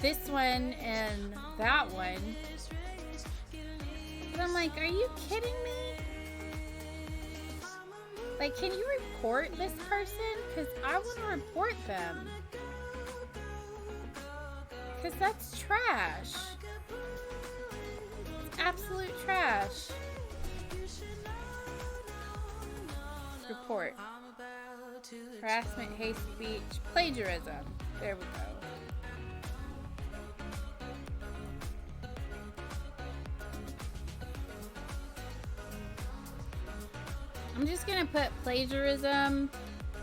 this one and that one. But I'm like, are you kidding me? Like, can you report this person? Because I want to report them. Because that's trash. It's absolute trash. Report. Harassment, hate speech, plagiarism. There we go. I'm just gonna put plagiarism.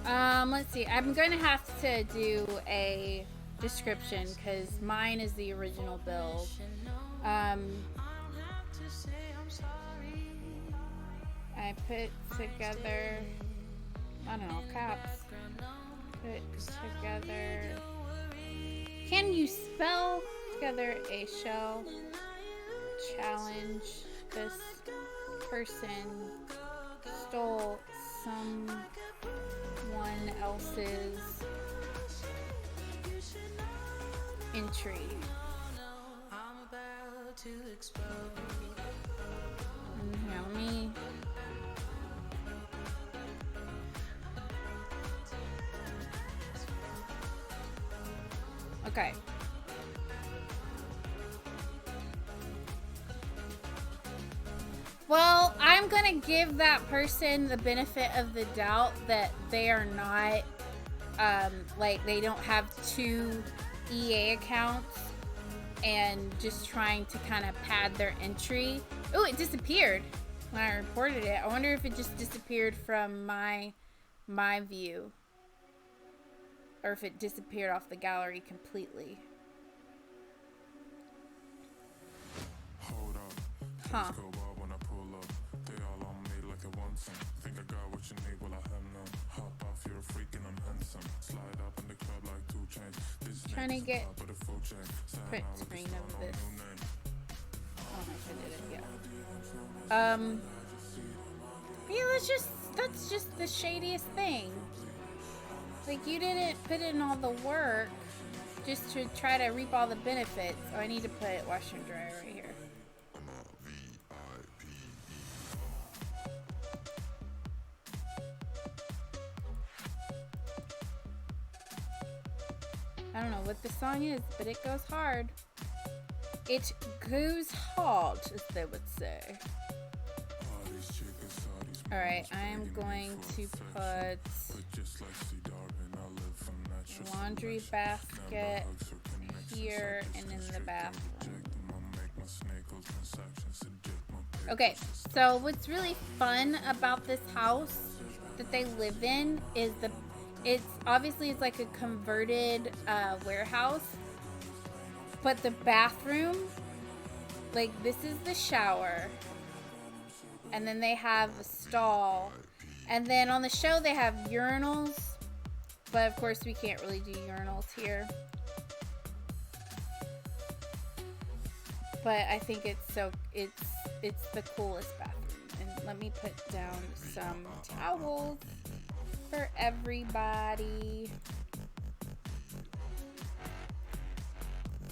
Let's see. I'm gonna have to do a description because mine is the original build. I put together, I don't know, caps. Put together. Can you spell together a shell? Challenge. This person stole someone else's entry. Now let me. Okay. Well, I'm gonna give that person the benefit of the doubt that they are not, like they don't have two EA accounts and just trying to kind of pad their entry. Oh, it disappeared when I reported it. I wonder if it just disappeared from my view, or if it disappeared off the gallery completely. Huh. Trying to get print screen of this. Oh, I did it, yeah. Yeah, that's just the shadiest thing. Like, you didn't put in all the work just to try to reap all the benefits. Oh, I need to put washer and dryer right here. I don't know what the song is, but it goes hard. It goes hard, as they would say. Alright, I am going to put laundry basket here and in the bathroom. Okay, so what's really fun about this house, that they live in is it's obviously it's like a converted warehouse, but the bathroom, like this is the shower, and then they have a stall, and then on the show they have urinals, but of course we can't really do urinals here. But I think it's the coolest bathroom. And let me put down some towels for everybody.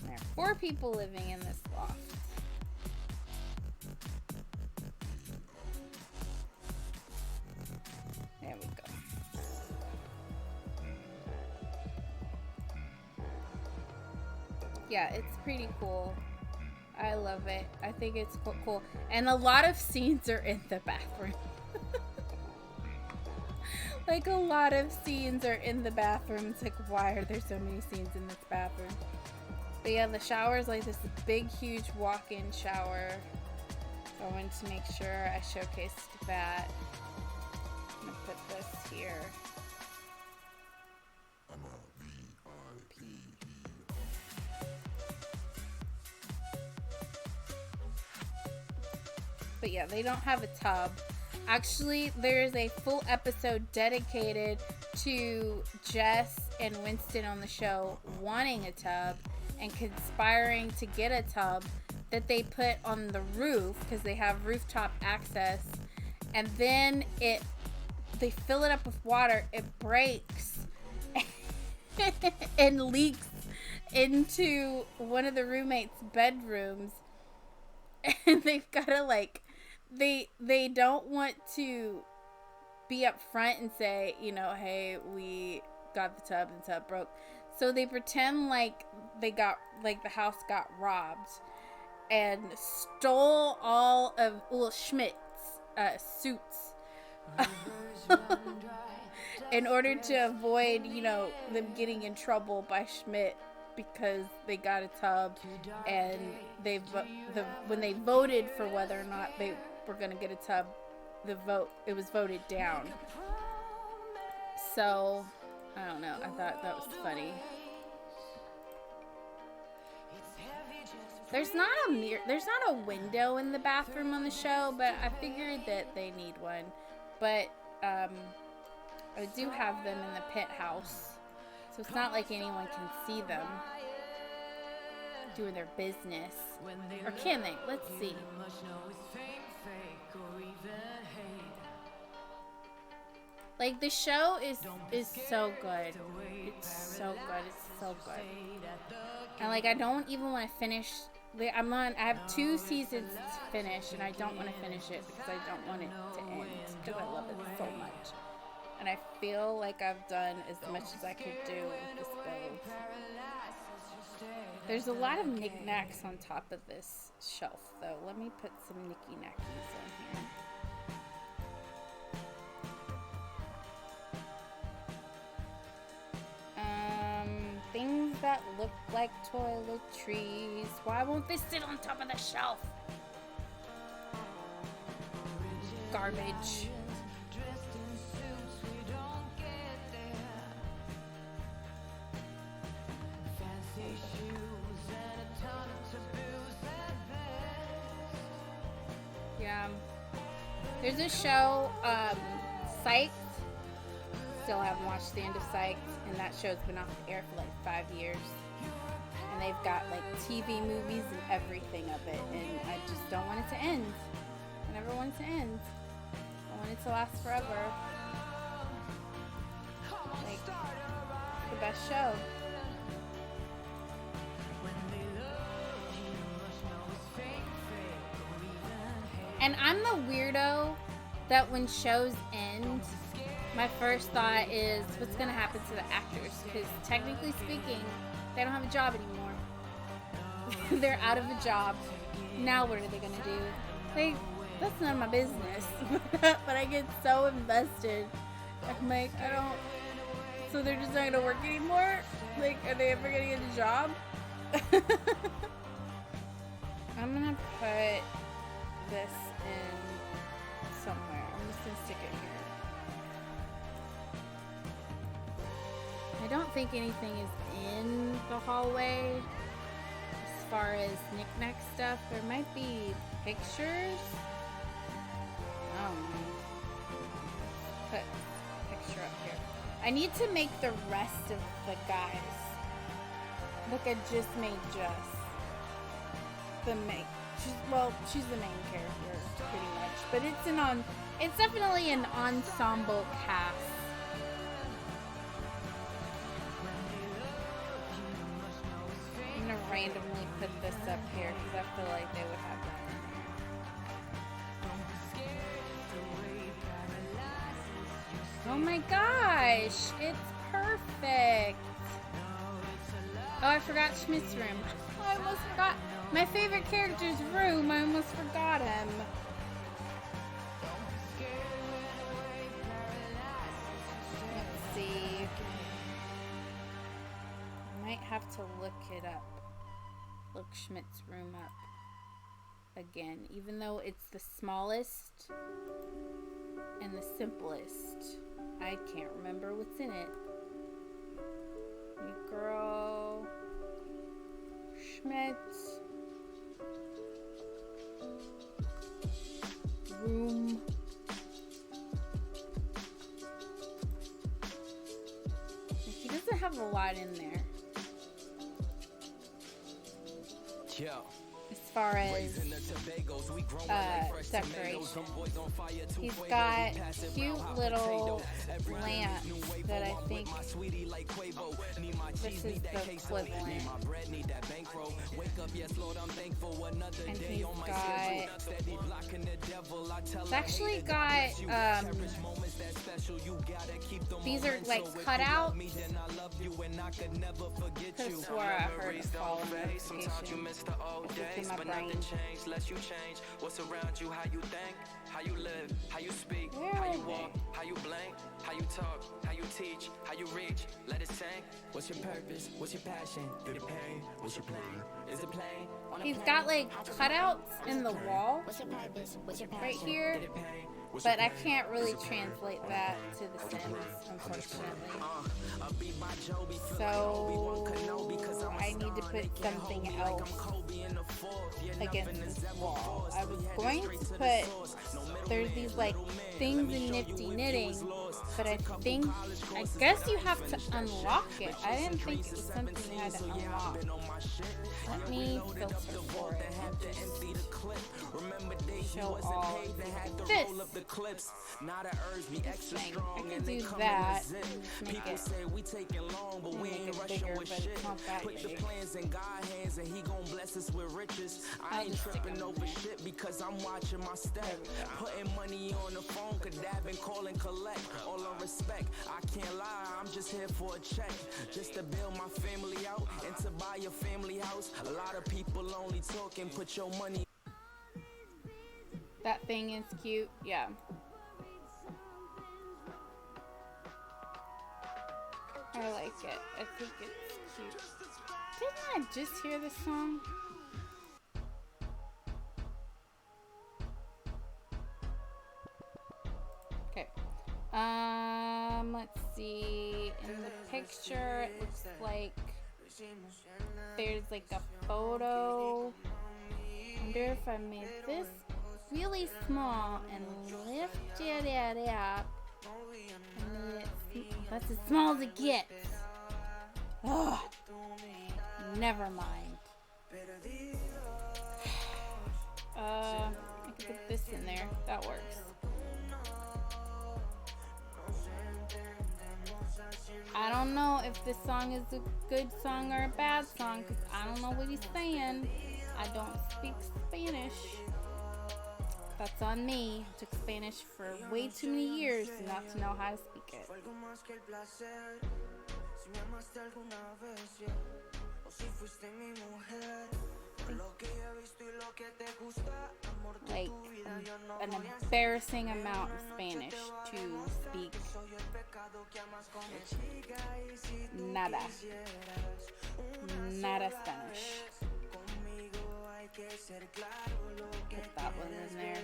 There are 4 people living in this loft. There we go. Yeah, it's pretty cool. I love it. I think it's cool. And a lot of scenes are in the bathroom. Like, a lot of scenes are in the bathroom. It's like, why are there so many scenes in this bathroom? But yeah, the shower is like this big, huge walk-in shower. So I wanted to make sure I showcased that. I'm going to put this here. But yeah, they don't have a tub. Actually, there's a full episode dedicated to Jess and Winston on the show wanting a tub and conspiring to get a tub that they put on the roof because they have rooftop access. And then they fill it up with water, it breaks and leaks into one of the roommates' bedrooms. And they've got to like, they don't want to be up front and say, you know, hey, we got the tub and the tub broke. So they pretend like the house got robbed and stole all of Schmidt's suits in order to avoid, you know, them getting in trouble by Schmidt because they got a tub, and when they voted for whether or not they were going to get a tub, it was voted down. So I don't know, I thought that was funny. There's not a window in the bathroom on the show, but I figured that they need one. But I do have them in the penthouse, so it's not like anyone can see them doing their business. Or can they? Let's see. Like, the show is so good. It's so good. It's so good. And like, I don't even want to finish. I have 2 seasons to finish, and I don't want to finish it because I don't want it to end because I love it so much. And I feel like I've done as much as I could do with this build. There's a lot of knickknacks on top of this shelf, though. Let me put some knicky-knackies in here. Things that look like toiletries. Why won't they sit on top of the shelf? Garbage. Yeah. There's a show, Psyched. Still haven't watched the end of Psyched, and that show's been off the air for like 5 years. And they've got like TV, movies, and everything of it, and I just don't want it to end. I never want it to end. I want it to last forever. Like, the best show. And I'm the weirdo that when shows end, my first thought is, what's going to happen to the actors? Because technically speaking, they don't have a job anymore. They're out of a job. Now what are they going to do? Like, that's none of my business. But I get so invested. I'm like, so they're just not going to work anymore? Like, are they ever going to get a job? I'm going to put this in somewhere. I'm just going to stick it here. don't think anything is in the hallway as far as knick-knack stuff. There might be pictures. I don't know. Put a picture up here. I need to make the rest of the guys look. I just made Jess the main. She's the main character pretty much, but it's definitely an ensemble cast. I'm gonna randomly put this up here because I feel like they would have that in there. Oh my gosh, it's perfect. Oh, I forgot Schmidt's room. Oh, I almost forgot my favorite character's room. I almost forgot him. Let's see. I might have to look it up. Look Schmidt's room up again, even though it's the smallest and the simplest. I can't remember what's in it. Girl Schmidt room. He doesn't have a lot in there. As far as decoration, he's got cute little lamps that I think this is the equivalent. And he's got, it's actually got, these are like cutouts. Could have swore I heard a fall notification. It's in my brain. Let you change what's around you, how you think, how you live, how you speak, how you walk, how you blink, how you talk, how you teach, how you reach, let it sink. What's your purpose? What's your passion? Through the pain, what's your plan? Is it plain? He's got like cutouts in the wall right here, but I can't really translate that to the Sims, unfortunately. So I need to put something else against this wall. I was going to put, there's these like things in Nifty Knitting, but I guess you have to unlock it. I didn't think it was something you had to unlock. Let me filter for it and just show all. This. Interesting. I could do that and make it bigger, but it's not that big. I'll just stick it over shit because I'm watching my step. Putting money on the phone, could have been calling collect. All on respect, I can't lie, I'm just here for a check. Just to build my family out and to buy a family house. A lot of people only talking, put your money. That thing is cute, yeah. I like it. I think it's cute. Didn't I just hear this song? Okay. Let's see. In the picture, it looks like there's like a photo. I wonder if I made this really small and lifted it up. That's as small as it gets. Ugh. Never mind. I can put this in there. That works. I don't know if this song is a good song or a bad song because I don't know what he's saying. I don't speak Spanish. That's on me. I took Spanish for way too many years not to know how to speak it. Like an embarrassing amount of Spanish to speak. Nada Spanish. Put that one in there.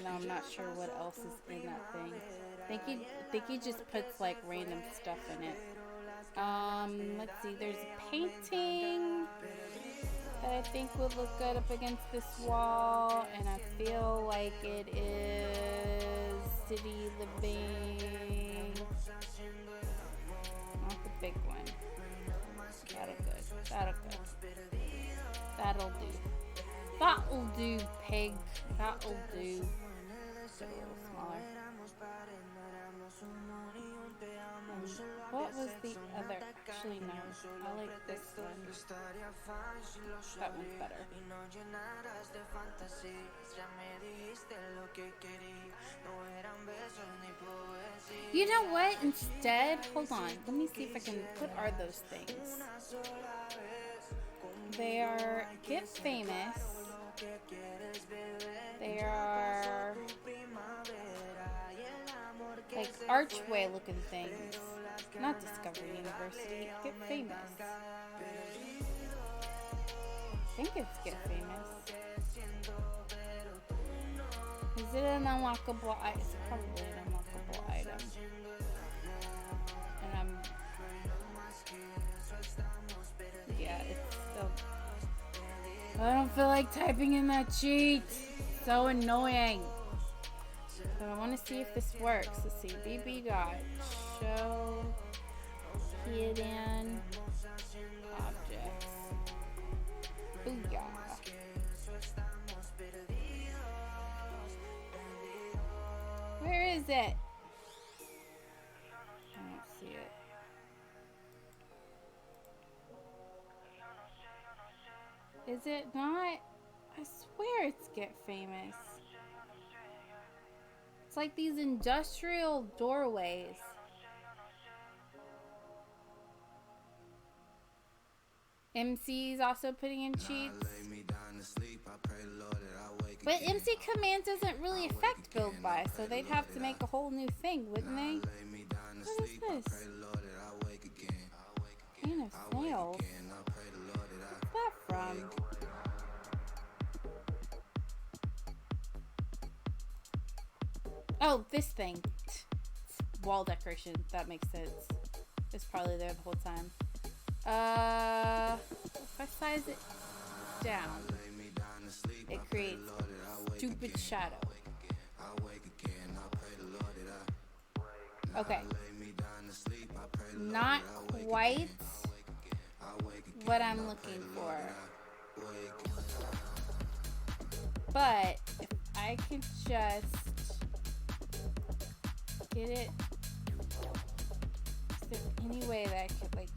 No, I'm not sure what else is in that thing. I think he just puts like random stuff in it. Let's see. There's a painting that I think would look good up against this wall, and I feel like it is City Living. Not the big one. That'll good. That'll good. That'll do. That'll do, pig. That'll do. Just a little smaller. What was the other? Actually, no. I like this one. That one's better. You know what? Instead, hold on. Let me see if I can. What are those things? They are Get Famous. They are like archway looking things. Not Discovery University. Get Famous. I think it's Get Famous. Is it an unlockable item? It's probably an unlockable item. And yeah, it's still. I don't feel like typing in that cheat. So annoying. But I want to see if this works. Let's see. BB dot show hidden objects. Booyah. Where is it? I don't see it. Is it not? I swear it's Get Famous. It's like these industrial doorways. MC's also putting in cheats. But MC Commands doesn't really affect build by, so they'd have to make a whole new thing, wouldn't they? What is this? Queen of Snails. What's that from? Oh, this thing. It's wall decoration. That makes sense. It's probably there the whole time. If I size it down, it creates stupid shadow. Okay. Not quite what I'm looking for. But if I can just get it, is there any way that I could like,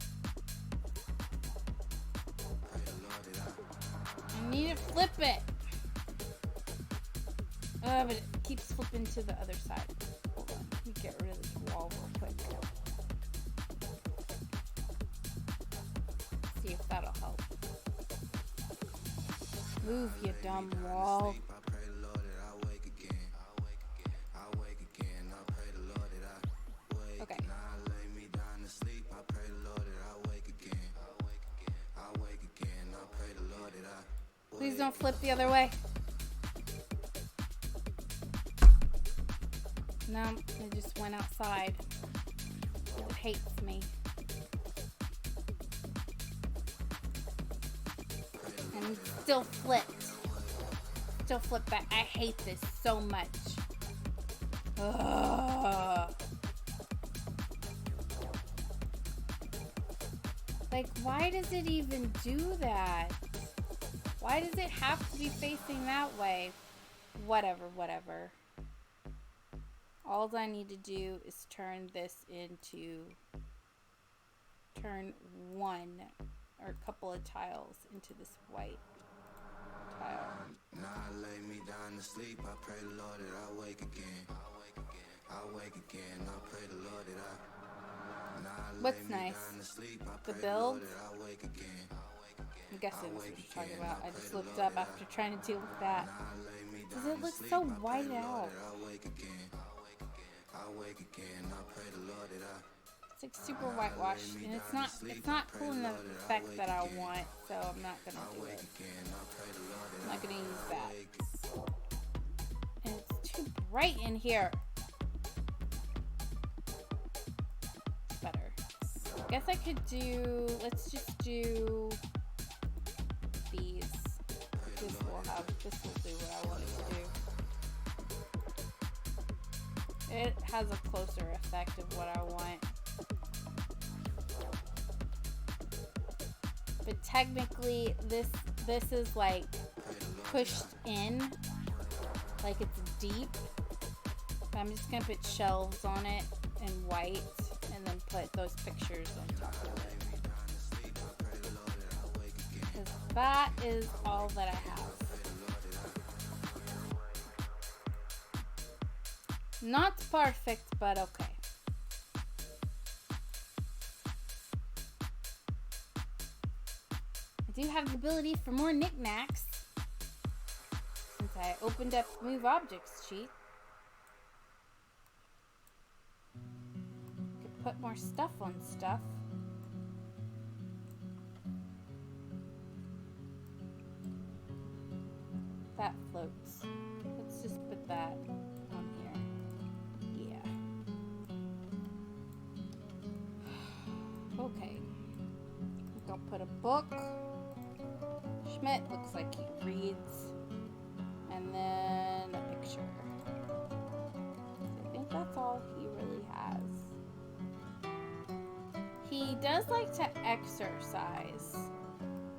I need to flip it. But it keeps flipping to the other side. Hold on, let me get rid of this wall real quick. See if that'll help. Move, you dumb wall. Okay. Please don't flip the other way. No, it just went outside. It hates me. And still flipped. Still flipped back. I hate this so much. Ugh. Like, why does it even do that? Why does it have to be facing that way? Whatever. All I need to do is turn this into, turn one or a couple of tiles into this white tile. Now I lay me down to sleep. I pray the Lord that I wake again. I wake again. I pray the Lord that I. What's nice? The build? I'm guessing that's what you're talking about. I just looked up after trying to deal with that. Does it look so white out? It's like super whitewashed, and it's not pulling the effect that I want, so I'm not gonna do it. I'm not gonna use that. And it's too bright in here. Better. Guess I could do, let's just do these. This will do what I want it to do. It has a closer effect of what I want. But technically this is like pushed in, like it's deep. But I'm just gonna put shelves on it in white and then put those pictures on top of it. Because that is all that I have. Not perfect, but okay. I do have the ability for more knickknacks since I opened up Move Objects sheet. Could put more stuff on stuff. That floats. Let's just put that on here. Yeah. Okay. I'll put a book. Schmidt looks like he reads. And then a picture. I think that's all he really has. He does like to exercise,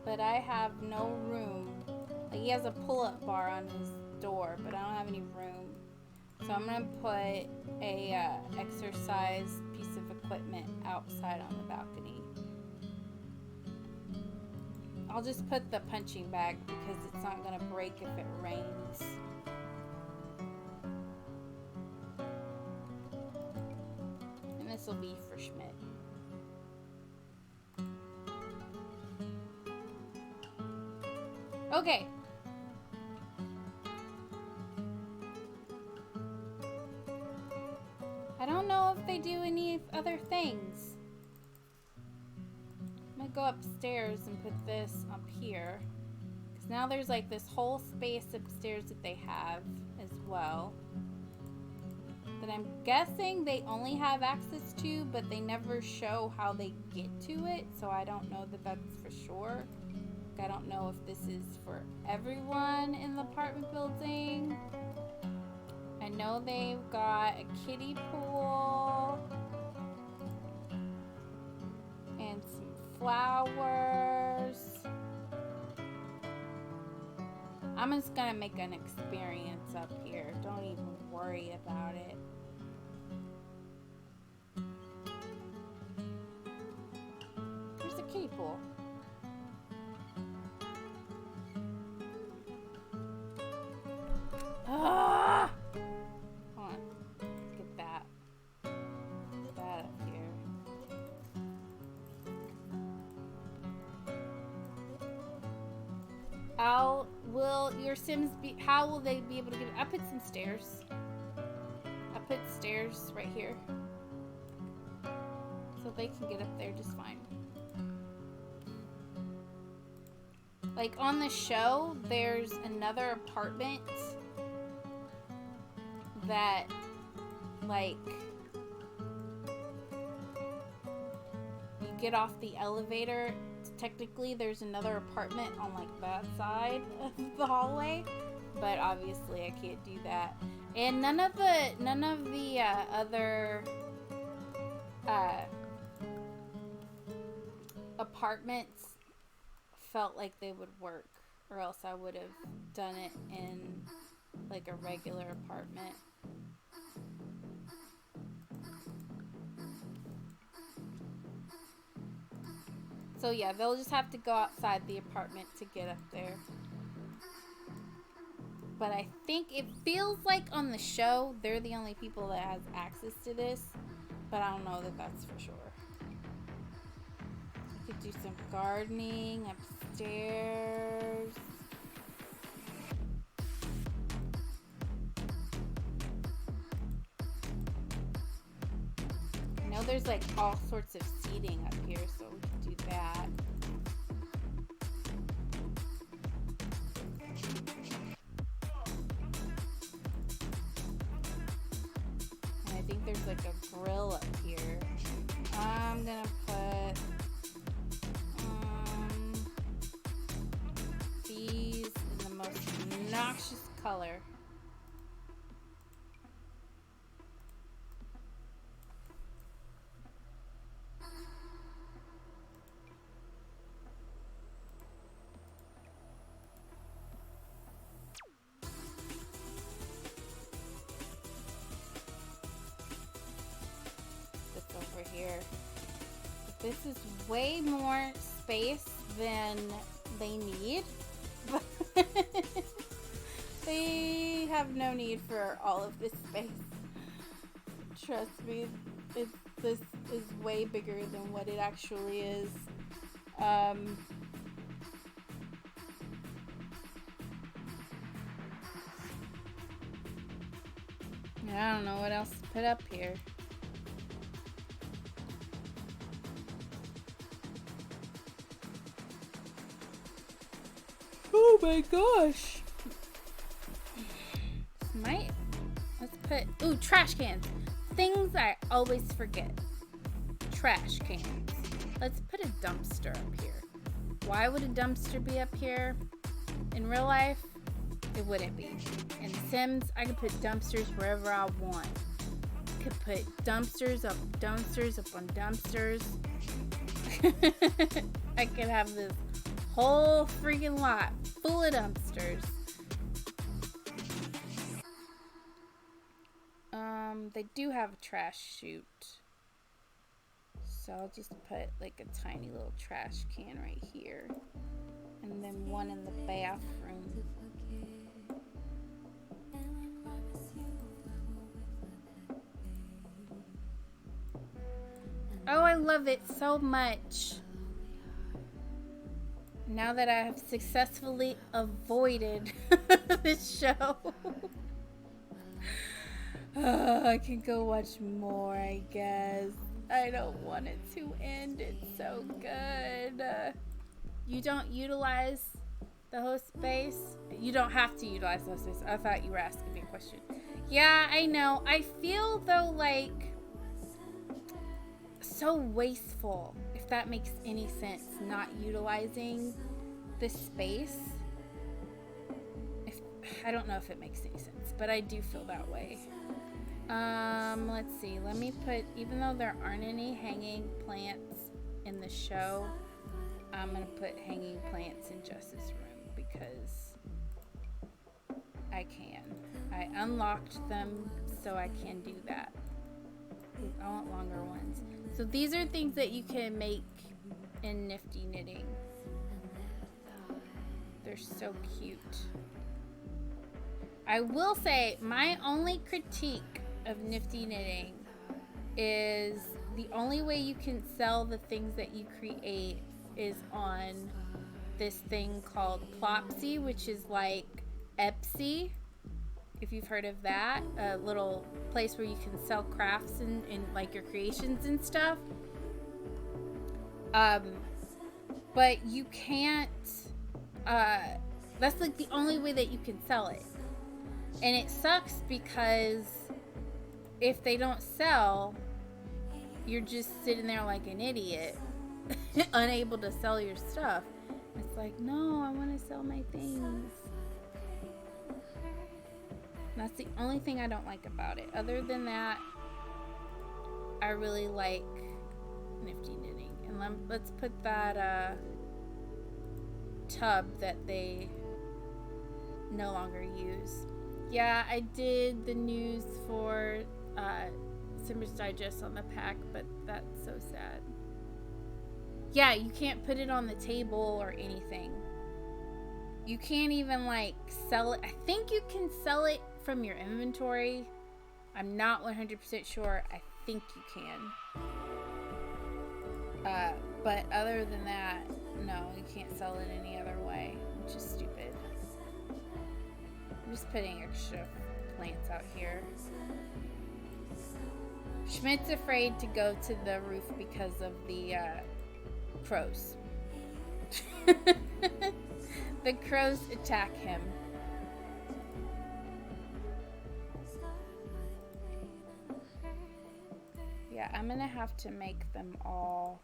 but I have no room. Like he has a pull-up bar on his door, but I don't have any room. So I'm gonna put a exercise piece of equipment outside on the balcony. I'll just put the punching bag because it's not gonna break if it rains. And this will be for Schmidt. Okay. I don't know if they do any other things. I'm gonna go upstairs and put this up here. Because now there's like this whole space upstairs that they have as well. That I'm guessing they only have access to, but they never show how they get to it. So I don't know that that's for sure. I don't know if this is for everyone in the apartment building. I know they've got a kiddie pool and some flowers. I'm just gonna make an experience up here. Don't even worry about it. There's a kiddie pool. Ah! Hold on. Let's get that. Get that up here. How will they be able to get it? I put some stairs. I put stairs right here. So they can get up there just fine. Like on the show, there's another apartment that, like, you get off the elevator. Technically, there's another apartment on like that side of the hallway, but obviously I can't do that. And none of the other apartments felt like they would work, or else I would have done it in like a regular apartment. So yeah, they'll just have to go outside the apartment to get up there. But I think it feels like on the show, they're the only people that has access to this. But I don't know that that's for sure. I could do some gardening upstairs. I know there's like all sorts of seating up here, so we can do that. And I think there's like a grill up here. I'm gonna put these in the most obnoxious color. Over here. This is way more space than they need. They have no need for all of this space. Trust me, this is way bigger than what it actually is. I don't know what else to put up here. Oh my gosh. Let's put, trash cans. Things I always forget. Trash cans. Let's put a dumpster up here. Why would a dumpster be up here? In real life, it wouldn't be. In Sims, I could put dumpsters wherever I want. I could put dumpsters up on dumpsters. I could have this whole freaking lot full of dumpsters. They do have a trash chute. So I'll just put like a tiny little trash can right here. And then one in the bathroom. Oh, I love it so much. Now that I have successfully avoided this show. I can go watch more, I guess. I don't want it to end. It's so good. You don't utilize the host space? You don't have to utilize the host space. I thought you were asking me a question. Yeah, I know. I feel, though, like, so wasteful, if that makes any sense, not utilizing the space. I don't know if it makes any sense, but I do feel that way. Let's see. Let me put, even though there aren't any hanging plants in the show, I'm going to put hanging plants in Jess's room because I can. I unlocked them, so I can do that. I want longer ones. So these are things that you can make in Nifty Knitting. They're so cute. I will say my only critique of Nifty Knitting is the only way you can sell the things that you create is on this thing called Plopsy, which is like Etsy, if you've heard of that, a little place where you can sell crafts and like your creations and stuff. But you can't, that's like the only way that you can sell it. And it sucks because if they don't sell, you're just sitting there like an idiot, unable to sell your stuff. It's like, no, I want to sell my things. That's the only thing I don't like about it. Other than that, I really like Nifty Knitting. And let's put that tub that they no longer use. Yeah, I did the news for Simmer's Digest on the pack, but that's so sad. Yeah, you can't put it on the table or anything. You can't even like sell it. I think you can sell it from your inventory. I'm not 100% sure. I think you can. But other than that, no, you can't sell it any other way, which is stupid. I'm just putting extra plants out here. Schmidt's afraid to go to the roof because of the crows. The crows attack him. Yeah, I'm gonna have to make them all,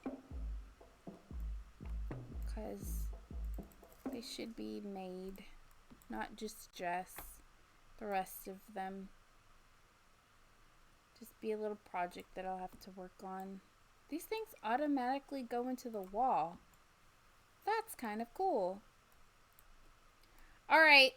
because they should be made, not just Jess, the rest of them. Just be a little project that I'll have to work on. These things automatically go into the wall. That's kind of cool. Alright.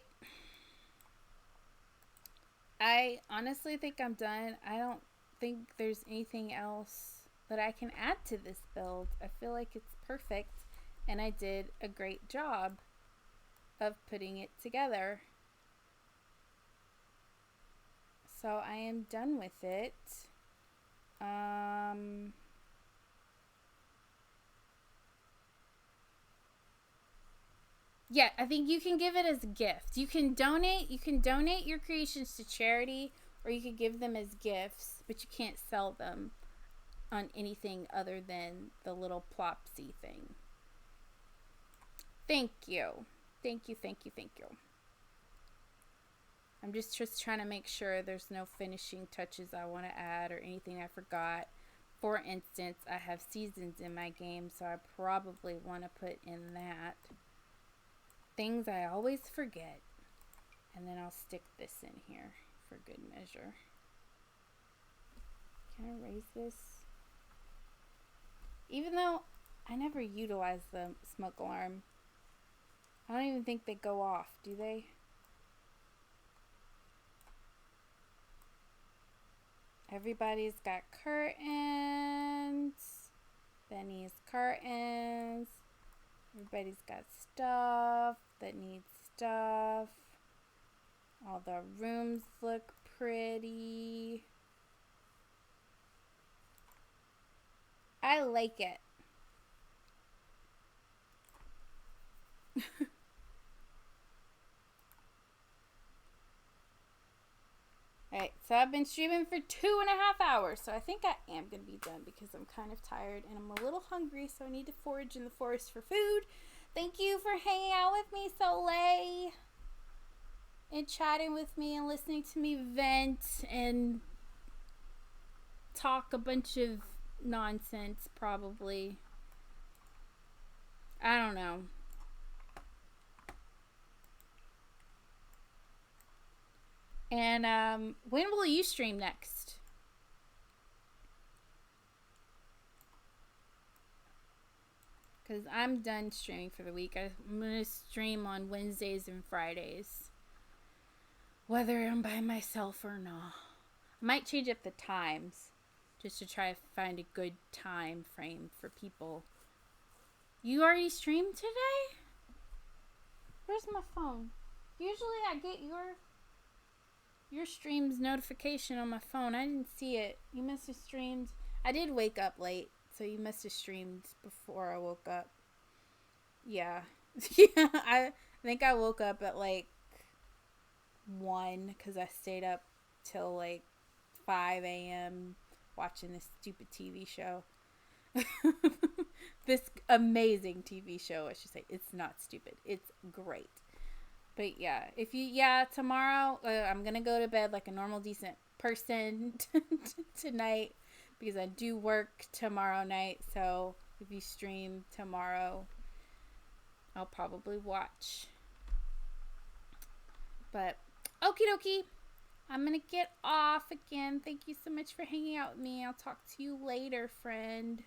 I honestly think I'm done. I don't think there's anything else that I can add to this build. I feel like it's perfect, and I did a great job of putting it together. So I am done with it. Yeah, I think you can give it as a gift. You can donate your creations to charity, or you could give them as gifts, but you can't sell them on anything other than the little plopsy thing. Thank you. Thank you. I'm just trying to make sure there's no finishing touches I want to add or anything I forgot. For instance, I have seasons in my game, so I probably want to put in that. Things I always forget. And then I'll stick this in here for good measure. Can I raise this? Even though I never utilize the smoke alarm, I don't even think they go off, do they? Everybody's got curtains. Benny's curtains. Everybody's got stuff that needs stuff. All the rooms look pretty. I like it. Alright, so I've been streaming for 2.5 hours, so I think I am going to be done because I'm kind of tired and I'm a little hungry, so I need to forage in the forest for food. Thank you for hanging out with me so late and chatting with me and listening to me vent and talk a bunch of nonsense, probably. I don't know. And when will you stream next? Because I'm done streaming for the week. I'm going to stream on Wednesdays and Fridays, whether I'm by myself or not. I might change up the times just to try to find a good time frame for people. You already streamed today? Where's my phone? Usually I get your stream's notification on my phone. I didn't see it. You must have streamed. I did wake up late, so you must have streamed before I woke up. Yeah. Yeah, I think I woke up at like 1 because I stayed up till like 5 a.m. watching this stupid TV show. This amazing TV show, I should say. It's not stupid. It's great. But yeah, tomorrow I'm going to go to bed like a normal, decent person tonight because I do work tomorrow night. So if you stream tomorrow, I'll probably watch. But okie dokie, I'm going to get off again. Thank you so much for hanging out with me. I'll talk to you later, friend.